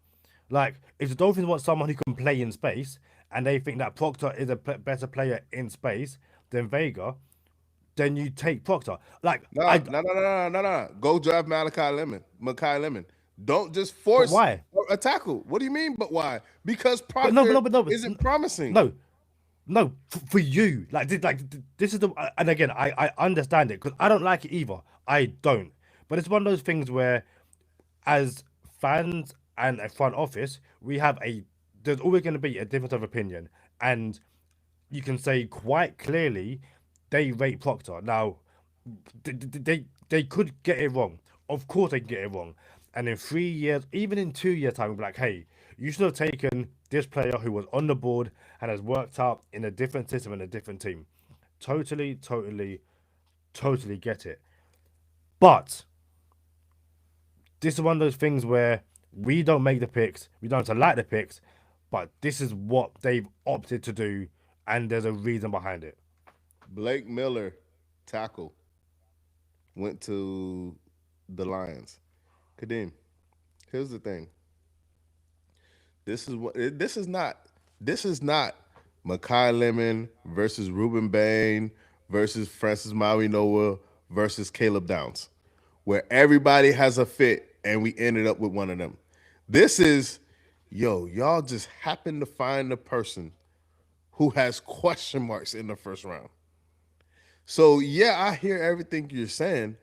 Speaker 2: Like if the Dolphins want someone who can play in space and they think that Proctor is a better player in space than Vega, then you take Proctor. Like
Speaker 1: No,
Speaker 2: I,
Speaker 1: no, no, no, no, no, no. Go draft Malachi Lemon. Makai Lemon. Don't just
Speaker 2: but
Speaker 1: force
Speaker 2: why?
Speaker 1: a tackle. What do you mean? But why? Because
Speaker 2: But no, but
Speaker 1: Proctor
Speaker 2: no, but no, but
Speaker 1: isn't promising.
Speaker 2: no, no, for you. This is the and again I understand it because I don't like it either. I don't. But it's one of those things where as fans and a front office, we have a there's always going to be a difference of opinion, and you can say quite clearly they rate Proctor. Now, they could get it wrong. Of course, they can get it wrong. And in 3 years, even in 2 years' time, we'll be like, hey, you should have taken this player who was on the board and has worked out in a different system and a different team. Totally, totally, totally get it. But this is one of those things where we don't make the picks, we don't have to like the picks, but this is what they've opted to do, and there's a reason behind it.
Speaker 1: Blake Miller, tackle, went to the Lions. Kadeem, here's the thing. This is not Makai Lemon versus Ruben Bain versus Francis Maui Noah versus Caleb Downs, where everybody has a fit and we ended up with one of them. This is, y'all just happen to find the person who has question marks in the first round. So yeah, I hear everything you're saying,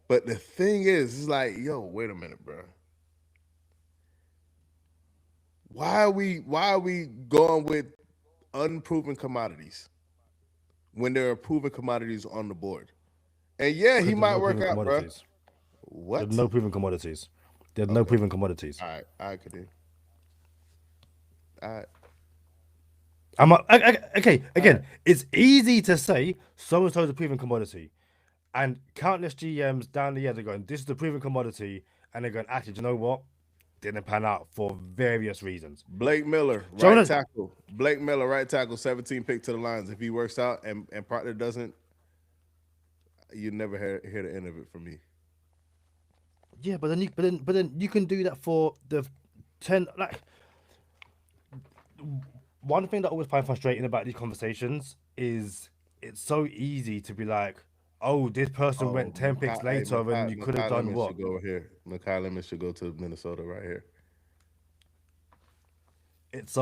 Speaker 1: but the thing is, it's like, wait a minute, bro. Why are we going with unproven commodities when there are proven commodities on the board? And yeah, he
Speaker 2: Because there's
Speaker 1: might
Speaker 2: no
Speaker 1: work
Speaker 2: proven
Speaker 1: out, bro.
Speaker 2: commodities. There's
Speaker 1: What?
Speaker 2: no proven commodities. There's no
Speaker 1: Okay.
Speaker 2: proven commodities.
Speaker 1: All right, Kadeem. All right,
Speaker 2: Okay,
Speaker 1: all right.
Speaker 2: again, it's easy to say so and so is a proven commodity. And countless GMs down the years are going, this is the proven commodity. And they're going, actually, do you know what? Didn't pan out for various reasons.
Speaker 1: Blake Miller, right
Speaker 2: Jonah,
Speaker 1: tackle. Blake Miller, right tackle, 17 pick to the Lions. If he works out and partner doesn't, you never hear the end of it from me.
Speaker 2: yeah, but then you can do that for the 10 like one thing that I always find frustrating about these conversations is it's so easy to be like, oh, this person
Speaker 1: Oh,
Speaker 2: went 10 picks later and you could have
Speaker 1: Makai
Speaker 2: done
Speaker 1: Lemon
Speaker 2: what?
Speaker 1: should go here. Makai Lemon should go to Minnesota right here.
Speaker 2: It's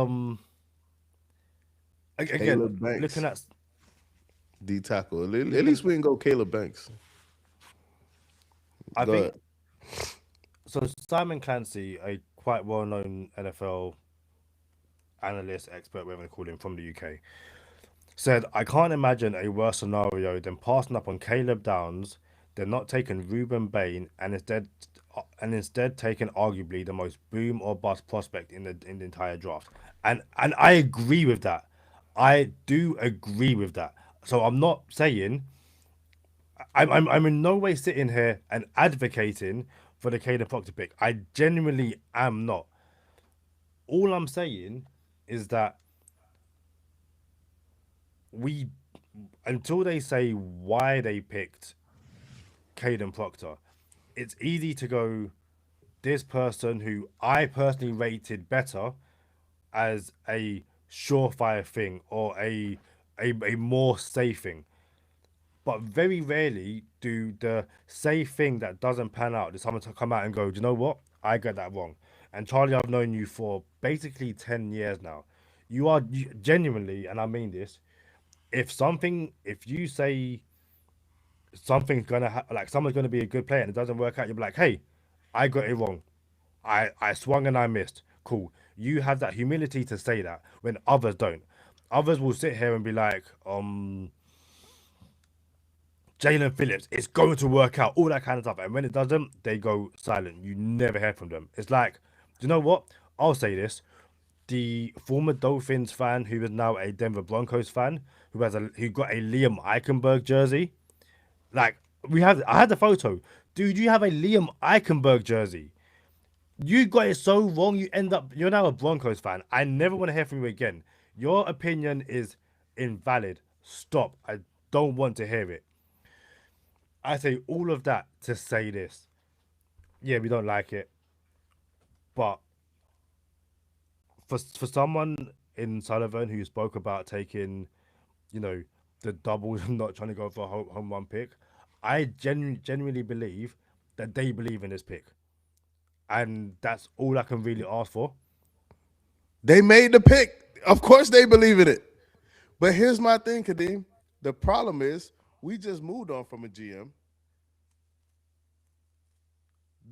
Speaker 2: again
Speaker 1: Caleb
Speaker 2: looking
Speaker 1: Banks,
Speaker 2: at
Speaker 1: D tackle. At
Speaker 2: looking
Speaker 1: least we can go Caleb Banks.
Speaker 2: I
Speaker 1: Go
Speaker 2: think
Speaker 1: ahead.
Speaker 2: so. Simon Clancy, a quite well-known NFL analyst, expert, whatever they call him from the UK, said, I can't imagine a worse scenario than passing up on Caleb Downs, than not taking Ruben Bain, and instead taking arguably the most boom or bust prospect in the entire draft. And I agree with that. I do agree with that. So I'm not saying I'm in no way sitting here and advocating for the Caleb Proctor pick. I genuinely am not. All I'm saying is that we until they say why they picked Caden Proctor, it's easy to go this person who I personally rated better as a surefire thing or a more safe thing. But very rarely do the safe thing that doesn't pan out. There's someone to come out and go, do you know what? I got that wrong. And Charlie, I've known you for basically 10 years now. You genuinely, and I mean this, if you say something's gonna like someone's gonna be a good player and it doesn't work out, you'll be like, hey, I got it wrong. I swung and I missed. Cool. You have that humility to say that when others don't. Others will sit here and be like, Jalen Phillips, it's going to work out, all that kind of stuff. And when it doesn't, they go silent. You never hear from them. It's like, do you know what? I'll say this. The former Dolphins fan who is now a Denver Broncos fan, who got a Liam Eichenberg jersey. Like, I had the photo. Dude, you have a Liam Eichenberg jersey. You got it so wrong, you're now a Broncos fan. I never want to hear from you again. Your opinion is invalid. Stop. I don't want to hear it. I say all of that to say this. Yeah, we don't like it, but for someone in Sullivan who spoke about taking, you know, the doubles and not trying to go for a home run pick, I genuinely believe that they believe in this pick, and that's all I can really ask for.
Speaker 1: They made the pick. Of course they believe in it. But here's my thing, Kadeem. The problem is we just moved on from a GM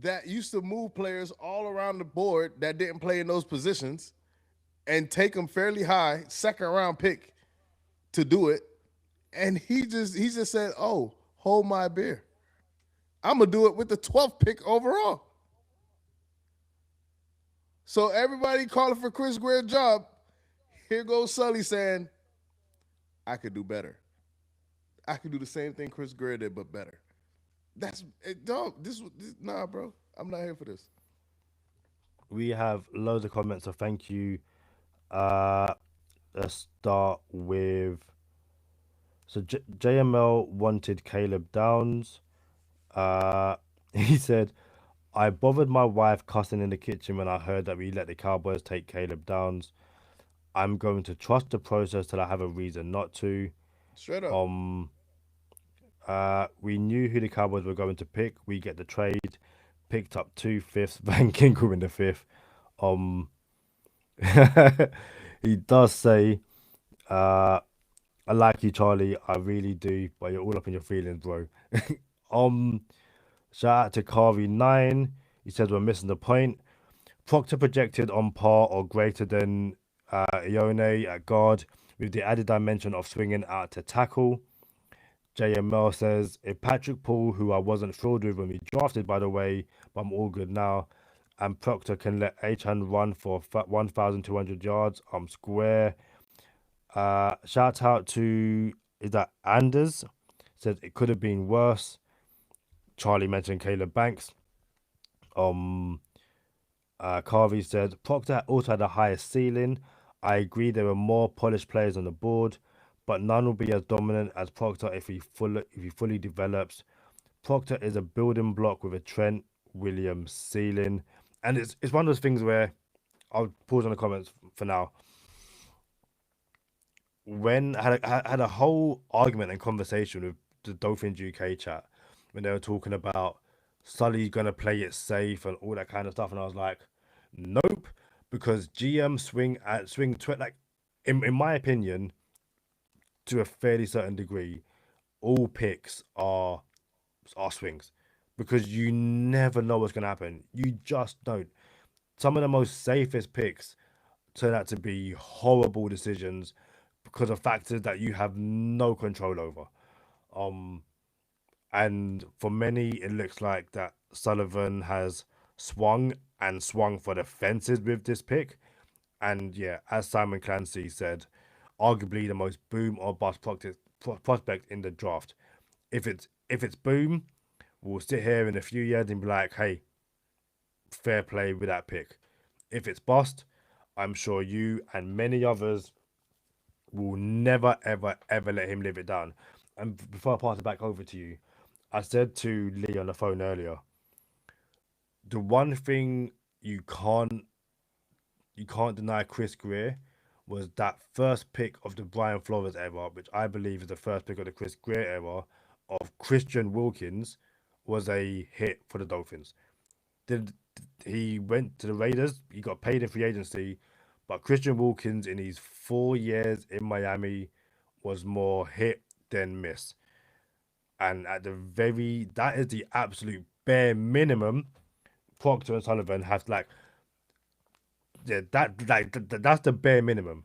Speaker 1: that used to move players all around the board that didn't play in those positions and take them fairly high, second round pick to do it. And he just said, "Oh, hold my beer. I'm gonna do it with the 12th pick overall." So everybody calling for Chris Greer's job. Here goes Sully saying, "I could do better. I could do the same thing Chris Greer did, but better." That's it, dog. This nah, bro. I'm not here for this.
Speaker 2: We have loads of comments, so thank you. Uh, let's start with JML wanted Caleb Downs. He said, I bothered my wife cussing in the kitchen when I heard that we let the Cowboys take Caleb Downs. I'm going to trust the process till I have a reason not to.
Speaker 1: Straight up.
Speaker 2: We knew who the Cowboys were going to pick. We get the trade, picked up 2/5, Van Ginkel in the fifth. He does say, I like you, Charlie. I really do, but you're all up in your feelings, bro. um, Shout out to Carvey9. He says we're missing the point. Proctor projected on par or greater than Ione at guard, with the added dimension of swinging out to tackle. JML says, if Patrick Paul, who I wasn't thrilled with when we drafted, by the way, but I'm all good now, and Proctor can let Achan run for 1,200 yards, I'm square. Shout out to, is that Anders? Says it could have been worse. Charlie mentioned Caleb Banks. Carvey said Proctor also had the highest ceiling. I agree there were more polished players on the board, but none will be as dominant as Proctor if he fully develops. Proctor is a building block with a Trent Williams ceiling, and it's one of those things where I'll pause on the comments for now. When I had a whole argument and conversation with the Dolphins UK chat when they were talking about Sully's gonna play it safe and all that kind of stuff, and I was like, nope, because GM like in my opinion, to a fairly certain degree, all picks are swings because you never know what's gonna happen. You just don't. Some of the most safest picks turn out to be horrible decisions because of factors that you have no control over. And for many, it looks like that Sullivan has swung for the fences with this pick. And yeah, as Simon Clancy said, arguably the most boom or bust prospect in the draft. If it's boom, we'll sit here in a few years and be like, hey, fair play with that pick. If it's bust, I'm sure you and many others will never, ever, ever let him live it down. And before I pass it back over to you, I said to Lee on the phone earlier, the one thing you can't deny Chris Greer was that first pick of the Brian Flores era, which I believe is the first pick of the Chris Greer era, of Christian Wilkins, was a hit for the Dolphins. Did he went to the Raiders? He got paid in free agency, but Christian Wilkins in his 4 years in Miami was more hit than miss. And at the very, that is the absolute bare minimum. Proctor and Sullivan have like, yeah, that's the bare minimum.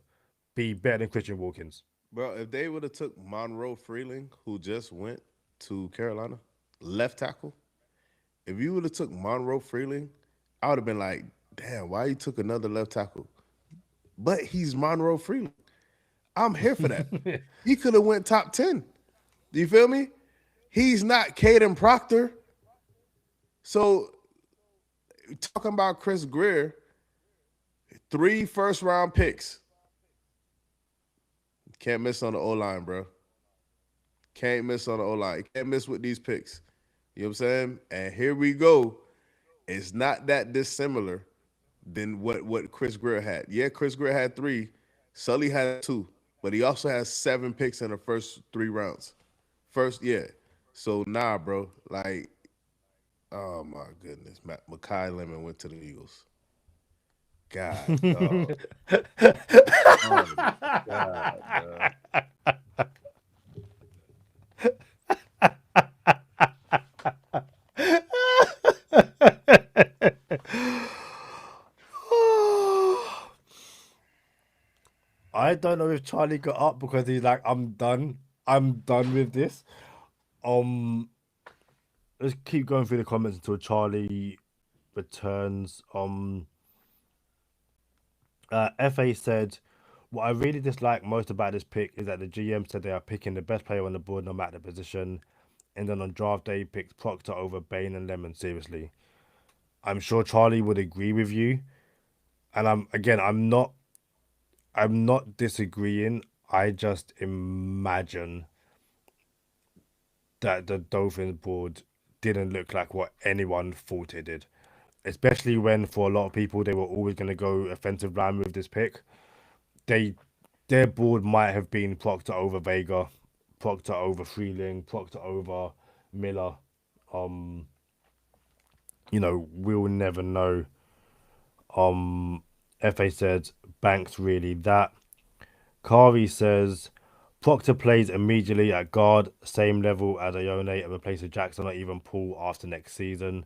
Speaker 2: Be better than Christian Wilkins.
Speaker 1: Bro, if they would have took Monroe Freeling, who just went to Carolina, left tackle, if you would have took Monroe Freeling, I would have been like, damn, why you took another left tackle? But he's Monroe Freeling. I'm here for that. He could have went top 10. Do you feel me? He's not Caden Proctor. So talking about Chris Greer, 3 first-round picks. Can't miss on the O-line, bro. Can't miss on the O-line. Can't miss with these picks. You know what I'm saying? And here we go. It's not that dissimilar than what Chris Greer had. Yeah, Chris Greer had 3. Sully had 2. But he also has 7 picks in the first 3 rounds. First, yeah. So, nah, bro. Like, oh, my goodness. Mekhi Lemon went to the Eagles. God, dog. Oh, my God, bro.
Speaker 2: I don't know if Charlie got up because he's like, I'm done. I'm done with this. Um, let's keep going through the comments until Charlie returns. FA said, what I really dislike most about this pick is that the GM said they are picking the best player on the board no matter the position, and then on draft day picked Proctor over Bain and Lemon. Seriously, I'm sure Charlie would agree with you, and I'm not disagreeing. I just imagine that the Dolphins board didn't look like what anyone thought it did, especially when for a lot of people they were always going to go offensive line with this pick. They their board might have been Proctor over Vega, Proctor over Freeling, Proctor over Miller. Um, we'll never know. FA said Banks really that. Kari says Proctor plays immediately at guard, same level as Ione, and replaces Jackson or even Paul after next season.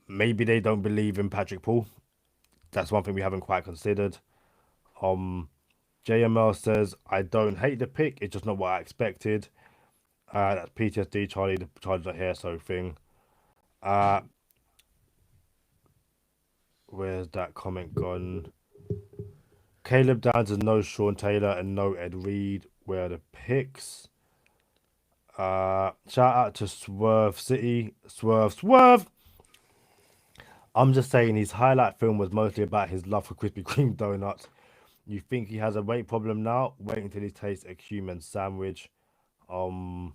Speaker 2: Maybe they don't believe in Patrick Paul. That's one thing we haven't quite considered. JML says I don't hate the pick. It's just not what I expected. That's PTSD. Charlie, the Chargers are here, so thing. Where's that comment gone? Caleb Downs is no Sean Taylor and no Ed Reed. Where are the picks? Shout out to Swerve City. Swerve. I'm just saying his highlight film was mostly about his love for Krispy Kreme donuts. You think he has a weight problem now? Wait until he tastes a human sandwich. And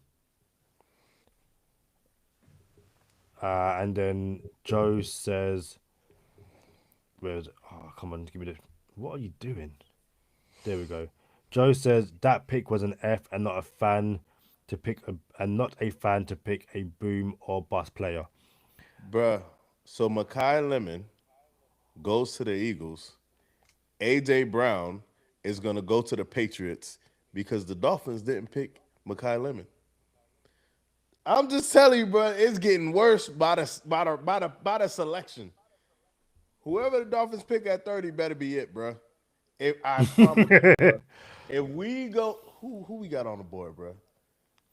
Speaker 2: then Joe says, "Where's oh come on, give me this. What are you doing?" There we go. Joe says that pick was an F and not a fan to pick a boom or bust player.
Speaker 1: Bruh. So Mekhi Lemon goes to the Eagles. AJ Brown is gonna go to the Patriots because the Dolphins didn't pick Mekhi Lemon. I'm just telling you, bro, it's getting worse by the selection. Whoever the Dolphins pick at 30 better be it, bro. If I promise you, bro. If we go, who we got on the board, bro?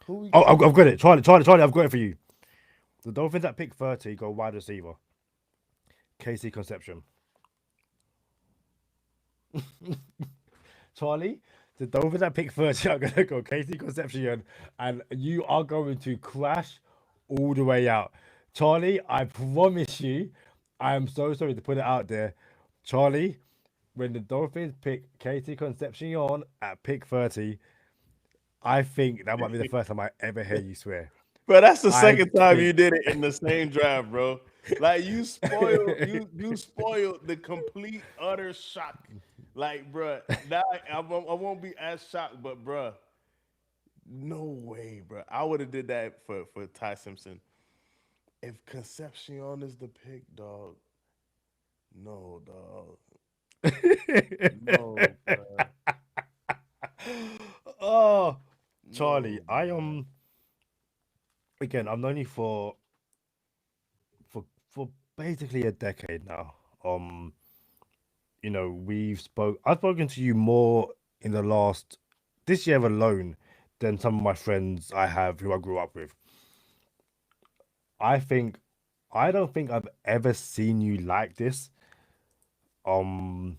Speaker 1: Who we
Speaker 2: Oh,
Speaker 1: got?
Speaker 2: I've got it. Charlie, I've got it for you. The Dolphins at pick 30 go wide receiver. Casey Conception. Charlie, the Dolphins at pick 30 are going to go Casey Conception, and you are going to crash all the way out. Charlie, I promise you, I am so sorry to put it out there. Charlie, when the Dolphins pick Casey Concepcion at pick 30, I think that might be the first time I ever hear you swear.
Speaker 1: Bro, that's the
Speaker 2: I
Speaker 1: second time
Speaker 2: think
Speaker 1: you did it in the same draft, bro. Like you spoiled the complete utter shock Like, bruh, now I won't be as shocked, but bruh, no way, bruh. I would have did that for Ty Simpson. If Concepcion is the pick, dog, no, dog, no, bruh,
Speaker 2: Oh, Charlie,
Speaker 1: no, bruh.
Speaker 2: again, I've known you for basically a decade now. I've spoken to you more in the last this year alone than some of my friends I have who I grew up with. I think I don't think I've ever seen you like this. Um,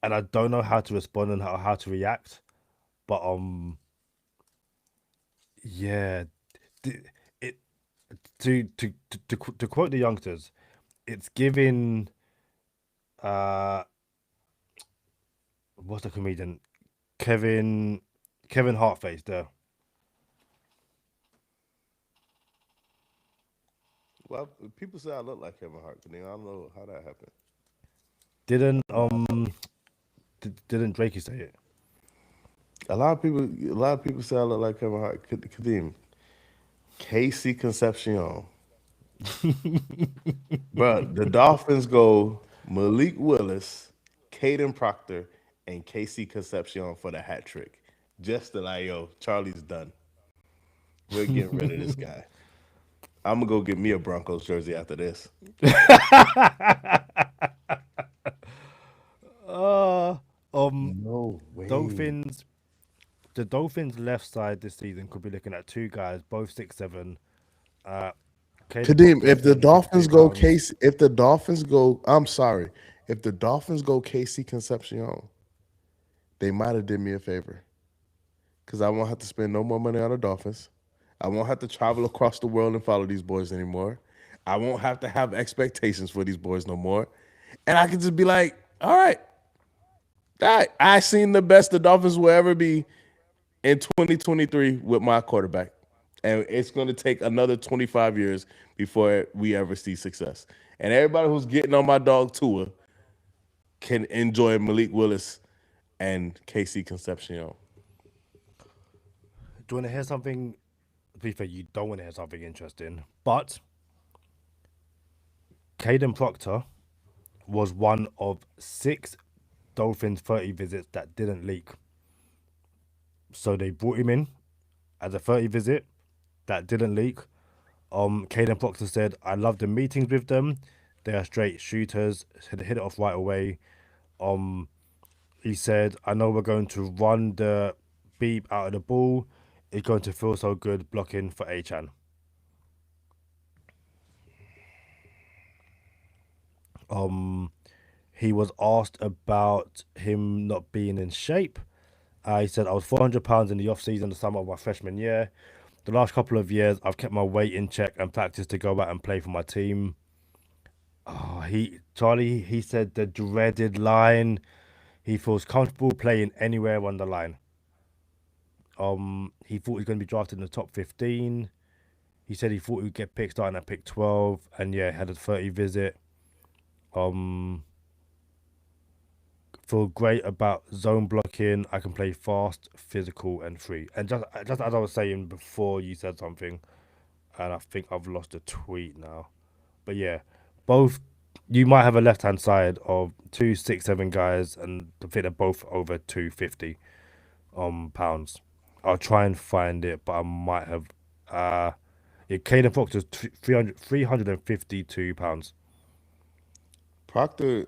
Speaker 2: and I don't know how to respond and how to react. But yeah, d- it to quote the youngsters, it's giving uh what's the comedian Kevin Kevin Hartface there.
Speaker 1: Well, people say I look like Kevin Hart, but I don't know how that happened.
Speaker 2: Didn't
Speaker 1: A lot,
Speaker 2: didn't Drakey say it?
Speaker 1: a lot of people say I look like Kevin Hart. Kadeem, Casey Concepcion, bro. The Dolphins go Malik Willis, Caden Proctor, and Casey Concepcion for the hat trick. Just to like, yo, Charlie's done. We're getting rid of this guy. I'm gonna go get me a Broncos jersey after this.
Speaker 2: Uh um
Speaker 1: No way.
Speaker 2: Dolphins the Dolphins left side this season could be looking at two guys, both 6'7". Uh Caden
Speaker 1: Kadeem,
Speaker 2: Proctor,
Speaker 1: if the Dolphins go
Speaker 2: 252 pounds.
Speaker 1: Casey, if the Dolphins go, I'm sorry, if the Dolphins go Casey Concepcion, they might have did me a favor because I won't have to spend no more money on the Dolphins. I won't have to travel across the world and follow these boys anymore. I won't have to have expectations for these boys no more, and I can just be like, all right, I seen the best the Dolphins will ever be in 2023 with my quarterback. And it's going to take another 25 years before we ever see success. And everybody who's getting on my dog Tua can enjoy Malik Willis and Casey Concepcion.
Speaker 2: Do you want to hear something? To be fair, you don't want to hear something interesting, but Caden Proctor was one of six Dolphins 30 visits that didn't leak. So they brought him in as a 30 visit that didn't leak. Caden Proctor said, I love the meetings with them. They are straight shooters. Hit it off right away. Um, he said, I know we're going to run the beep out of the ball. It's going to feel so good blocking for Achan. Um, he was asked about him not being in shape. He said, I was 400 pounds in the off season, the summer of my freshman year. The last couple of years, I've kept my weight in check and practiced to go out and play for my team. He said the dreaded line. He feels comfortable playing anywhere on the line. He thought he was going to be drafted in the top 15. He said he thought he would get picked starting at pick 12, and yeah, had a 30 visit. Um, feel great about zone blocking. I can play fast, physical, and free. And just as I was saying before, you said something, and I think I've lost a tweet now. But yeah, both you might have a left hand side of 267 guys, and I think they're both over 250 pounds. I'll try and find it, but I might have. Yeah, Caden Fox is 352 pounds.
Speaker 1: Proctor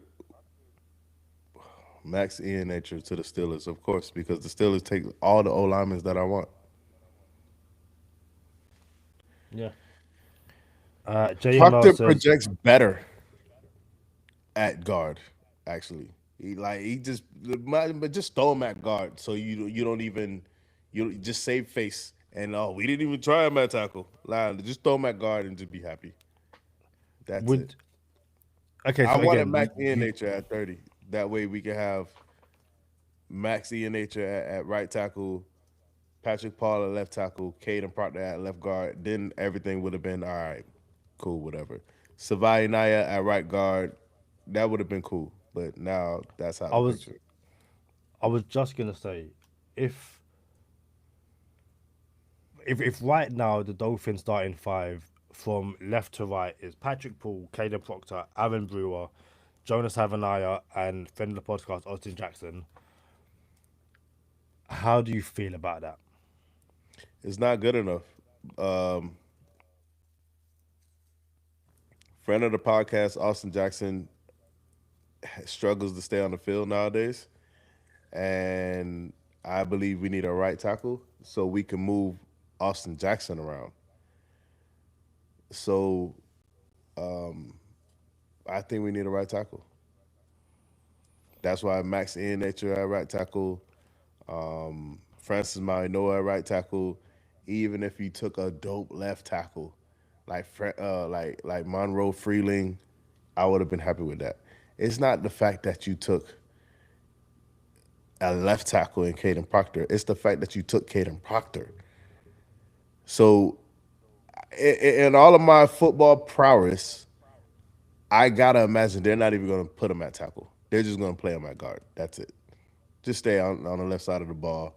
Speaker 1: max Ian nature to the Steelers, of course, because the Steelers take all the O linemen that I want.
Speaker 2: Yeah. JML
Speaker 1: Proctor
Speaker 2: says,
Speaker 1: projects better at guard, actually. He just but just throw him at guard so you don't even you just save face and we didn't even try him at tackle. Nah, just throw him at guard and just be happy. That's it.
Speaker 2: would okay.
Speaker 1: I
Speaker 2: So
Speaker 1: wanted
Speaker 2: again,
Speaker 1: Max Ian Nature at 30. That way we can have Max Ian Nature at right tackle, Patrick Paul at left tackle, Caden Proctor at left guard. Then everything would have been all right, cool, whatever. Savai Naya at right guard, that would have been cool. But now that's out
Speaker 2: I
Speaker 1: the
Speaker 2: was
Speaker 1: picture.
Speaker 2: I was just gonna say, if if right now the Dolphins starting five from left to right is Patrick Paul, Caden Proctor, Aaron Brewer, Jonas Havanaya, and friend of the podcast Austin Jackson, how do you feel about that?
Speaker 1: It's not good enough. Um, Friend of the podcast, Austin Jackson, struggles to stay on the field nowadays, and I believe we need a right tackle so we can move Austin Jackson around. So I think we need a right tackle. That's why Max Iheanacho at right tackle, Francis Mainoa at right tackle. Even if you took a dope left tackle, like Monroe Freeling, I would have been happy with that. It's not the fact that you took a left tackle in Caden Proctor. It's the fact that you took Caden Proctor. So, in all of my football prowess, I gotta imagine they're not even gonna put him at tackle. They're just gonna play him at guard. That's it. Just stay on the left side of the ball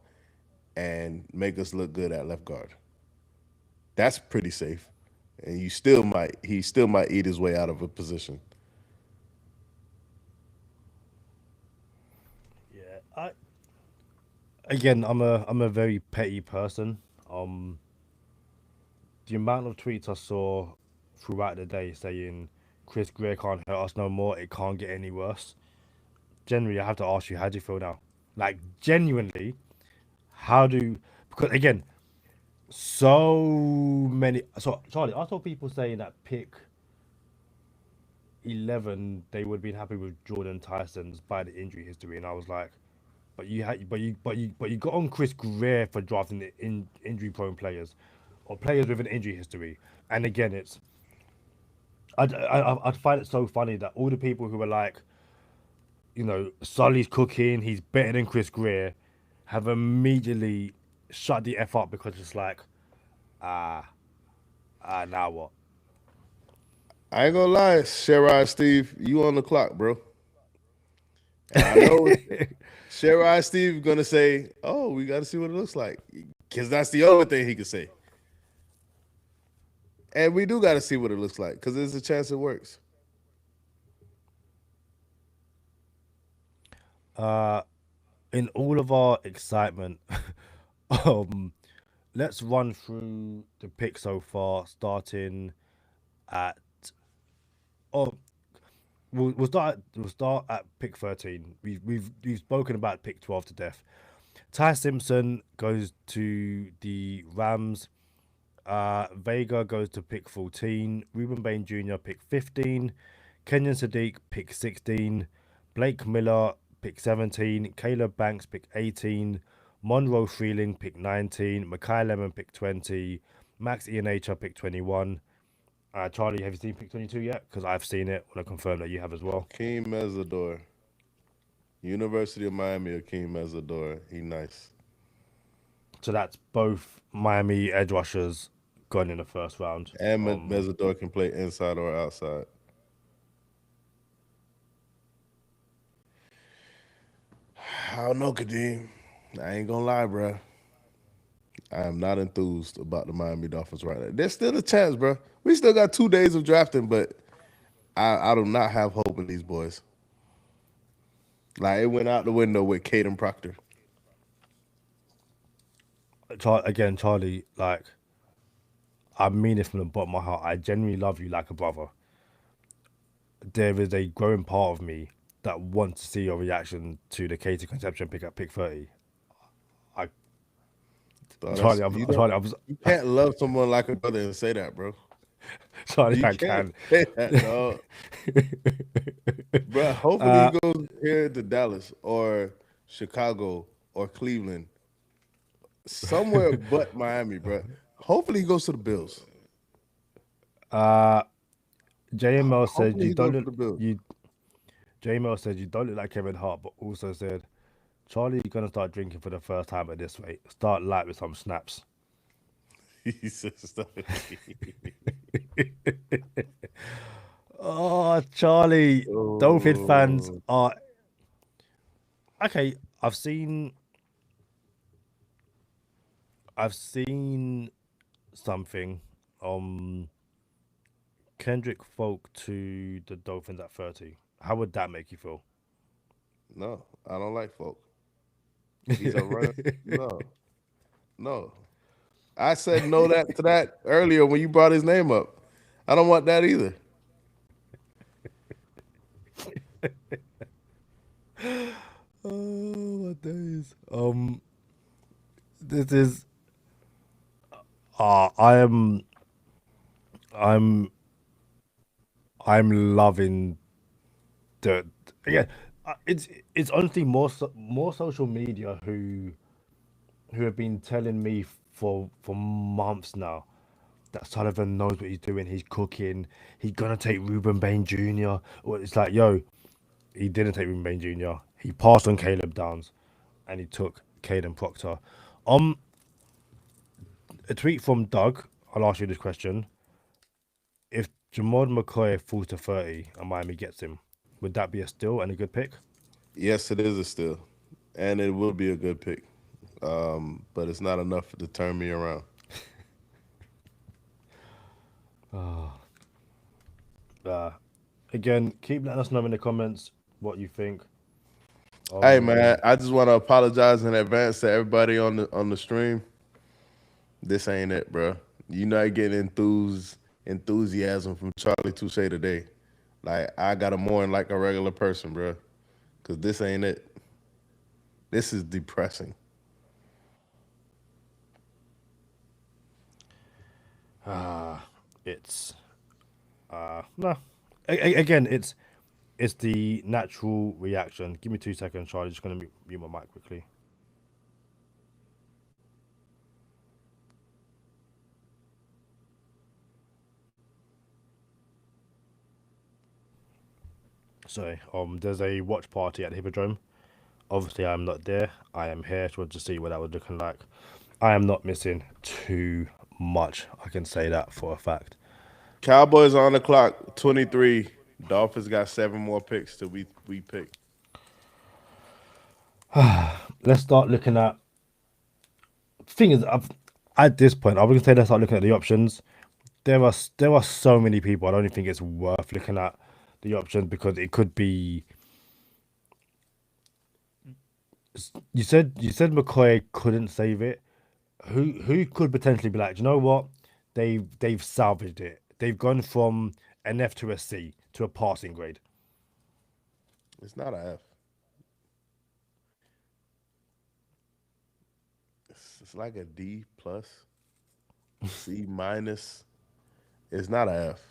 Speaker 1: and make us look good at left guard. That's pretty safe. And he still might eat his way out of a position.
Speaker 2: Yeah, I again, I'm a very petty person. The amount of tweets I saw throughout the day saying Chris Greer can't hurt us no more. It can't get any worse. Genuinely, I have to ask you, how do you feel now? Like genuinely, how do because again, so many. So Charlie, I saw people saying that pick 11 they would have been happy with Jordan Tyson's by the injury history, and I was like, but you got on Chris Greer for drafting the injury prone players or players with an injury history. And again, I'd find it so funny that all the people who were like, Sully's cooking, he's better than Chris Greer, have immediately shut the F up because it's like, ah, now what?
Speaker 1: I ain't gonna lie, Sherrod Steve, you on the clock, bro. And I know Sherrod Steve gonna say, "Oh, we got to see what it looks like," because that's the only thing he can say. And we do got to see what it looks like because there's a chance it works.
Speaker 2: In all of our excitement, um, let's run through the pick so far, starting at. Oh, we'll start at pick 13. We've spoken about pick 12 to death. Ty Simpson goes to the Rams. Vega goes to pick 14. Ruben Bain Jr. pick 15. Kenyon Sadiq pick 16. Blake Miller pick 17. Caleb Banks pick 18. Monroe Freeling pick 19. Makai Lemon pick 20. Max Iheanacho pick 21. Charlie, have you seen pick 22 yet? Because I've seen it. I want to confirm that you have as well.
Speaker 1: Akeem Mesidor, University of Miami. Akeem Mesidor, he nice.
Speaker 2: So that's both Miami edge rushers gone in the first round.
Speaker 1: And Mesidor can play inside or outside. I don't know, Kadeem. I ain't gonna lie, bro. I am not enthused about the Miami Dolphins right now. There's still a chance, bro. We still got 2 days of drafting, but I do not have hope in these boys. Like it went out the window with Caden Proctor.
Speaker 2: Again, Charlie, like, I mean it from the bottom of my heart. I genuinely love you like a brother. There is a growing part of me that wants to see your reaction to the Katie Conception pick at pick 30. I,
Speaker 1: So that's
Speaker 2: Charlie,
Speaker 1: you don't you can't love someone like a brother and say that, bro.
Speaker 2: Charlie,
Speaker 1: You
Speaker 2: I
Speaker 1: can't
Speaker 2: can.
Speaker 1: say that, dog. Bro, hopefully he goes here to Dallas or Chicago or Cleveland, somewhere but Miami, bro. Hopefully he goes to the Bills.
Speaker 2: JML said
Speaker 1: Hopefully
Speaker 2: you
Speaker 1: he
Speaker 2: don't
Speaker 1: goes to
Speaker 2: look
Speaker 1: the Bills.
Speaker 2: you. JML said you don't look like Kevin Hart, but also said Charlie, you're gonna start drinking for the first time at this rate. Start light with some snaps.
Speaker 1: He says stuff.
Speaker 2: Oh, Charlie, Dolphin fans
Speaker 1: Oh,
Speaker 2: are okay. I've seen something. Um, Kendrick Folk to the Dolphins at 30. How would that make you feel?
Speaker 1: no, I don't like folk. He's a runner. No, no. I said no that to that earlier when you brought his name up. I don't want that either.
Speaker 2: Oh my days. This is I am I'm I'm loving the yeah. It's honestly more social media who have been telling me for months now that Sullivan knows what he's doing. He's cooking. He's gonna take Ruben Bain Jr. Well, it's like, yo, he didn't take Ruben Bain Jr. He passed on Caleb Downs, and he took Caden Proctor. Um, a tweet from Doug. I'll ask you this question: if Jamod McCoy falls to 30 and Miami gets him, would that be a steal and a good pick?
Speaker 1: Yes, it is a steal, and it will be a good pick. But it's not enough to turn me around.
Speaker 2: Uh, Again, keep letting us know in the comments what you think.
Speaker 1: Hey man,
Speaker 2: Um,
Speaker 1: I just want to apologize in advance to everybody on the stream. This ain't it, bro. You not getting enthusiasm from Charlie Touche today. Like I gotta mourn like a regular person, bro. Cause this ain't it. This is depressing.
Speaker 2: it's no. Again, it's the natural reaction. Give me 2 seconds, Charlie. Just gonna mute my mic quickly. So, there's a watch party at the Hippodrome. Obviously, I'm not there. I am here to see what that was looking like. I am not missing too much. I can say that for a fact.
Speaker 1: Cowboys on the clock, 23. Dolphins got 7 more picks till we pick.
Speaker 2: Let's start looking at. Thing is, at this point, I was gonna say let's start looking at the options. There are so many people. I don't even think it's worth looking at the options because it could be. You said McCoy couldn't save it. Who could potentially be like, "Do you know what? They've salvaged it. They've gone from an F to a C to a passing grade.
Speaker 1: It's not a F. It's like a D plus, C minus. It's not a F.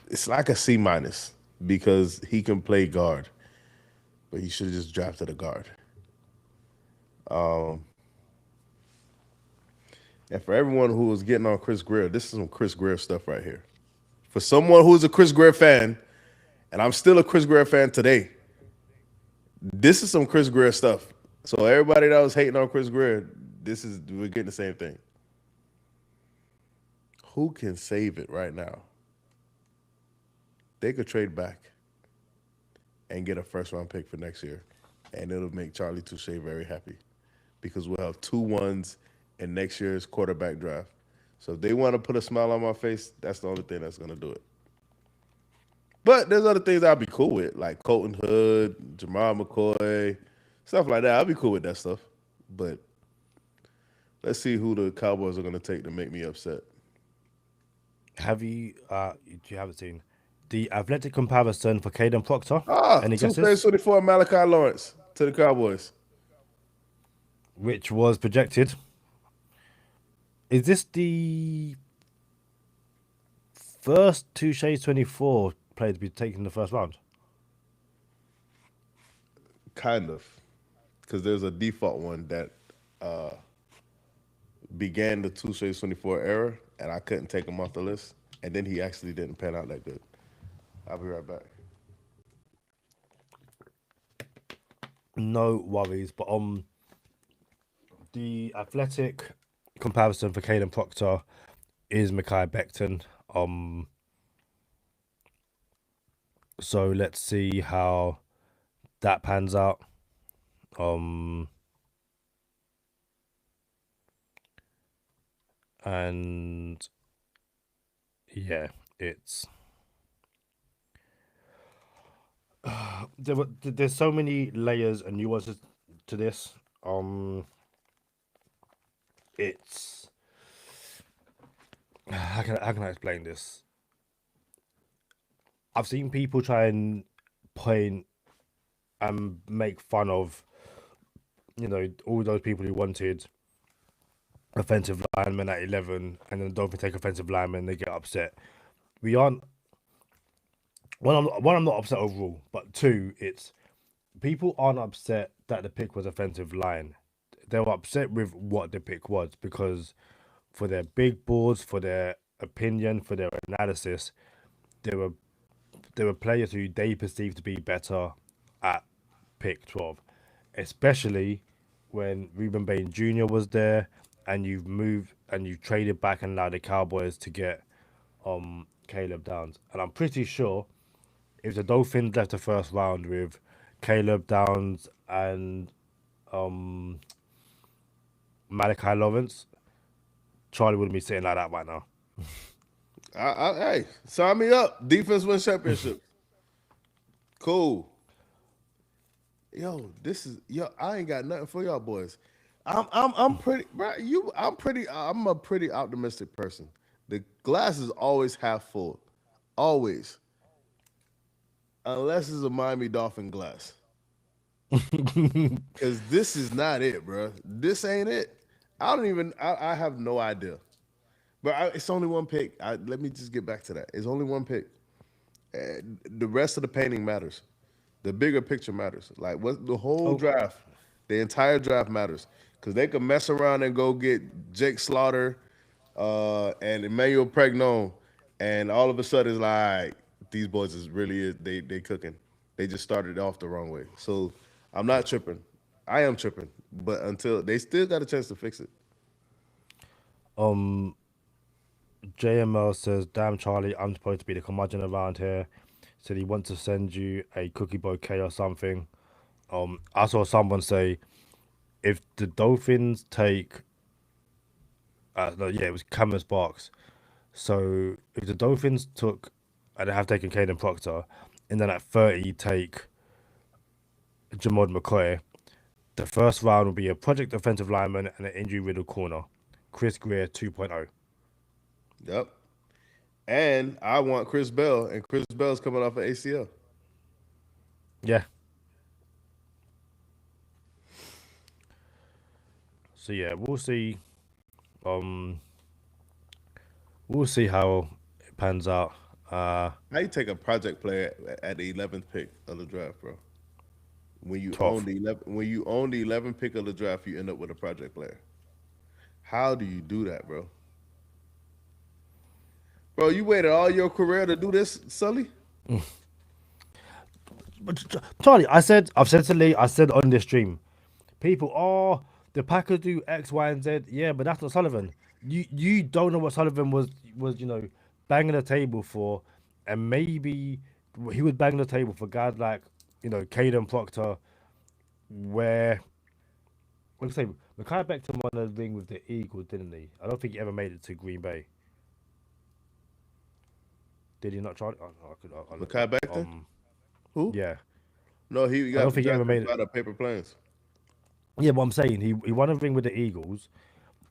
Speaker 1: It's like a C minus because he can play guard, but he should have just drafted a guard. And for everyone who was getting on Chris Greer, this is some Chris Greer stuff right here. For someone who's a Chris Greer fan, and I'm still a Chris Greer fan today, this is some Chris Greer stuff. So everybody that was hating on Chris Greer, we're getting the same thing. Who can save it right now? They could trade back and get a first round pick for next year, and it'll make Charlie Touche very happy because we'll have 2 1s in next year's quarterback draft. So if they want to put a smile on my face, that's the only thing that's gonna do it. But there's other things I'll be cool with, like Colton Hood, Jamal McCoy, stuff like that. I'll be cool with that stuff. But let's see who the Cowboys are gonna take to make me upset.
Speaker 2: Have you? You haven't seen the athletic comparison for Caden Proctor? Any
Speaker 1: Two
Speaker 2: guesses?
Speaker 1: phase 24 Malachi Lawrence to the Cowboys.
Speaker 2: Which was projected. Is this the first Touche 24 player to be taken in the first round?
Speaker 1: Kind of. Because there's a default one that began the Touche 24 era, and I couldn't take him off the list. And then he actually didn't pan out that good. I'll be right back.
Speaker 2: No worries, but the athletic comparison for Caden Proctor is Mekhi Becton. So let's see how that pans out. Um, and yeah, it's there's so many layers and nuances to this. It's how can I explain this? I've seen people try and point and make fun of all those people who wanted offensive linemen at 11 and then don't take offensive linemen, they get upset. We aren't one, I'm not upset overall, but two, it's people aren't upset that the pick was offensive line. They were upset with what the pick was because for their big boards, for their opinion, for their analysis, there were players who they perceived to be better at pick 12, especially when Ruben Bain Jr. was there and you've moved and you've traded back and allowed the Cowboys to get Caleb Downs. And I'm pretty sure if the Dolphins left the first round with Caleb Downs and Malachi Lawrence, Charlie wouldn't be sitting like that right now.
Speaker 1: Hey, sign me up. Defense wins championship. Cool. I ain't got nothing for y'all boys. I'm pretty bro, I'm a pretty optimistic person. The glass is always half full. Always. Unless it's a Miami Dolphin glass. Cause this is not it, bro. This ain't it. I have no idea. But it's only one pick. Let me just get back to that. It's only one pick. The rest of the painting matters. The bigger picture matters. Like what the whole
Speaker 2: Oh,
Speaker 1: draft, the entire draft matters. Because they could mess around and go get Jake Slaughter and Emmanuel Pregnon, and all of a sudden it's like these boys is really they cooking. They just started off the wrong way. So I'm not tripping. I am tripping. But until they still got a chance to fix it.
Speaker 2: JML says, "Damn Charlie, I'm supposed to be the curmudgeon around here." Said he wants to send you a cookie bouquet or something. I saw someone say if the Dolphins take, no, yeah, it was Cameron Sparks. So if the Dolphins took, and they have taken Caden Proctor, and then at 30 take Jamod McCoy, the first round will be a project offensive lineman and an injury riddled corner. Chris Greer 2.0.
Speaker 1: Yep. And I want Chris Bell, and Chris Bell's coming off an ACL.
Speaker 2: Yeah. So yeah, we'll see. Um, we'll see how it pans out.
Speaker 1: How you take a project player at the 11th pick of the draft, bro?
Speaker 2: Tough.
Speaker 1: When you own the 11th pick of the draft, you end up with a project player. How do you do that, bro? Bro, you waited all your career to do this, Sully?
Speaker 2: But Charlie, I've said to Lee, I said on this stream, people, oh, the Packers do X, Y, and Z. Yeah, but that's not Sullivan. You don't know what Sullivan was banging the table for, and maybe he was banging the table for guys like Caden Proctor, where let's say Mekhi Becton won a ring with the Eagles, didn't he? I don't think he ever made it to Green Bay. Did he not, Charlie? Oh, no, I'll look it
Speaker 1: Makai
Speaker 2: up.
Speaker 1: Becton? Who?
Speaker 2: Yeah,
Speaker 1: No, he
Speaker 2: I don't
Speaker 1: got
Speaker 2: think he ever
Speaker 1: drafted
Speaker 2: made it.
Speaker 1: by the paper planes.
Speaker 2: Yeah, but I'm saying he won a ring with the Eagles,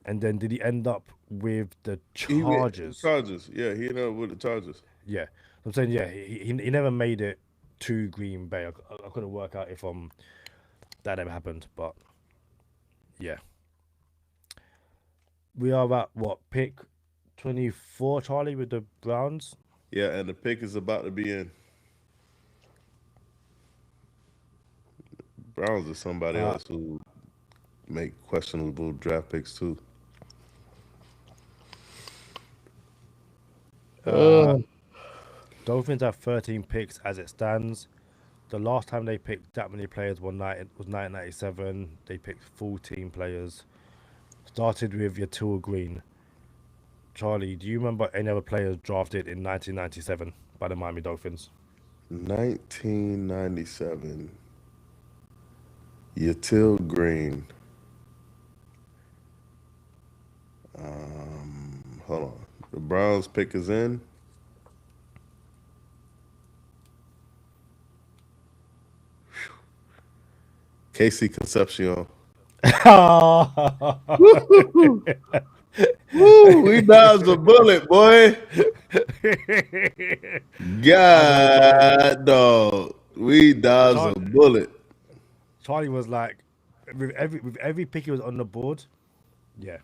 Speaker 2: and then did he end up with the
Speaker 1: He went
Speaker 2: Chargers?
Speaker 1: Chargers. Yeah, he ended up with the Chargers.
Speaker 2: Yeah, I'm saying yeah, he never made it to Green Bay. I couldn't work out if that ever happened, but yeah, we are at what pick 24, Charlie, with the Browns.
Speaker 1: Yeah, and the pick is about to be in. Browns is somebody
Speaker 2: Uh,
Speaker 1: else who make questionable draft picks too.
Speaker 2: uh, Dolphins have 13 picks as it stands. The last time they picked that many players was 1997. They picked 14 players. Started with Yatul Green. Charlie, do you remember any other players drafted in 1997 by the Miami Dolphins?
Speaker 1: 1997. Yatil Green. Hold on. The Browns pick is in. Casey Concepcion. Woo! We dodged a bullet, boy.
Speaker 2: I know
Speaker 1: God, dog. We dodged a
Speaker 2: Char-
Speaker 1: bullet.
Speaker 2: Charlie was like, with every pick he was on the board. Yeah,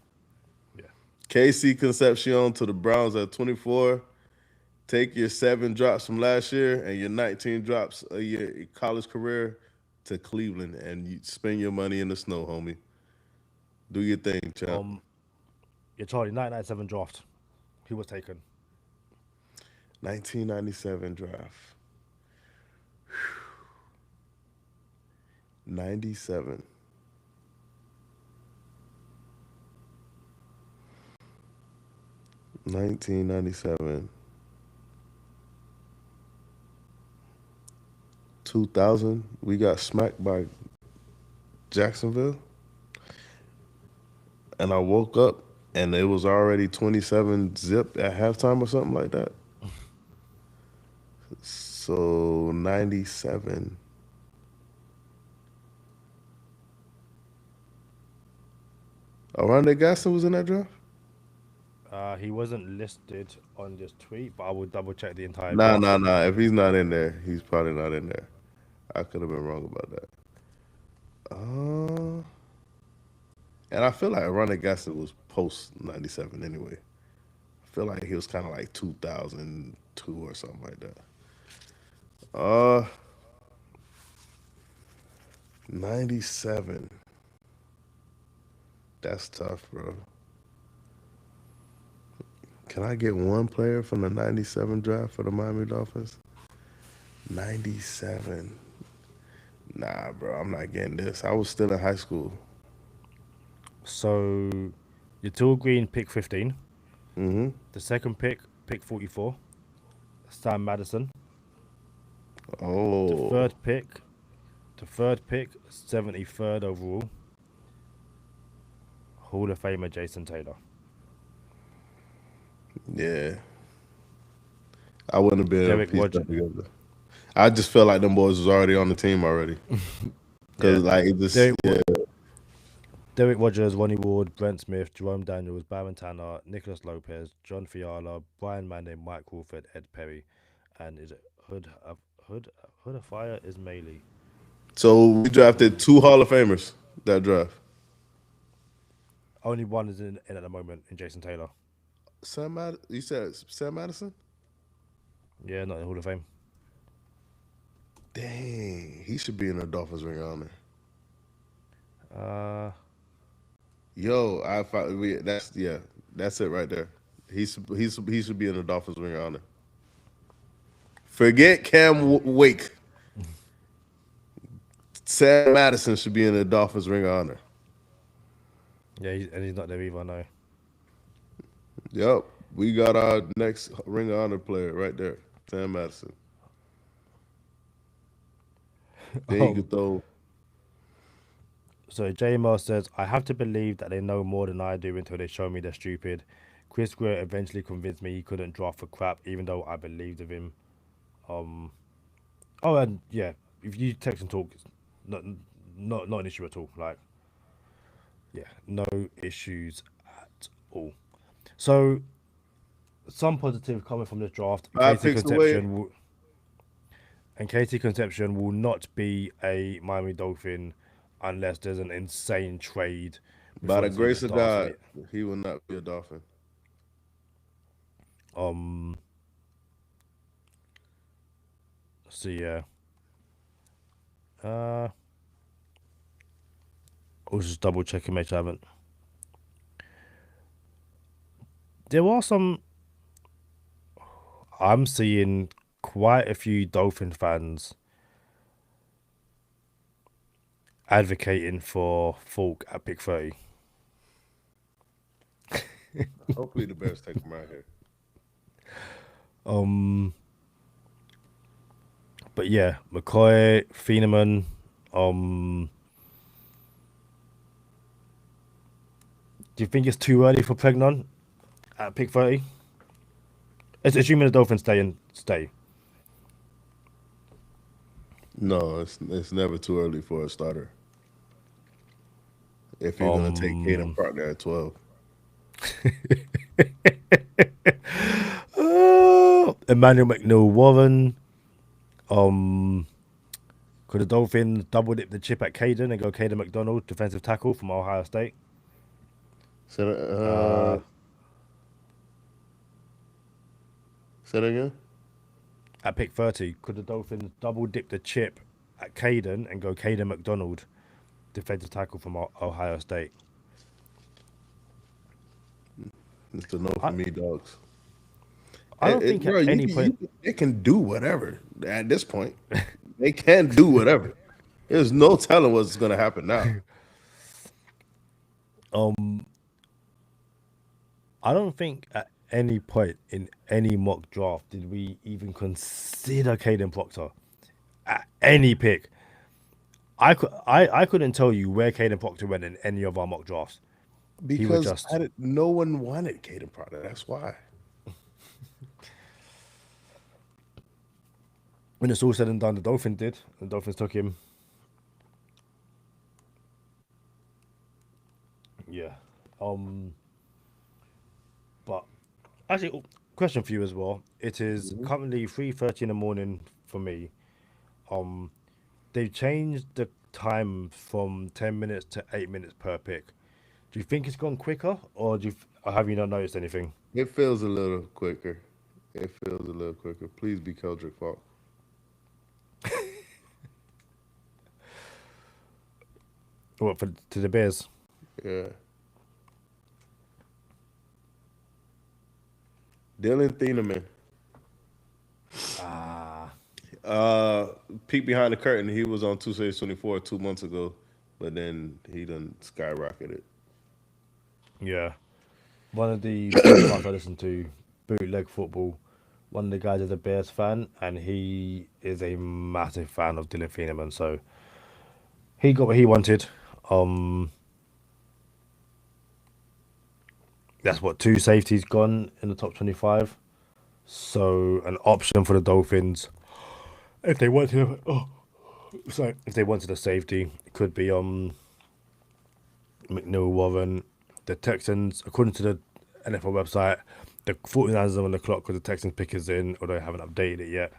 Speaker 2: yeah.
Speaker 1: Casey Concepcion to the Browns at 24. Take your 7 drops from last year and your 19 drops of your college career to Cleveland and you spend your money in the snow, homie. Do your thing, champ.
Speaker 2: Yeah, Charlie, 1997 draft. Who was taken?
Speaker 1: 1997 draft. 97. 1997. 2000. We got smacked by Jacksonville. And I woke up and it was already 27 zip at halftime or something like that. So 97. Arondé Gaston was in that draft?
Speaker 2: He wasn't listed on this tweet, but I will double check the entire
Speaker 1: Nah,
Speaker 2: draft.
Speaker 1: nah, nah. If he's not in there, he's probably not in there. I could have been wrong about that. Uh, and I feel like Arondé Gaston was post 97 anyway. I feel like he was kind of like 2002 or something like that. Uh, 97. That's tough, bro. Can I get one player from the 97 draft for the Miami Dolphins? 97. Nah, bro, I'm not getting this. I was still in high school.
Speaker 2: So, Yatul Green, pick 15.
Speaker 1: Mm-hmm.
Speaker 2: The second pick 44. Sam Madison. The
Speaker 1: Oh,
Speaker 2: third pick, the third pick, 73rd overall. Hall of Famer Jason Taylor.
Speaker 1: yeah. I wouldn't have been able to
Speaker 2: Derek
Speaker 1: piece
Speaker 2: Rogers.
Speaker 1: that together. I just felt like them boys was already on the team already.
Speaker 2: Yeah.
Speaker 1: Cause like it just
Speaker 2: Derek,
Speaker 1: yeah.
Speaker 2: Derek Rogers, Ronnie Ward, Brent Smith, Jerome Daniels, Baron Tanner, Nicholas Lopez, John Fiala, Brian Manning, Mike Crawford, Ed Perry, and is it Hood Hood of Fire is Maley.
Speaker 1: So we drafted 2 Hall of Famers that draft.
Speaker 2: Only one is in at the moment in Jason Taylor.
Speaker 1: You said Sam Madison?
Speaker 2: Yeah, not in Hall of Fame.
Speaker 1: Dang, he should be in the Dolphins Ring of Honor.
Speaker 2: Uh,
Speaker 1: Yo, that's it right there. He should be in the Dolphins Ring of Honor. Forget Wake. Sam Madison should be in the Dolphins Ring of Honor.
Speaker 2: yeah, he's not there either. No.
Speaker 1: Yep, we got our next Ring of Honor player right there, Sam Madison. Then you could throw.
Speaker 2: So JML says, I have to believe that they know more than I do until they show me they're stupid. Chris Greer eventually convinced me he couldn't draft for crap, even though I believed of him. Oh, and yeah, if you text and talk, it's not an issue at all. Like, yeah, no issues at all. So, some positive coming from this draft.
Speaker 1: 5 picks away.
Speaker 2: Casey Conception will not be a Miami Dolphin unless there's an insane trade
Speaker 1: By
Speaker 2: before
Speaker 1: the
Speaker 2: the season
Speaker 1: grace of
Speaker 2: starts.
Speaker 1: God, he will not be a Dolphin.
Speaker 2: So yeah. I'll just double check and make sure I haven't. There are some. I'm seeing quite a few Dolphin fans advocating for Falk at pick 30.
Speaker 1: Hopefully the Bears take him right here.
Speaker 2: But yeah, McCoy, Feeneman. Um, do you think it's too early for Pregnon at pick 30? It's assuming the Dolphins stay.
Speaker 1: No, it's never too early for a starter. If you're gonna take Caden
Speaker 2: Um,
Speaker 1: Proctor at 12,
Speaker 2: Emmanuel McNeil Warren. Um, could the Dolphins double dip the chip at Caden and go Caden McDonald, defensive tackle from Ohio State?
Speaker 1: say that,
Speaker 2: Uh,
Speaker 1: say that again.
Speaker 2: at pick 30, could the Dolphins double dip the chip at Caden and go Caden McDonald, defensive tackle from Ohio State?
Speaker 1: It's a no for
Speaker 2: I,
Speaker 1: me, dogs.
Speaker 2: I don't think
Speaker 1: Bro,
Speaker 2: at any point.
Speaker 1: they can do whatever at this point. They can do whatever. There's no telling what's gonna happen now.
Speaker 2: I don't think at any point in any mock draft did we even consider Caden Proctor at any pick. I couldn't tell you where Caden Proctor went in any of our mock drafts. He was
Speaker 1: Because
Speaker 2: just
Speaker 1: no one wanted Caden Proctor. That's why.
Speaker 2: when it's all said and done, the Dolphins did. The Dolphins took him. Yeah. But actually, question for you as well. It is currently 3:30 in the morning for me. They've changed the time from 10 minutes to 8 minutes per pick. Do you think it's gone quicker, or have you not noticed anything?
Speaker 1: It feels a little quicker. It feels a little quicker. Please be Keldrick Falk.
Speaker 2: What for to the Bears?
Speaker 1: Yeah. Dylan Thieneman. Peek behind the curtain. He was on Tuesday 24 2 months ago, but then he done skyrocketed.
Speaker 2: Yeah, one of the podcasts I listen to, Bootleg Football. One of the guys is a Bears fan, and he is a massive fan of Dylan Feeneman. So he got what he wanted. That's what two safeties gone in the top 25. So an option for the Dolphins if they wanted. Sorry, if they wanted a safety, it could be McNeil Warren. The Texans, according to the NFL website, the 49ers are on the clock because the Texans pick is in, although they haven't updated it yet.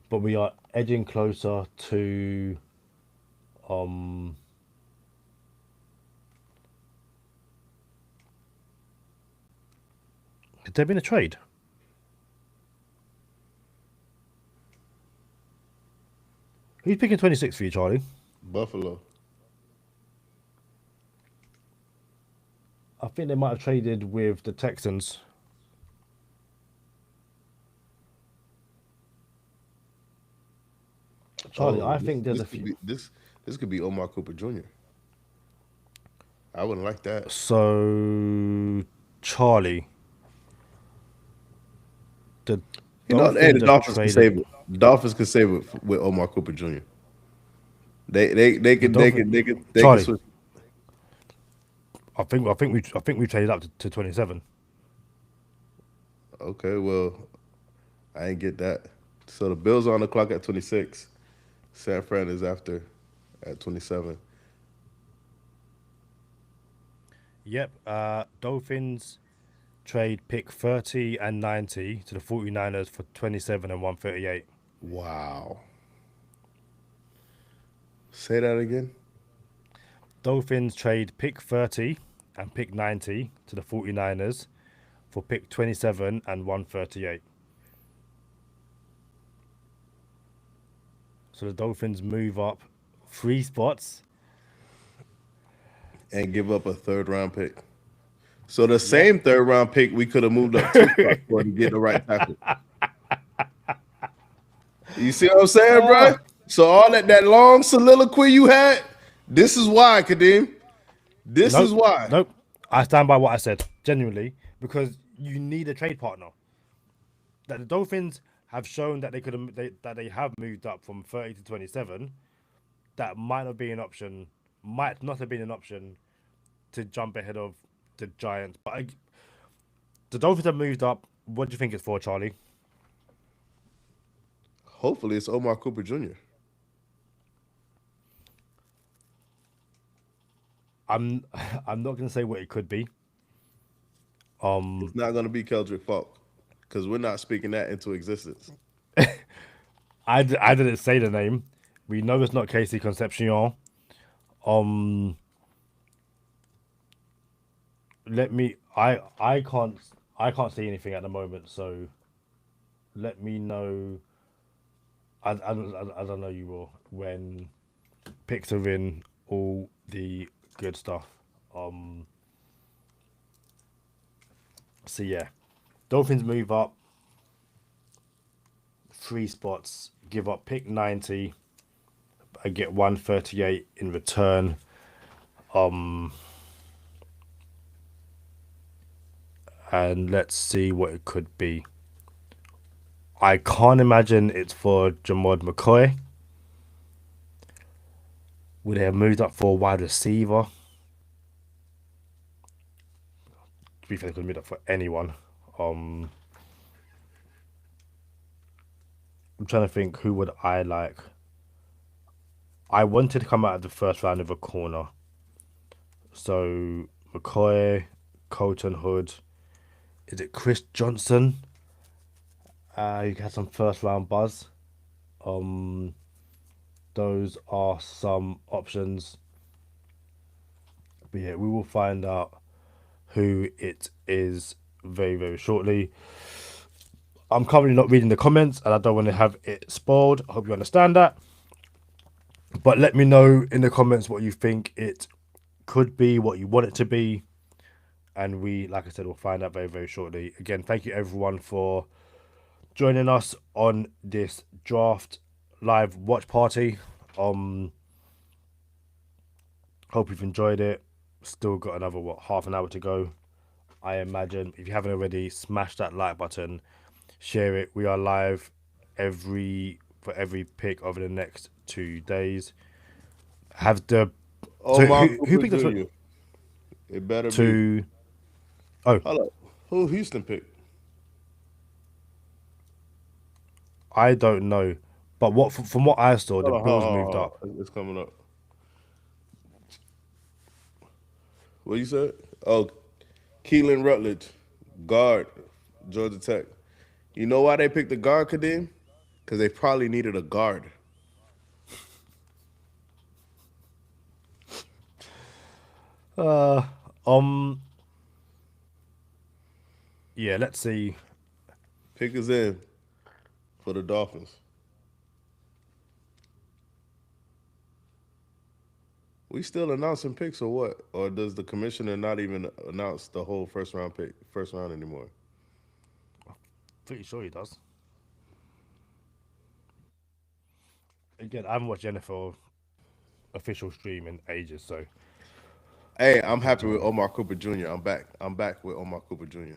Speaker 2: But we are edging closer to Could there been a trade? Who's picking 26 for you, Charlie?
Speaker 1: Buffalo.
Speaker 2: I think they might have traded with the Texans. Charlie, I think there's a few.
Speaker 1: This could be Omar Cooper Jr. I wouldn't like that.
Speaker 2: So, Charlie, the
Speaker 1: You know, hey, the
Speaker 2: Dolphins have
Speaker 1: Dolphins can save
Speaker 2: traded.
Speaker 1: it. The Dolphins can save it with Omar Cooper Jr. They
Speaker 2: The
Speaker 1: can
Speaker 2: Dolphins,
Speaker 1: they can
Speaker 2: Charlie,
Speaker 1: switch.
Speaker 2: I think we traded up to 27.
Speaker 1: Okay, well, I ain't get that. So the Bills are on the clock at 26. San Fran is after at 27.
Speaker 2: Yep. Dolphins trade pick 30 and 90 to the 49ers for 27 and 138.
Speaker 1: Wow. Say that again.
Speaker 2: Dolphins trade pick 30 and pick 90 to the 49ers for pick 27 and 138. So the Dolphins move up 3 spots.
Speaker 1: And give up a third round pick. So the same third round pick we could have moved up 2 spots for to get the right tackle. You see what I'm saying, bro? So all that long soliloquy you had, this is why, Kadeem. This is why.
Speaker 2: Nope. I stand by what I said, genuinely, because you need a trade partner. That the Dolphins, have shown that that they have moved up from 30 to 27, that might not be an option, might not have been an option to jump ahead of the Giants. But the Dolphins have moved up. What do you think it's for, Charlie?
Speaker 1: Hopefully, it's Omar Cooper Jr.
Speaker 2: I'm I'm not gonna say what it could be. Um,
Speaker 1: It's not going to be Keldrick Falk because we're not speaking that into existence.
Speaker 2: I didn't say the name. We know it's not Casey Concepcion. Um, let me. I can't see anything at the moment. So let me know. I don't know you will when picks are in all the good stuff. Um, so yeah, Dolphins move up 3 spots, give up pick 90, I get 138 in return. Um, and let's see what it could be. I can't imagine it's for Jamod McCoy. Would they have moved up for a wide receiver? To be fair, they could have moved up for anyone. Um, I'm trying to think who would I like. I wanted to come out of the first round of a corner. So McCoy, Colton Hood. Is it Chris Johnson? You had some first round buzz. Um, those are some options. But yeah, we will find out who it is very, very shortly. I'm currently not reading the comments and I don't want to have it spoiled. I hope you understand that. But let me know in the comments what you think it could be, what you want it to be. And we, like I said, will find out very, very shortly. Again, thank you everyone for joining us on this draft live watch party. Hope you've enjoyed it. Still got another half an hour to go. I imagine if you haven't already, smash that like button, share it. We are live for every pick over the next 2 days. Have the
Speaker 1: Omar
Speaker 2: who
Speaker 1: Cooper
Speaker 2: picked us
Speaker 1: Jr. It better be.
Speaker 2: to? Oh,
Speaker 1: Hold up. Who Houston picked?
Speaker 2: I don't know, but from what I saw, the
Speaker 1: Hold on,
Speaker 2: Bills moved up.
Speaker 1: It's coming up. What you said? Oh, Keelan Rutledge, guard, Georgia Tech. You know why they picked the guard, Kadeem? Because they probably needed a guard.
Speaker 2: Uh, um, yeah. Let's see.
Speaker 1: Pick is in for the Dolphins. We still announcing picks or what? Or does the commissioner not even announce the whole first round anymore?
Speaker 2: Pretty sure he does. Again, I haven't watched NFL official stream in ages, so
Speaker 1: Hey,
Speaker 2: I
Speaker 1: I'm
Speaker 2: couldn't
Speaker 1: happy
Speaker 2: tell
Speaker 1: with
Speaker 2: you.
Speaker 1: Omar Cooper Jr. I'm back. I'm back with Omar Cooper Jr.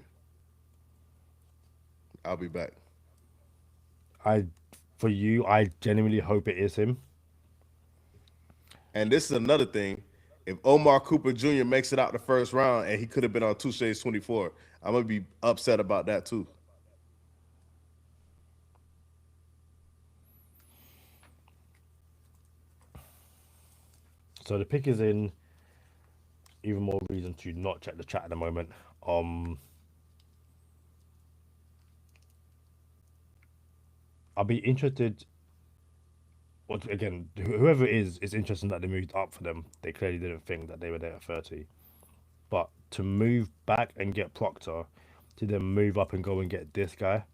Speaker 1: I'll be back.
Speaker 2: I, for you, I genuinely hope it is him.
Speaker 1: And this is another thing. If Omar Cooper Jr. makes it out the first round and he could have been on Touche's 24, I'm gonna be upset about that too.
Speaker 2: So the pick is in. Even more reason to not check the chat at the moment. Um, I'll be interested. Well, again, whoever it is interesting that they moved up for them. They clearly didn't think that they were there at 30. But to move back and get Proctor, to then move up and go and get this guy,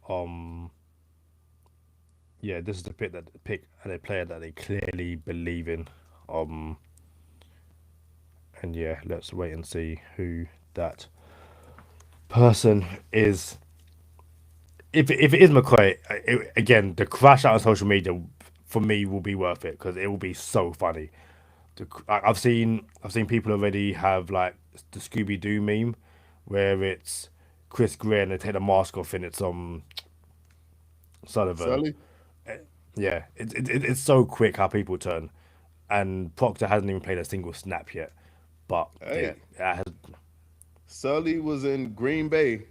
Speaker 2: um, yeah, this is the pick and a player that they clearly believe in. Um, and yeah, let's wait and see who that person is. If it is McCoy, again, the crash out on social media for me will be worth it because it will be so funny. I've seen people already have like the Scooby Doo meme where it's Chris Gray and they take the mask off and it's Sullivan.
Speaker 1: Sully.
Speaker 2: Yeah, it's so quick how people turn, and Proctor hasn't even played a single snap yet. But yeah,
Speaker 1: Hey,
Speaker 2: it has,
Speaker 1: Sully was in Green Bay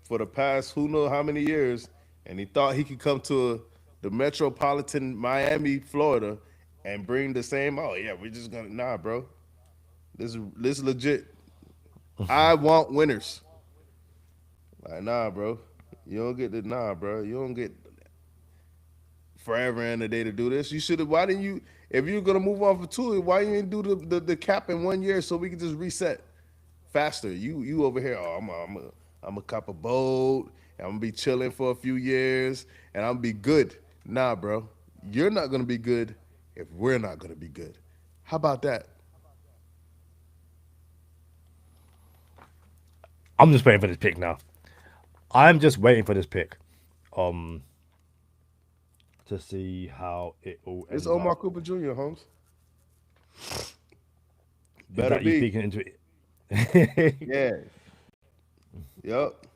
Speaker 1: for the past who know how many years, and he thought he could come to the metropolitan Miami, Florida, and bring the same. Oh yeah, we're just gonna nah, bro. This is legit. I want winners. Like nah, bro. You don't get the nah, bro. You don't get forever and a day to do this. You should have. Why didn't you? If you're gonna move on for two, why you didn't do the cap in 1 year so we can just reset faster? You over here? Oh, I'm a cop a boat. And I'm gonna be chilling for a few years, and I'm gonna be good. Nah, bro. You're not gonna be good if we're not gonna be good. How about that?
Speaker 2: I'm just waiting for this pick now. I'm just waiting for this pick, um, to see how it all
Speaker 1: It's
Speaker 2: ends
Speaker 1: Omar
Speaker 2: up.
Speaker 1: Cooper Jr. Holmes.
Speaker 2: Is
Speaker 1: Better
Speaker 2: that you
Speaker 1: be.
Speaker 2: speaking into it?
Speaker 1: Yeah. Yup.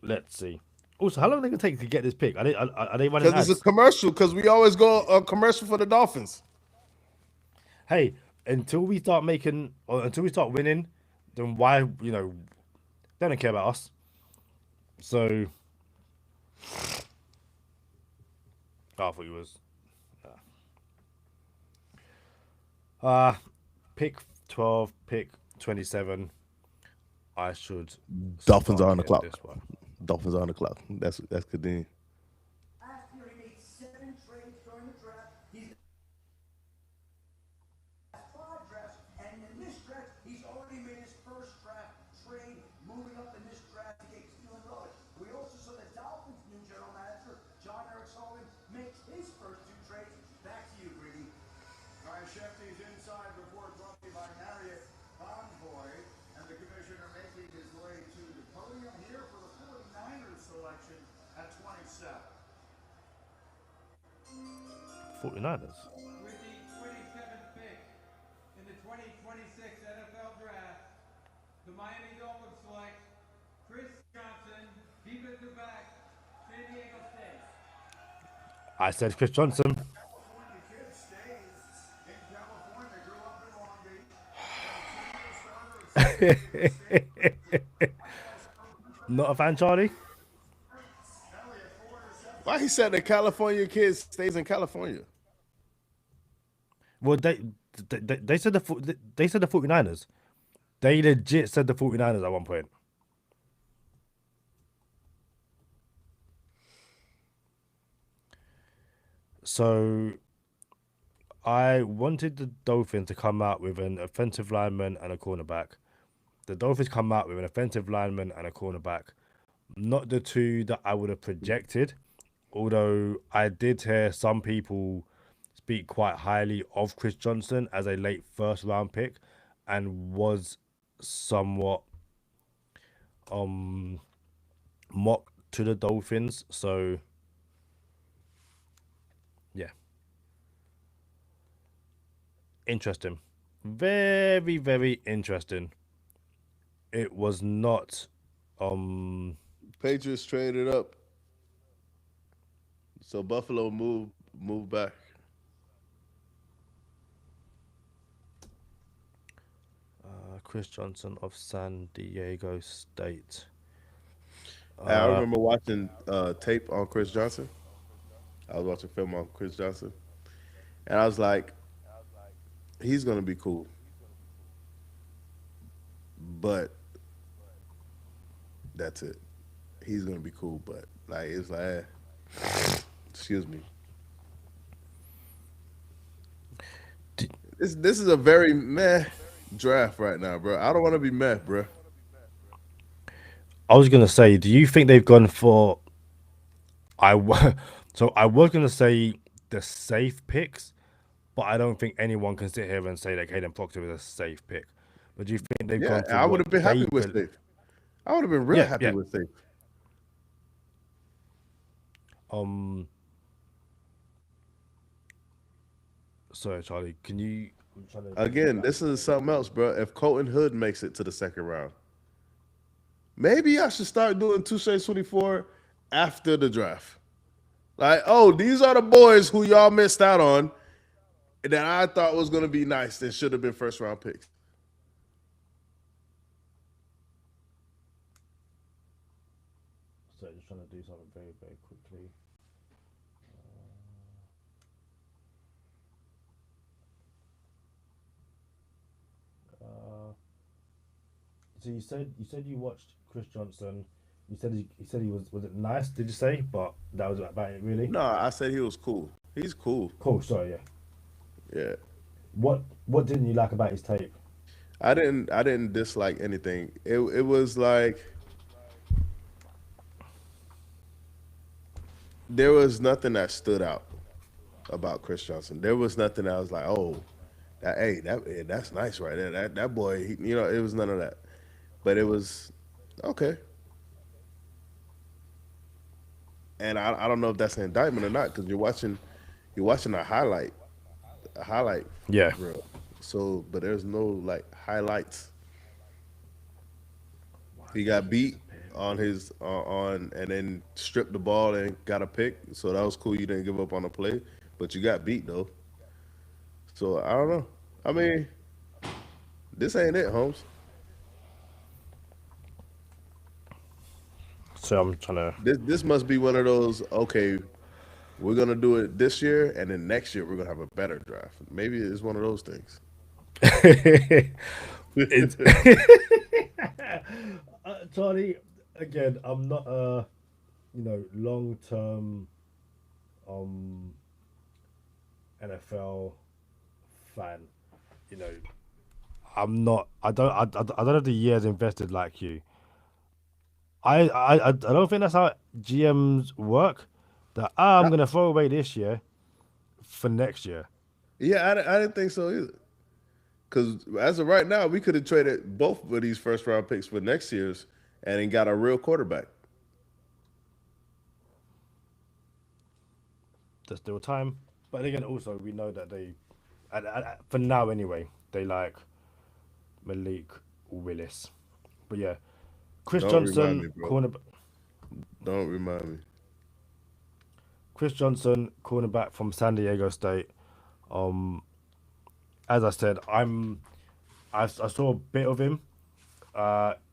Speaker 2: Let's see. Also, how long are they gonna take to get this pick? Are they running
Speaker 1: Because it's a
Speaker 2: ads?
Speaker 1: commercial. Because we always go a commercial for the Dolphins.
Speaker 2: Hey, until we start making or until we start winning, then why they don't care about us. So I thought he was uh pick 12, pick 27. I should
Speaker 1: Dolphins are
Speaker 2: start
Speaker 1: on the
Speaker 2: getting
Speaker 1: clock.
Speaker 2: this one.
Speaker 1: Dolphins are on the clock. That's Kadeem.
Speaker 3: Last year, he made 7 trades during the draft. He's last 5 drafts, and in this draft, he's already made his first draft trade, moving up in this draft to get Steven Rhodes. We also saw the Dolphins' new general manager, John Eric Sullivan, make his first 2 trades. Back to you, Greedy. All right, Shefty's inside report brought to you by Marriott Bonvoy, and the commissioner making his way to the podium here for the 49ers selection at 27.
Speaker 2: 49ers.
Speaker 3: With the 27th pick in the 2026 NFL Draft, the Miami Dolphins select Chris Johnson, defensive back, San Diego State.
Speaker 2: I said Chris Johnson.
Speaker 3: California kid stays in California, grew up in Long Beach, and a two-year starter at San Diego State.
Speaker 2: Not a fan, Charlie.
Speaker 3: Elliott, 4 interceptions.
Speaker 1: Why he said the California kid stays in California?
Speaker 2: Well, they said they said the 49ers. They legit said the 49ers at one point. So I wanted the Dolphins to come out with an offensive lineman and a cornerback. The Dolphins come out with an offensive lineman and a cornerback. Not the two that I would have projected, although I did hear some people speak quite highly of Chris Johnson as a late first round pick and was somewhat um mocked to the Dolphins. So yeah, interesting. Very, very interesting. It was not um
Speaker 1: Patriots traded up, so Buffalo moved back.
Speaker 2: Chris Johnson of San Diego State.
Speaker 1: I remember watching tape on Chris Johnson. I was watching film on Chris Johnson, and I was like, he's gonna be cool, but that's it. He's gonna be cool, but like it's like, excuse me. This is a very meh draft right now, bro. I don't want to be meh, bro.
Speaker 2: I was gonna say, do you think they've gone for so I was gonna say the safe picks, but I don't think anyone can sit here and say that Caden Proctor is a safe pick. But do you think they've
Speaker 1: Yeah,
Speaker 2: gone for
Speaker 1: I would
Speaker 2: what
Speaker 1: have been happy
Speaker 2: they
Speaker 1: with safe. I would have been real
Speaker 2: yeah,
Speaker 1: happy
Speaker 2: yeah.
Speaker 1: with safe.
Speaker 2: Um sorry, Charlie, can you I'm trying to get
Speaker 1: Again,
Speaker 2: back
Speaker 1: this
Speaker 2: to
Speaker 1: is
Speaker 2: the
Speaker 1: something else, bro. If Colton Hood makes it to the second round, maybe I should start doing Touche 24 after the draft. Like, oh, these are the boys who y'all missed out on that I thought was going to be nice that should have been first round picks.
Speaker 2: So just trying to do something very, very quickly. Uh, so you said you watched Chris Johnson. You said he was it nice? Did you say? But that was about it, really.
Speaker 1: No, I said he was cool. He's cool.
Speaker 2: Cool. Sorry. Yeah.
Speaker 1: Yeah.
Speaker 2: What didn't you like about his tape?
Speaker 1: I didn't dislike anything. It was like there was nothing that stood out about Chris Johnson. There was nothing that was like, oh, that's nice right there. That boy, it was none of that. But it was okay. And I don't know if that's an indictment or not because you're watching a highlight
Speaker 2: Yeah.
Speaker 1: reel. So, but there's no like highlights.
Speaker 2: Why
Speaker 1: He
Speaker 2: did
Speaker 1: got
Speaker 2: it
Speaker 1: beat
Speaker 2: disappear?
Speaker 1: on his on and then stripped the ball and got a pick. So that was cool. You didn't give up on the play, but you got beat though. So I don't know. I mean, this ain't it, Holmes.
Speaker 2: So I'm trying
Speaker 1: This must be one of those. Okay, we're gonna do it this year, and then next year we're gonna have a better draft. Maybe it's one of those things.
Speaker 2: to. It's Charlie. Again, I'm not a long term um NFL fan. You know, I'm not. I don't have the years invested like you. I don't think that's how GMs work. That I'm
Speaker 1: I,
Speaker 2: gonna throw away this year for next year.
Speaker 1: yeah, I didn't think so either. Because as of right now, we could have traded both of these first round picks for next year's and then got a real quarterback.
Speaker 2: There's still time, but again, also we know that for now anyway, they like Malik Willis. But yeah, Chris
Speaker 1: Don't remind
Speaker 2: Johnson
Speaker 1: me, bro.
Speaker 2: corner.
Speaker 1: Don't remind me.
Speaker 2: Chris Johnson cornerback from San Diego State. Um, as I said, I saw a bit of him.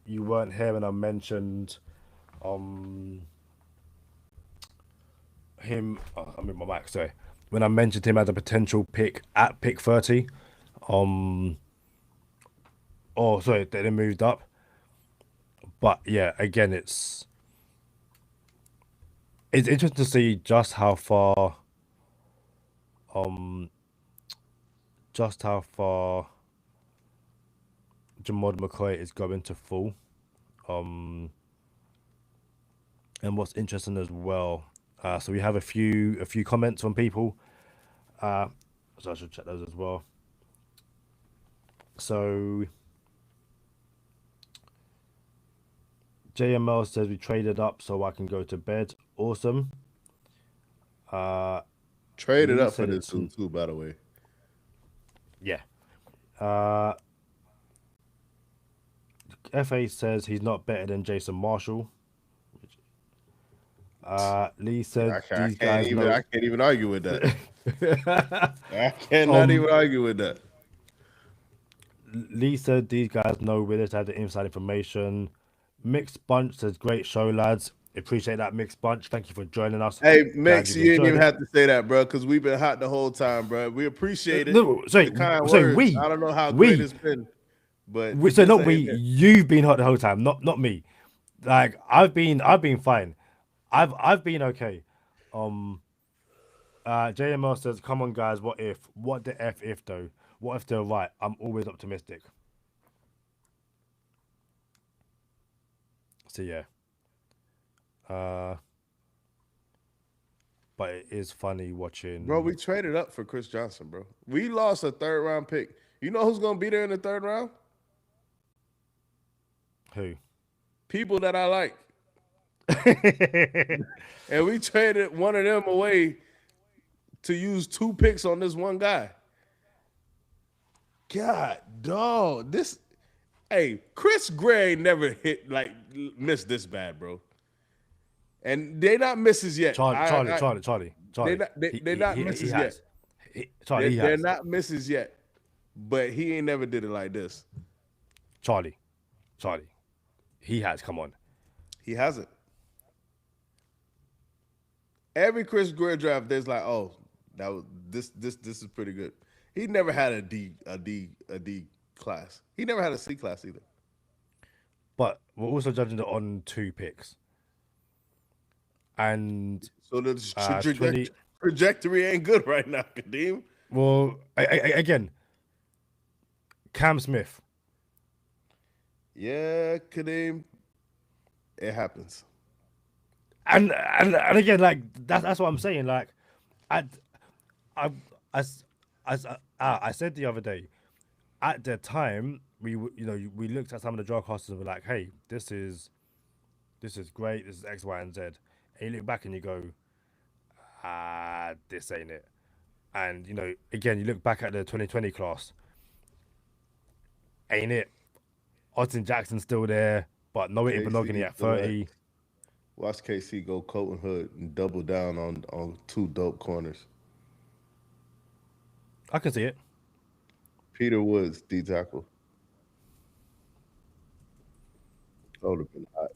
Speaker 2: You weren't here when I mentioned um him. Oh, I'm in my mic. Sorry, when I mentioned him as a potential pick at pick 30. Um, oh, sorry, they moved up. But yeah, again, it's interesting to see um just how far Jamod McCoy is going to fall. Um, and what's interesting as well. So we have a few comments from people. Uh, so I should check those as well. So JML says we traded up so I can go to bed. Awesome. Uh,
Speaker 1: Traded
Speaker 2: Lee
Speaker 1: up for
Speaker 2: said
Speaker 1: this
Speaker 2: it's
Speaker 1: dude too, by the way.
Speaker 2: yeah. Uh, FA says he's not better than Jason Marshall. Lee
Speaker 1: I
Speaker 2: said
Speaker 1: can't, I
Speaker 2: these
Speaker 1: can't
Speaker 2: guys
Speaker 1: even I
Speaker 2: know.
Speaker 1: can't even argue with that. I cannot even
Speaker 2: um,
Speaker 1: argue with that.
Speaker 2: Lee said these guys know Willis had the inside information. Mixed bunch says great show, lads. Appreciate that mixed bunch. Thank you for joining us.
Speaker 1: Hey,
Speaker 2: Glad
Speaker 1: Mix,
Speaker 2: you've
Speaker 1: you didn't
Speaker 2: enjoyed
Speaker 1: even
Speaker 2: it.
Speaker 1: have to say that, bro, because we've been hot the whole time, bro. We appreciate it.
Speaker 2: No, sorry,
Speaker 1: The kind
Speaker 2: sorry,
Speaker 1: words.
Speaker 2: we,
Speaker 1: I don't know how great
Speaker 2: we,
Speaker 1: it's been, but
Speaker 2: we, so
Speaker 1: this
Speaker 2: not we.
Speaker 1: ain't it.
Speaker 2: You've been hot the whole time, not me. Like I've been fine. I've been okay. Um, JML says, "Come on, guys. What if? What the f if though? What if they're right? I'm always optimistic." So yeah. Uh, but it is funny
Speaker 1: Bro,
Speaker 2: watching
Speaker 1: we traded up for Chris Johnson, bro. We lost a third round pick. You know who's gonna be there in the third round?
Speaker 2: who.
Speaker 1: People that I like. And we traded one of them away to use two picks on this one guy. God, dog. Hey, Chris Gray never hit like missed this bad, bro. and they not misses yet.
Speaker 2: Charlie.
Speaker 1: They not
Speaker 2: He
Speaker 1: misses yet.
Speaker 2: has. Charlie, he
Speaker 1: They're
Speaker 2: has.
Speaker 1: not misses yet. But he ain't never did it like this.
Speaker 2: Charlie, Charlie, he has. Come on.
Speaker 1: He hasn't. Every Chris Greer draft, there's like, oh, that was this is pretty good. He never had a D class. He never had a C class either.
Speaker 2: But we're also judging it on 2 picks. And
Speaker 1: So the
Speaker 2: 20.
Speaker 1: trajectory ain't good right now, Kadeem.
Speaker 2: Well, again, Cam Smith.
Speaker 1: Yeah, Kadeem, it happens.
Speaker 2: And again, like that's what I'm saying. Like, I, I, I said the other day, at the time we looked at some of the draft classes and were like, hey, this is great, this is X, Y, and Z. And you look back and you go, this ain't it. And again, you look back at the 2020 class, ain't it? Austin Jackson's still there, but no
Speaker 1: KC
Speaker 2: Ibanogany
Speaker 1: is
Speaker 2: at
Speaker 1: still there.
Speaker 2: 30.
Speaker 1: Watch KC go coat and hood and double down on two dope corners.
Speaker 2: I can see it.
Speaker 1: Peter Woods, D tackle. That would have been hot.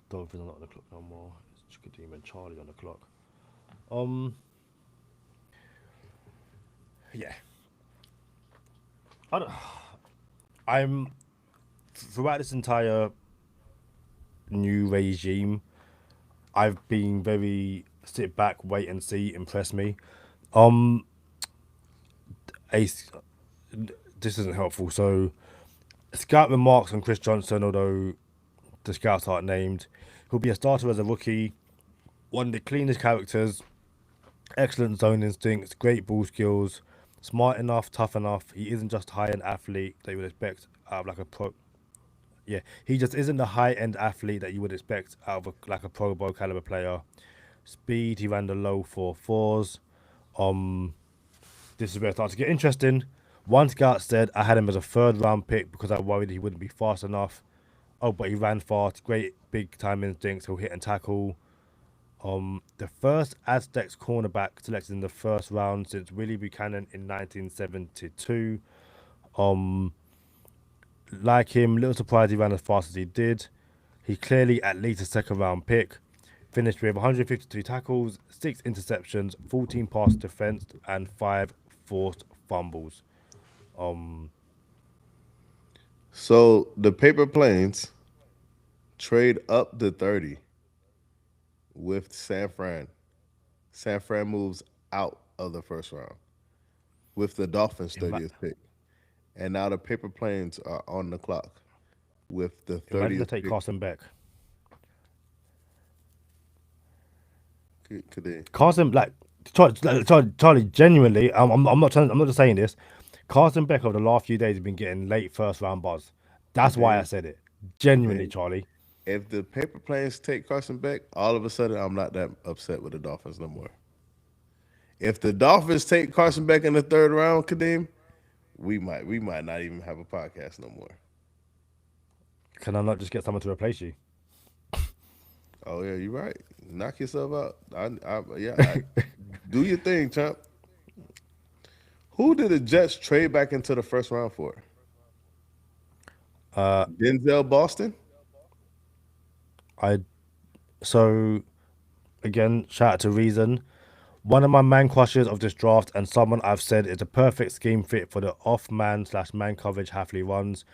Speaker 2: Dolphins are not on the clock no more. It's Chickadee and Charlie on the clock. Um, yeah. I don't, I'm throughout this entire new regime, I've been very sit back, wait and see, impress me. Um, Ace, this isn't helpful. So, scout remarks on Chris Johnson, although the scouts aren't named. He'll be a starter as a rookie. One of the cleanest characters, excellent zone instincts, great ball skills, smart enough, tough enough. He isn't just high end athlete that you would expect out of like a pro. Yeah, he just isn't the high end athlete that you would expect out of like a Pro Bowl caliber player. Speed, he ran the low 4.4s. Um, this is where it starts to get interesting. One scout said I had him as a third round pick because I worried he wouldn't be fast enough. Oh, but he ran fast, great big time instincts, he'll hit and tackle. The first Aztecs cornerback selected in the first round since Willie Buchanan in 1972. Um, like him, little surprised he ran as fast as he did. He clearly at least a second round pick. Finished with 152 tackles, 6 interceptions, 14 pass defense, and 5 forced fumbles. Um,
Speaker 1: So the paper planes trade up to 30 with San Fran. San Fran moves out of the first round with the Dolphins'
Speaker 2: ima-
Speaker 1: 30th pick. And now the paper planes are on the clock with the
Speaker 2: Imagine they
Speaker 1: 30th
Speaker 2: take
Speaker 1: pick.
Speaker 2: Carson Beck.
Speaker 1: Could they?
Speaker 2: Carson, like Charlie, genuinely, I'm not just saying this. Carson Beck over the last few days has been getting late first round buzz. That's why I
Speaker 1: Kadeem,
Speaker 2: said it. Genuinely,
Speaker 1: Kadeem.
Speaker 2: Charlie.
Speaker 1: If the paper planes take Carson Beck, all of a sudden I'm not that upset with the Dolphins no more. If the Dolphins take Carson Beck in the third round, Kadeem, we might not even have a podcast no more.
Speaker 2: Can I not just get someone to replace you?
Speaker 1: Oh yeah, you're right. Knock yourself out. Yeah, do your thing, champ. Who did the Jets trade back into the first round for? Denzel Boston.
Speaker 2: I so again, shout out to Reason. One of my man crushes of this draft, and someone I've said is a perfect scheme fit for the off man slash man coverage Hafley runs.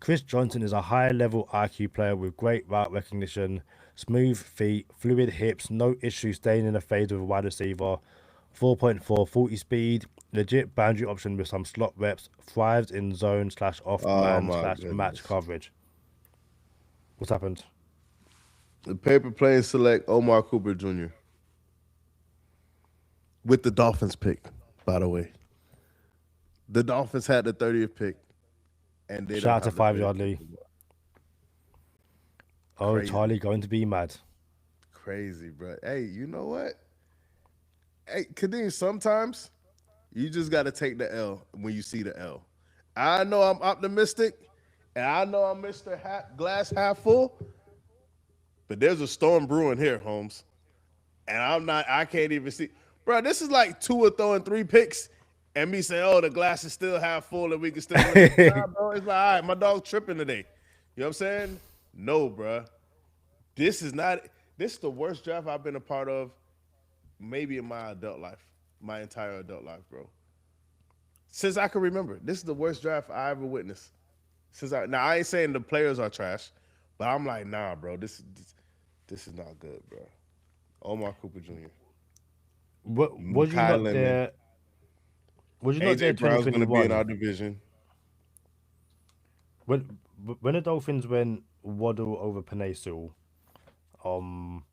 Speaker 2: Chris Johnson is a high level IQ player with great route recognition, smooth feet, fluid hips, no issue staying in the phase with a wide receiver. 4.4 40 speed, legit boundary option with some slot reps, thrives in zone slash off
Speaker 1: Oh
Speaker 2: man
Speaker 1: my
Speaker 2: slash match
Speaker 1: goodness.
Speaker 2: coverage. What's happened?
Speaker 1: The paper planes select Omar Cooper Jr. with the Dolphins pick. By the way, the Dolphins had the 30th pick, and they
Speaker 2: Shout
Speaker 1: don't
Speaker 2: out to
Speaker 1: have the
Speaker 2: 5 Yard
Speaker 1: 30th pick
Speaker 2: Lee.
Speaker 1: anymore.
Speaker 2: Oh,
Speaker 1: Crazy,
Speaker 2: Charlie going to be mad.
Speaker 1: crazy, bro. Hey, you know what? Hey, Kadeem, sometimes you just got to take the L when you see the L. I know I'm optimistic, And I know I'm Mr. Glass half full, but there's a storm brewing here, Holmes. And I'm not. I can't even see, bro. This is like Tua throwing 3 picks, and me saying, "Oh, the glass is still half full, and we can still win." Nah, bro. It's like, all right, my dog's tripping today. You know what I'm saying? No, bro. This is not. This is the worst draft I've been a part of, maybe in my adult life, my entire adult life, bro. Since I can remember, this is the worst draft I ever witnessed. Since I ain't saying the players are trash, but I'm like, nah, bro. This is not good, bro. Omar Cooper Jr.,
Speaker 2: What was you
Speaker 1: Kai
Speaker 2: not
Speaker 1: Lemon,
Speaker 2: there? Was you not
Speaker 1: AJ
Speaker 2: there
Speaker 1: Brown's going to be in
Speaker 2: 2021
Speaker 1: our division.
Speaker 2: when the Dolphins went Waddle over Penasul? Um,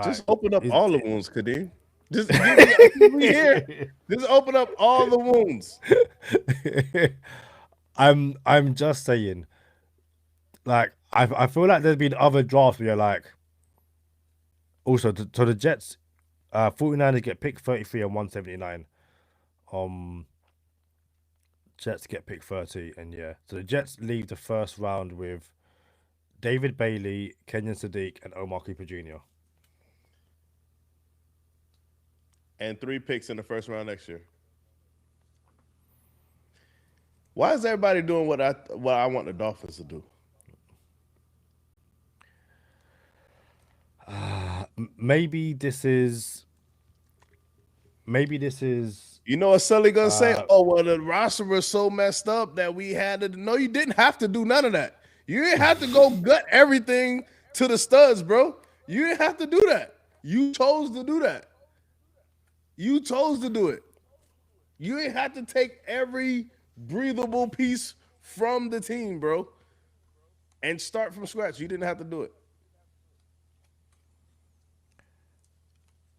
Speaker 1: Just
Speaker 2: like
Speaker 1: open up
Speaker 2: is
Speaker 1: all the wounds, Kadeem. Just give me. We here. Just open up all the wounds.
Speaker 2: I'm just saying, like I feel like there's been other drafts where you're like, also so the Jets, 49ers get pick 33 and 179. Um, Jets get pick 30, and yeah, so the Jets leave the first round with David Bailey, Kenyon Sadiq, and Omar Cooper Jr.
Speaker 1: And 3 picks in the first round next year. Why is everybody doing what I want the Dolphins to do?
Speaker 2: Maybe this is maybe this is
Speaker 1: You know what Sully gonna say? Oh well, the roster was so messed up that we had to. No, you didn't have to do none of that. You didn't have to go gut everything to the studs, bro. You didn't have to do that. You chose to do that. You chose to do it. You ain't have to take every breathable piece from the team, bro, and start from scratch. You didn't have to do it.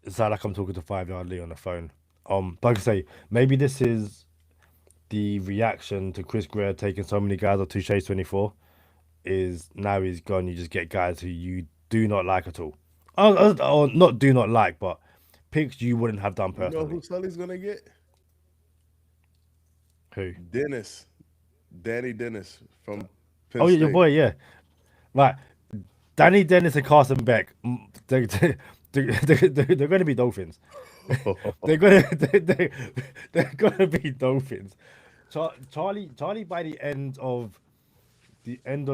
Speaker 2: it's like I'm talking to 5 Yard Lee on the phone. Like I say, maybe this is the reaction to Chris Greer taking so many guys off Touche 24. Is now he's gone, you just get guys who you do not like at all. Or not do not like, but picks you wouldn't have done
Speaker 1: You know who
Speaker 2: personally.
Speaker 1: Sully's gonna get?
Speaker 2: Who?
Speaker 1: Dennis, Danny Dennis from Penn
Speaker 2: Oh, yeah, your
Speaker 1: State.
Speaker 2: boy, yeah. Right. Danny Dennis and Carson Beck, they're going to be Dolphins. They're going to they're going to be Dolphins. Charlie by the end of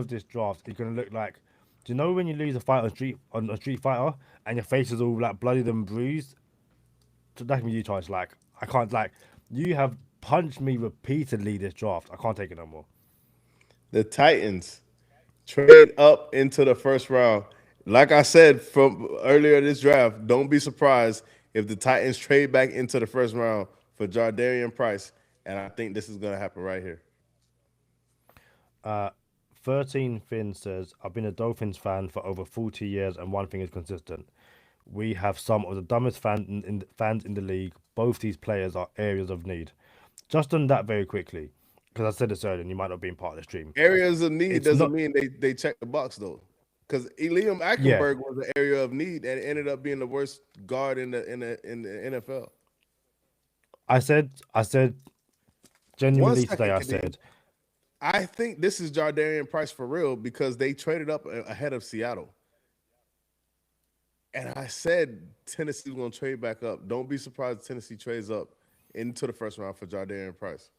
Speaker 2: this draft is going to look like. Do you know when you lose a fight on a Street Fighter and your face is all like bloodied and bruised? So that's me, you, Charles. Like I can't like you have punched me repeatedly this draft. I can't take it no more.
Speaker 1: The Titans trade up into the first round. Like I said from earlier this draft, don't be surprised if the Titans trade back into the first round for Jardarian Price. And I think this is going to happen right here.
Speaker 2: 13 Finn says, I've been a Dolphins fan for over 40 years, and one thing is consistent. We have some of the dumbest fans in the league. Both these players are areas of need. Just on that very quickly, because I said this earlier, and you might not have been part of the stream.
Speaker 1: Areas of need
Speaker 2: It's
Speaker 1: doesn't
Speaker 2: not,
Speaker 1: mean they check the box, though. Because Liam
Speaker 2: yeah.
Speaker 1: Eichenberg was an area of need and ended up being the worst guard in the NFL.
Speaker 2: I said,
Speaker 1: One
Speaker 2: genuinely today,
Speaker 1: second,
Speaker 2: I
Speaker 1: Kadeem.
Speaker 2: said,
Speaker 1: I think this is Jardarian Price for real because they traded up ahead of Seattle. And I said Tennessee was going to trade back up. Don't be surprised if Tennessee trades up into the first round for Jardarian Price.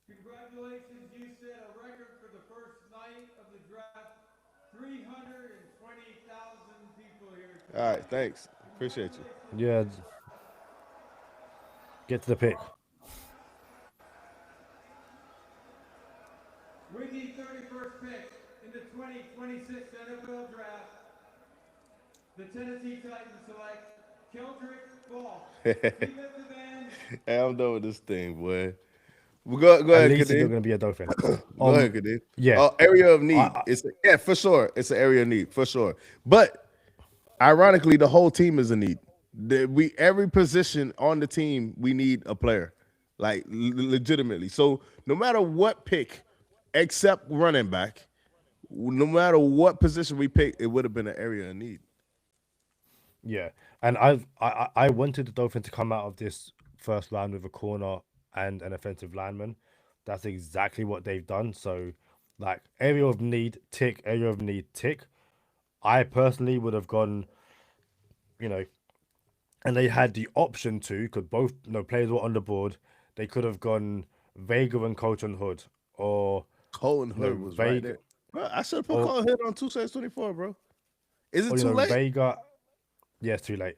Speaker 3: Congratulations, you set a record for the first night of the draft. 320,000 people here
Speaker 1: All
Speaker 3: tonight.
Speaker 1: right, thanks. Appreciate you.
Speaker 2: yeah, get to the pick.
Speaker 3: With the 31st pick in the 2026 NFL Draft, the Tennessee Titans select Keldrick Ball, defensive end.
Speaker 1: Hey, I'm done with this thing, boy. Well, go
Speaker 2: At
Speaker 1: ahead,
Speaker 2: least he's not
Speaker 1: Kadeem.
Speaker 2: going to be a Dolphin.
Speaker 1: Go ahead, Kadeem.
Speaker 2: Yeah,
Speaker 1: Area of
Speaker 2: I,
Speaker 1: need.
Speaker 2: I
Speaker 1: Yeah, for sure. It's an area of need for sure. But ironically, the whole team is a need. We every position on the team, we need a player, like legitimately. So no matter what pick, except running back, no matter what position we pick, it would have been an area of need.
Speaker 2: Yeah, and I wanted the Dolphins to come out of this first round with a corner and an offensive lineman, That's exactly what they've done. So, like, area of need, tick, area of need, tick. I personally would have gone, you know, and they had the option to, because both players were on the board. They could have gone Vega and Colton Hood, or
Speaker 1: Colton Hood was right
Speaker 2: Vega,
Speaker 1: there. Bro, I should have put
Speaker 2: or
Speaker 1: Colton Hood on 2 6 24, bro. Is it
Speaker 2: or
Speaker 1: too late?
Speaker 2: Vega. Yeah, it's too late.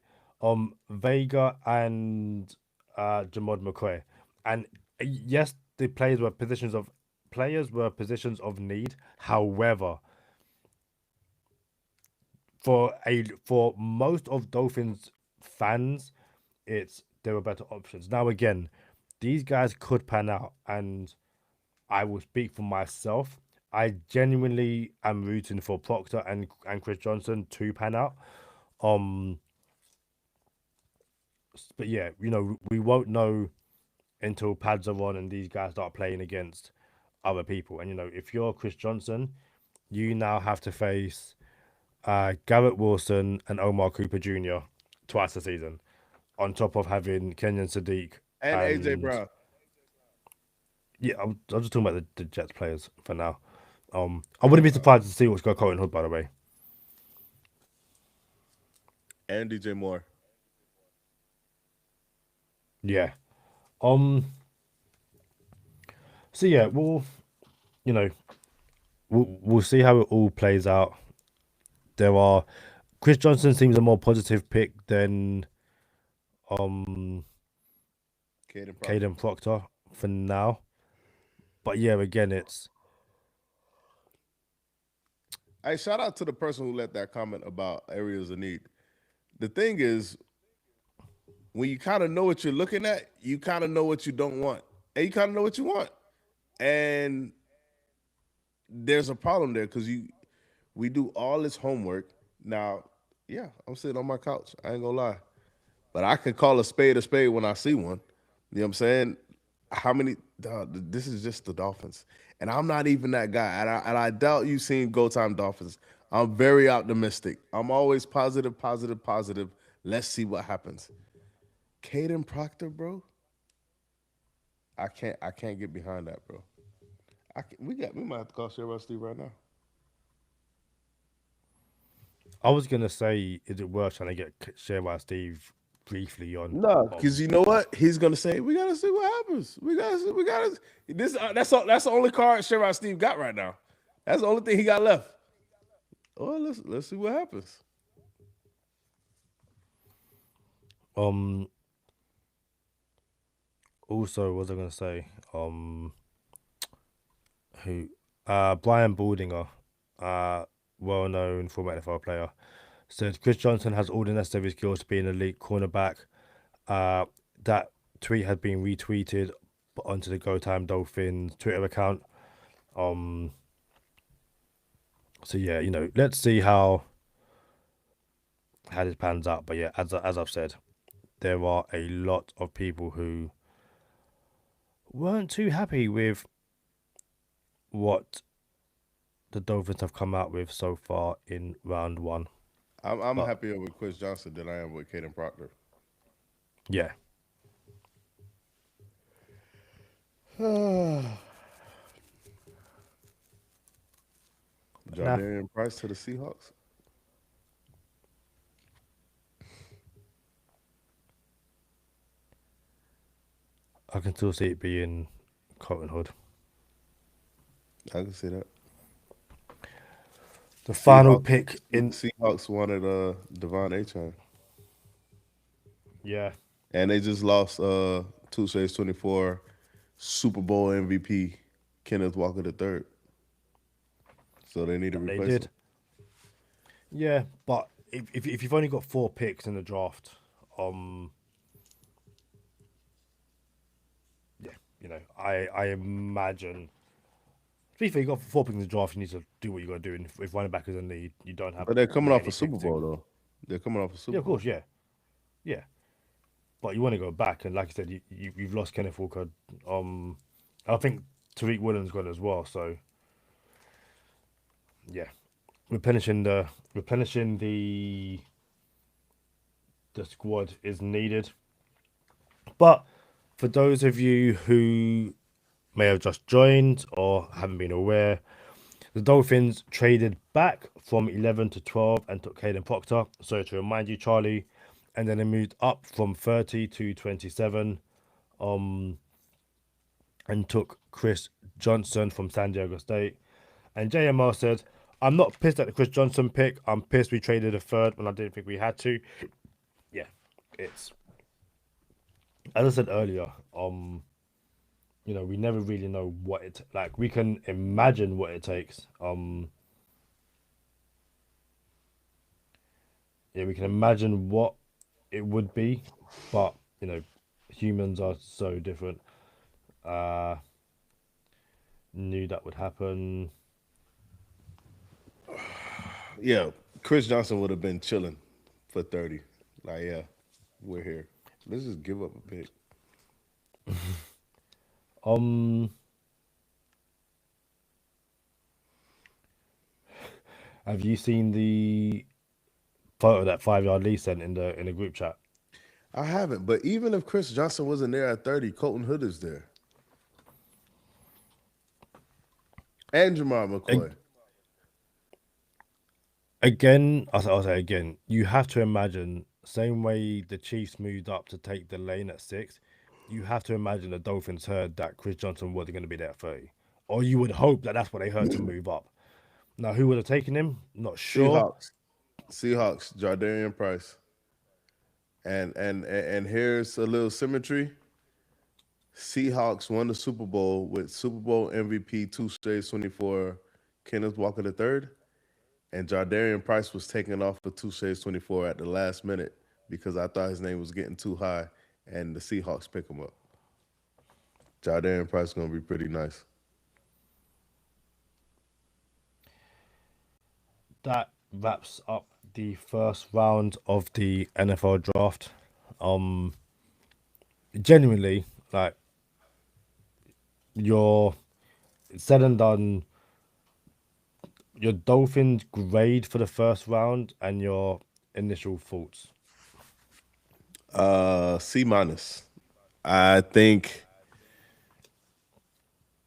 Speaker 2: Vega and Jamod McCoy, and yes, the players were positions of need. However, for most of Dolphins fans, it's there were better options. Now again, these guys could pan out, and I will speak for myself. I genuinely am rooting for Proctor and Chris Johnson to pan out. Um, but yeah, we won't know until pads are on and these guys start playing against other people. And if you're Chris Johnson, you now have to face Garrett Wilson and Omar Cooper Jr. twice a season, on top of having Kenyon Sadiq
Speaker 1: And AJ
Speaker 2: and
Speaker 1: Brown
Speaker 2: yeah, I'm just talking about the Jets players for now. I wouldn't be surprised to see what's got Colton Hood, by the way.
Speaker 1: and DJ Moore.
Speaker 2: Yeah. Um. So yeah, you know we'll see how it all plays out. There are Chris Johnson seems a more positive pick than um
Speaker 1: Caden Proctor.
Speaker 2: Caden Proctor for now. But yeah, again, it's
Speaker 1: Hey, shout out to the person who let that comment about areas of need. The thing is, when you kind of know what you're looking at, you kind of know what you don't want, and you kind of know what you want. And there's a problem there because we do all this homework. Now, yeah, I'm sitting on my couch. I ain't gonna lie, but I can call a spade when I see one. You know what I'm saying? How many? This is just the Dolphins, and I'm not even that guy. And I doubt you've seen Go Time Dolphins. I'm very optimistic. I'm always positive, positive, positive. Let's see what happens. Caden Proctor, bro. I can't get behind that, bro. We might have to call Sherrod Steve right now.
Speaker 2: I was gonna say, is it worth trying to get Share by Steve briefly on?
Speaker 1: No, because you know what? He's gonna say, we gotta see what happens. We gotta this that's the only card Sherrod Steve got right now. That's the only thing he got left. Oh, let's see what happens.
Speaker 2: Um. Also, what was I gonna say? Who? Brian Baldinger, uh, well-known former NFL player, said Chris Johnson has all the necessary skills to be an elite cornerback. Uh, that tweet had been retweeted onto the Go Time Dolphins Twitter account. Um, so yeah, let's see how this pans out. But yeah, as I've said, there are a lot of people who weren't too happy with what the Dolphins have come out with so far in round one.
Speaker 1: I'm
Speaker 2: But
Speaker 1: happier with Chris Johnson than I am with Caden Proctor.
Speaker 2: yeah, nah,
Speaker 1: Jardarian Price to the Seahawks.
Speaker 2: I can still see it being Colton Hood.
Speaker 1: I can see that.
Speaker 2: The final
Speaker 1: Seahawks
Speaker 2: pick in
Speaker 1: Seahawks wanted Devon Achane.
Speaker 2: yeah,
Speaker 1: And they just lost 2 6 24 Super Bowl MVP Kenneth Walker III. So they need to
Speaker 2: they
Speaker 1: replace him.
Speaker 2: did. Yeah, but if you've only got 4 picks in the draft, um, yeah, I imagine. To be fair, you got 4 picks in the draft. You need to do what you got to do. And if running back is in need, you don't have
Speaker 1: But they're coming off
Speaker 2: many
Speaker 1: a Super
Speaker 2: picks to.
Speaker 1: Bowl though. They're coming off a
Speaker 2: Yeah,
Speaker 1: Super
Speaker 2: of
Speaker 1: Bowl.
Speaker 2: course, yeah, yeah. But you want to go back, and like I said, you've lost Kenneth Walker. Um, I think Tariq Woolen's gone as well. So yeah, replenishing the squad is needed. But for those of you who may have just joined or haven't been aware, the Dolphins traded back from 11 to 12 and took Caden Proctor. So to remind you, Charlie, and then they moved up from 30 to 27 and took Chris Johnson from San Diego State. And JMR said, I'm not pissed at the Chris Johnson pick. I'm pissed we traded a third when I didn't think we had to. Yeah, it's as I said earlier, we never really know what it like. We can imagine what it takes. Yeah, we can imagine what it would be, but humans are so different. Uh, Knew that would happen.
Speaker 1: Yeah, Chris Johnson would have been chilling for 30. Like, yeah, we're here. Let's just give up a pick.
Speaker 2: Um, have you seen the photo that 5 Yard Lee sent in the group chat?
Speaker 1: I haven't, but even if Chris Johnson wasn't there at 30, Colton Hood is there. And Jamar McCoy.
Speaker 2: Again, I'll say again, you have to imagine same way the Chiefs moved up to take the lane at 6, you have to imagine the Dolphins heard that Chris Johnson wasn't going to be there at 30. Or you would hope that that's what they heard to move up. Now, who would have taken him? Not sure.
Speaker 1: Seahawks. Seahawks, Jardarian Price. And here's a little symmetry. Seahawks won the Super Bowl with Super Bowl MVP 2 Shades 24, Kenneth Walker III, and Jardarian Price was taken off of 2 Shades 24 at the last minute because I thought his name was getting too high, and the Seahawks pick him up. Jardarian Price is gonna be pretty nice.
Speaker 2: That wraps up the first round of the NFL draft. Um, Genuinely, like your said and done, your Dolphins grade for the first round and your initial thoughts.
Speaker 1: C minus. I think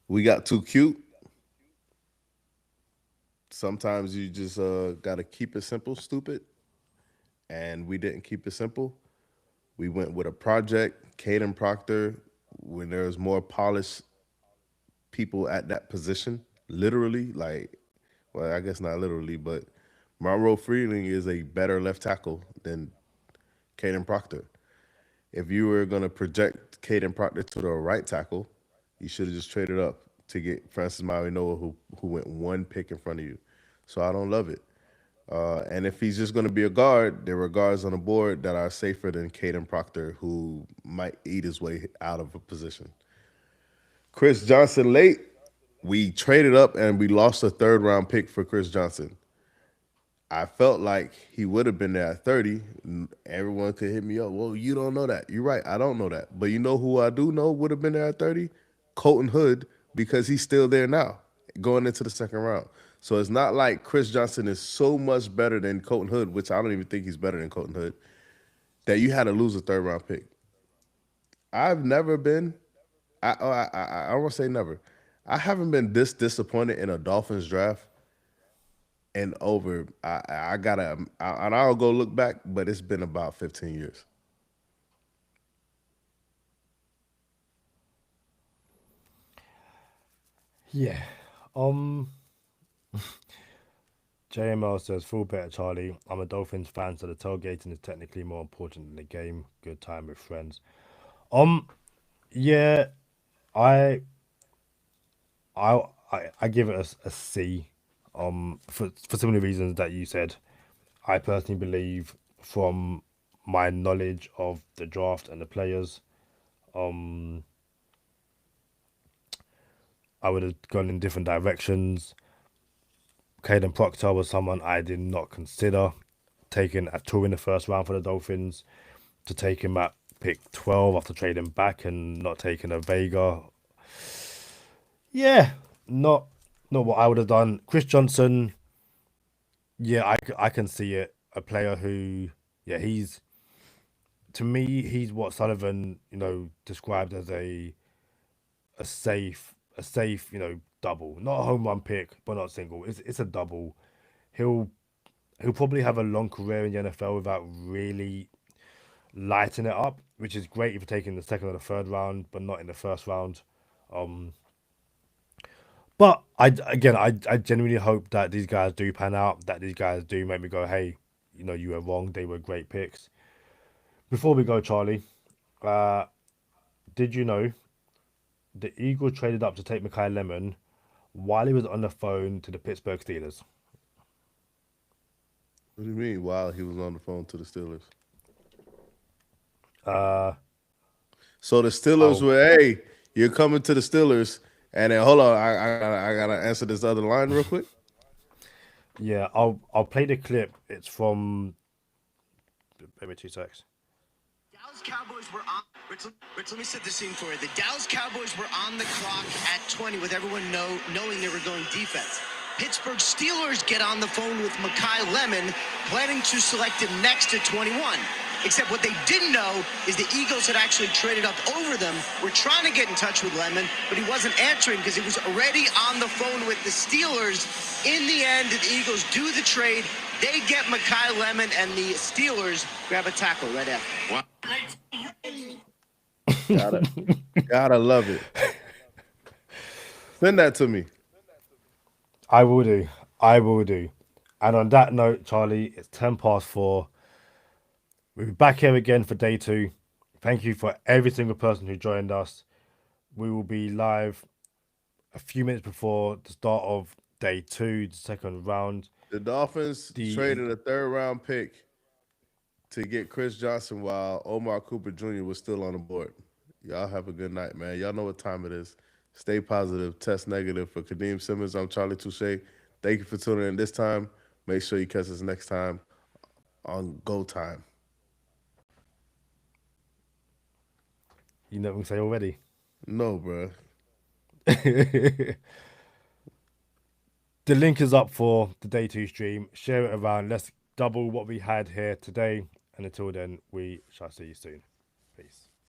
Speaker 1: we got too cute. Sometimes you just gotta keep it simple, stupid. And we didn't keep it simple. We went with a project, Caden Proctor, when there was more polished people at that position. Literally, like, well, I guess not literally, but Monroe Freeling is a better left tackle than Caden Proctor. If you were going to project Caden Proctor to the right tackle, you should have just traded up to get Francis Noah, who went one pick in front of you. So I don't love it. And if he's just going to be a guard, there were guards on the board that are safer than Caden Proctor, who might eat his way out of a position. Chris Johnson late, we traded up and we lost a third round pick for Chris Johnson. I felt like he would have been there at 30. Everyone could hit me up. Well, you don't know that. You're right. I don't know that. But you know who I do know would have been there at 30? Colton Hood, because he's still there now, going into the second round. So it's not like Chris Johnson is so much better than Colton Hood, which I don't even think he's better than Colton Hood, that you had to lose a third round pick. I've never been, I won't say never. I haven't been this disappointed in a Dolphins draft and over. I gotta, and I'll go look back, but it's been about 15 years.
Speaker 2: Yeah. Um, JML says, full better, Charlie. I'm a Dolphins fan, so the tailgating is technically more important than the game. Good time with friends. Um, yeah, I I give it a C. For similar reasons that you said. I personally believe from my knowledge of the draft and the players, um, I would have gone in different directions. Caden Proctor was someone I did not consider taking at all in the first round for the Dolphins. To take him at pick 12 after trading back and not taking a Vega. Yeah, not not what I would have done. Chris Johnson, yeah, I can see it. A player who, yeah, he's to me, he's what Sullivan, described as a safe a safe, double, not a home run pick, but not single. It's a double. He'll he'll probably have a long career in the NFL without really lighting it up, which is great if you're taking the second or the third round, but not in the first round. Um, but I genuinely hope that these guys do pan out, that these guys do make me go, hey, you were wrong. They were great picks. Before we go, Charlie, uh, did you know the Eagles traded up to take Makai Lemon while he was on the phone to the Pittsburgh Steelers?
Speaker 1: What do you mean? While he was on the phone to the Steelers.
Speaker 2: Uh,
Speaker 1: So the Steelers
Speaker 2: I'll
Speaker 1: were, hey, you're coming to the Steelers, and then hold on, I gotta answer this other line real quick.
Speaker 2: yeah, I'll play the clip. It's from maybe 2 secs.
Speaker 3: Dallas Cowboys were on. Rich, let me set the scene for you. The Dallas Cowboys were on the clock at 20 with everyone knowing they were going defense. Pittsburgh Steelers get on the phone with Makai Lemon, planning to select him next to 21. Except what they didn't know is the Eagles had actually traded up over them. Were trying to get in touch with Lemon, but he wasn't answering because he was already on the phone with the Steelers. In the end, the Eagles do the trade. They get Makai Lemon, and the Steelers grab a tackle right after. Wow.
Speaker 1: Gotta, gotta love it. Send that to me.
Speaker 2: I will do. I will do. And on that note, Charlie, it's 10 past 4. We'll be back here again for day 2. Thank you for every single person who joined us. We will be live a few minutes before the start of day 2, the second round.
Speaker 1: The Dolphins
Speaker 2: The
Speaker 1: traded a third round pick to get Chris Johnson while Omar Cooper Jr. was still on the board. Y'all have a good night, man. Y'all know what time it is. Stay positive, test negative. For Kadeem Simmons, I'm Charlie Touche. Thank you for tuning in this time. Make sure you catch us next time on Go Time.
Speaker 2: you know what I'm say already.
Speaker 1: No, bro.
Speaker 2: The link is up for the day 2 stream. Share it around. Let's double what we had here today. And until then, we shall see you soon. Peace.